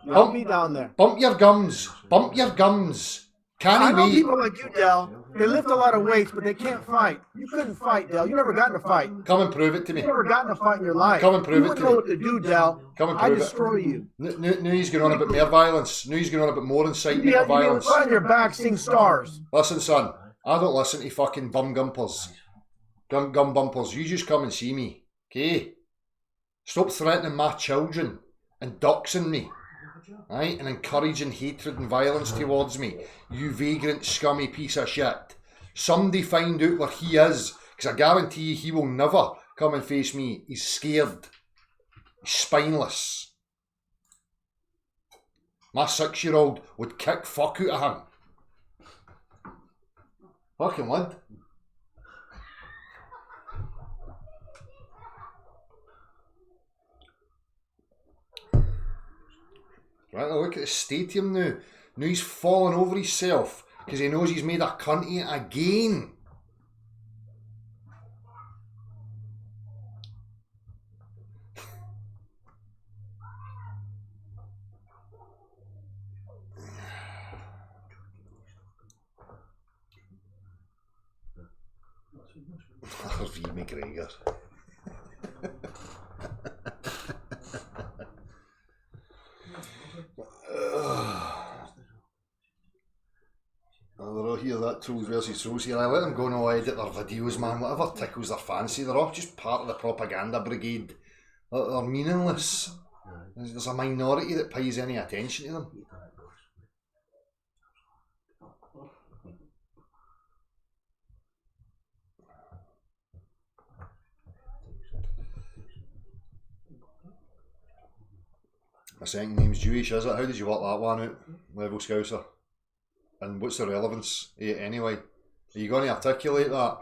S2: I'll be down there.
S1: Bump your gums. Bump your gums. Can't
S2: I know
S1: wait.
S2: people like you, Del. They lift a lot of weights, but they can't fight. You couldn't fight, Del. You never got in a fight.
S1: Come and prove it to me.
S2: You never got in a fight in your life.
S1: Come and prove it to me.
S2: You wouldn't know what to do, Del.
S1: Come and
S2: I
S1: prove it.
S2: destroy you.
S1: Now he's going on about more violence. Now he's going on about more incitement
S2: You
S1: of violence.
S2: on your back, sing stars.
S1: Listen, son. I don't listen to fucking bum gumpers. Gum bumpers. You just come and see me. Okay? Stop threatening my children and doxing me. Right? And encouraging hatred and violence towards me. You vagrant, scummy piece of shit. Somebody find out where he is. Because I guarantee you he will never come and face me. He's scared. He's spineless. My 6-year-old would kick fuck out of him. Fucking lad. Right, now look at the stadium now. Now he's falling over himself because he knows he's made a cunt of it again. Harvey McGregor. I'll hear that Trolls versus Trolls here. I let them go and all edit their videos, man. Whatever tickles their fancy. They're all just part of the propaganda brigade. They're meaningless. There's a minority that pays any attention to them. My second name's Jewish, is it? How did you work that one out, Level Scouser? And what's the relevance of it anyway? Are you going to articulate that?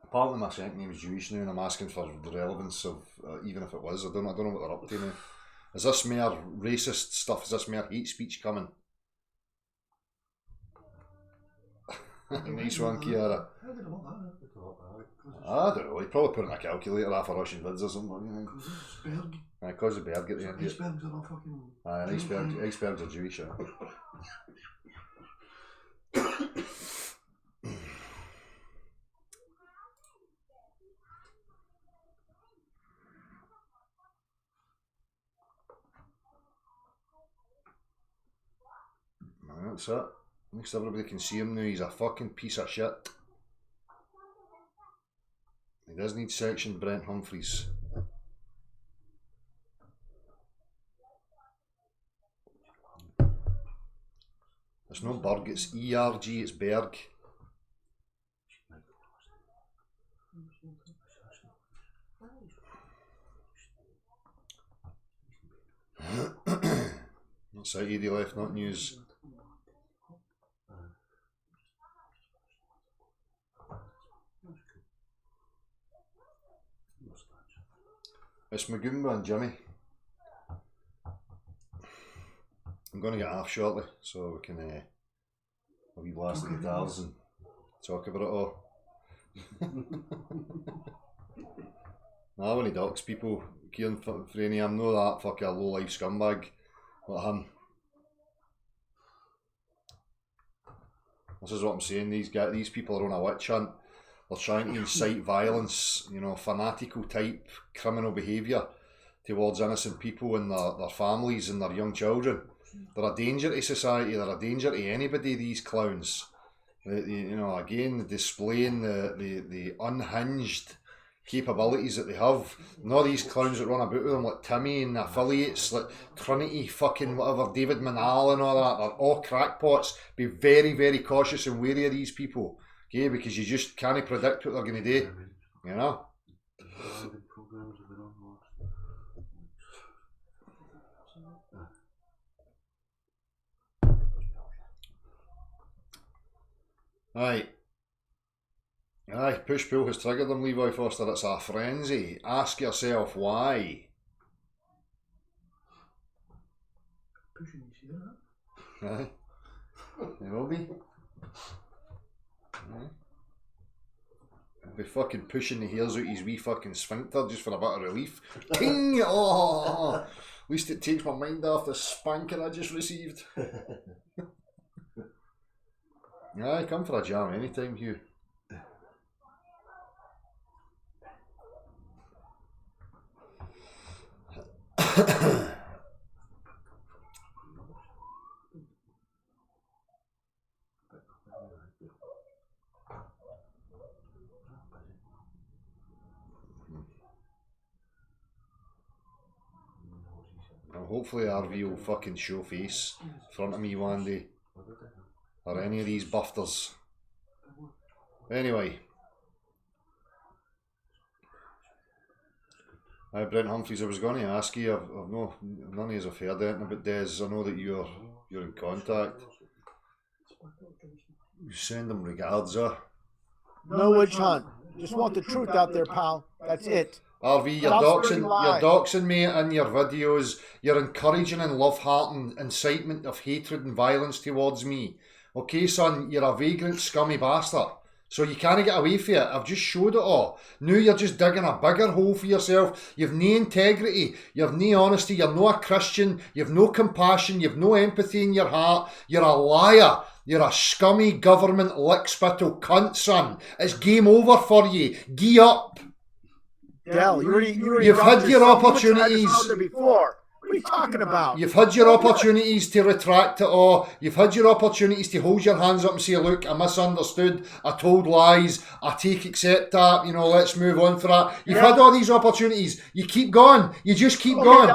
S1: Apparently my second name's Jewish now and I'm asking for the relevance of, even if it was, I don't know what they're up to now. Is this mere racist stuff? Is this mere hate speech coming? Nice one, Kiara. I don't know, he'd probably put in a calculator after Russian vids or something. Because the Berg at the end.
S6: Icebergs are all fucking...
S1: Icebergs are Jewish, yeah. That's it. At least everybody can see him now. He's a fucking piece of shit. He does need section, Brent Humphreys. It's not Berg, it's ERG, it's Berg. That's it, AD left, not news. It's Magumba and Jimmy. I'm going to get off shortly, so we can have a wee blast of guitars and talk about it all. Nah, when he docks people, Kieran Franey, I'm no that fucking low-life scumbag like him. This is what I'm saying, these people are on a witch hunt. They're trying to incite violence, you know, fanatical type criminal behaviour towards innocent people and their families and their young children. They're a danger to society, they're a danger to anybody, these clowns. You know, again, displaying the unhinged capabilities that they have. And all these clowns that run about with them, like Timmy and the affiliates, like Trinity, fucking whatever, David Manal and all that, they're all crackpots. Be very, very cautious and wary of these people, okay, because you just can't predict what they're going to do, you know? Aye, push pull has triggered them, Levi Foster. It's a frenzy. Ask yourself why.
S6: Pushing his hair up.
S1: Aye. They will be. Aye. He'll be fucking pushing the hairs out his wee fucking sphincter just for a bit of relief. King! Oh! At least it takes my mind off the spanking I just received. Aye, come for a jam anytime, Hugh. Well, hopefully RV will fucking show face in front of me one day. Or any of these bufters. Anyway. Brent Humphreys, I was going to ask you, I've no, none of you have heard anything about Des. I know that you're in contact. You send them regards,
S2: No witch hunt. Just want the truth out there, pal. That's it.
S1: RV, you're doxing me in your videos. You're encouraging and love-hearting incitement of hatred and violence towards me. Okay, son, you're a vagrant, scummy bastard. So you can't get away from it. I've just showed it all. Now you're just digging a bigger hole for yourself. You've no integrity. You've no honesty. You're no a Christian. You've no compassion. You've no empathy in your heart. You're a liar. You're a scummy government lick-spittle cunt, son. It's game over for you. Gee up.
S2: Del,
S1: you've had your opportunities.
S2: What are you talking about?
S1: You've had your opportunities to retract it all. You've had your opportunities to hold your hands up and say, look, I misunderstood. I told lies. I accept that. You know, let's move on for that. You've had all these opportunities. You keep going. You just keep going.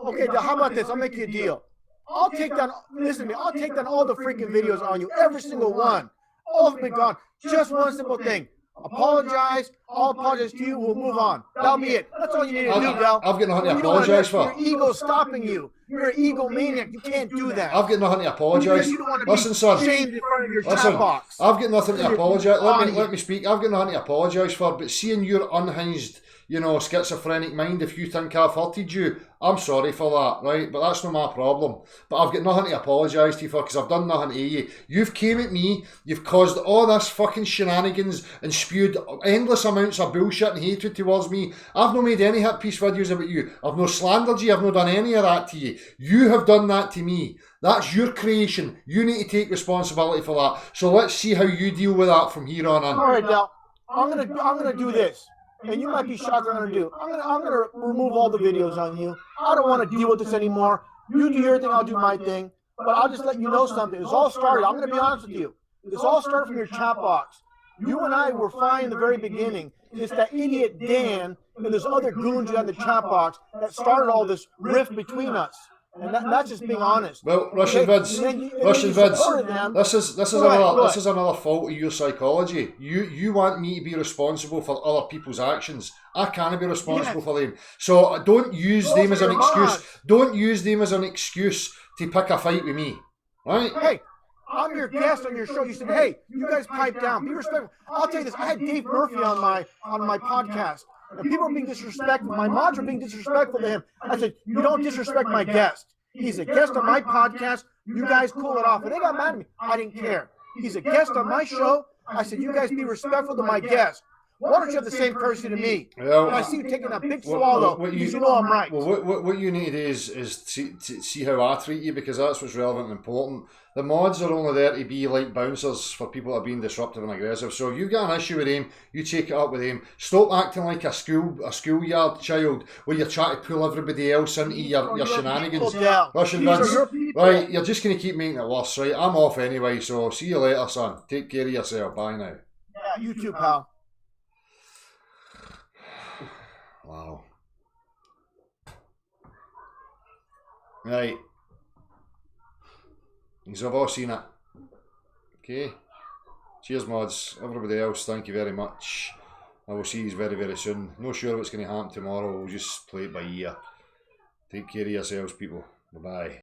S2: Okay, how about this? I'll make you a deal. I'll take down, listen to me, I'll take down all the freaking videos on you. Every single one. All of them be gone. Just one simple thing. Apologize. I'll apologize to you. We'll move on. That'll be it. That's all you need to do, Del.
S1: I've got nothing to apologize for.
S2: Your ego's stopping you. You're an egomaniac. You can't do that.
S1: I've got nothing to apologise. Listen, son.
S2: Shamed in front of your chat box.
S1: I've got nothing to apologise. Let me speak. I've got nothing to apologise for. But seeing your unhinged, you know, schizophrenic mind, if you think I've hurted you, I'm sorry for that, right? But that's not my problem. But I've got nothing to apologise to you for, because I've done nothing to you. You've came at me, you've caused all this fucking shenanigans and spewed endless amounts of bullshit and hatred towards me. I've not made any hit piece videos about you. I've not slandered you, I've not done any of that to you. You have done that to me. That's your creation. You need to take responsibility for that. So let's see how you deal with that from here on in.
S2: All right, Del. I'm gonna do this. And you might be shocked what I'm gonna do. I'm gonna remove all the videos on you. I don't want to deal with this anymore. You do your thing, I'll do my thing. But I'll just let you know something. It's all started. I'm gonna be honest with you. This all started from your chat box. You and I were fine in the very beginning. It's that idiot Dan and there's other goons in the chat box that started all this rift between us. And that's just being honest.
S1: Well, Russian Vids, this is another fault of your psychology. You want me to be responsible for other people's actions. I can't be responsible for them. So don't use them as an excuse. Don't use them as an excuse to pick a fight with me. Right?
S2: Hey, I'm your guest on your show. You said, hey, you guys pipe down. Be respectful. I'll tell you this. I had Dave Murphy on my podcast. And people are being disrespectful. My mods are being disrespectful to him. I said, you don't disrespect my guest. He's a guest on my podcast. You guys cool it off. And they got mad at me. I didn't care. He's a guest on my show. I said, you guys be respectful to my guest. Why don't you have the same courtesy to me?
S1: Well,
S2: and I see you taking a big swallow because you know I'm right.
S1: Well, what you need is to see how I treat you, because that's what's relevant and important. The mods are only there to be like bouncers for people that are being disruptive and aggressive. So if you got an issue with him, you take it up with him. Stop acting like a schoolyard child where you're trying to pull everybody else into your shenanigans. Listen, Vince, right, you're just going to keep making it worse, right? I'm off anyway, so see you later, son. Take care of yourself. Bye now.
S2: Yeah, you too, pal.
S1: Wow. Right. You've all seen it. Okay. Cheers, mods. Everybody else, thank you very much. I will see you very, very soon. Not sure what's going to happen tomorrow. We'll just play it by ear. Take care of yourselves, people. Bye-bye.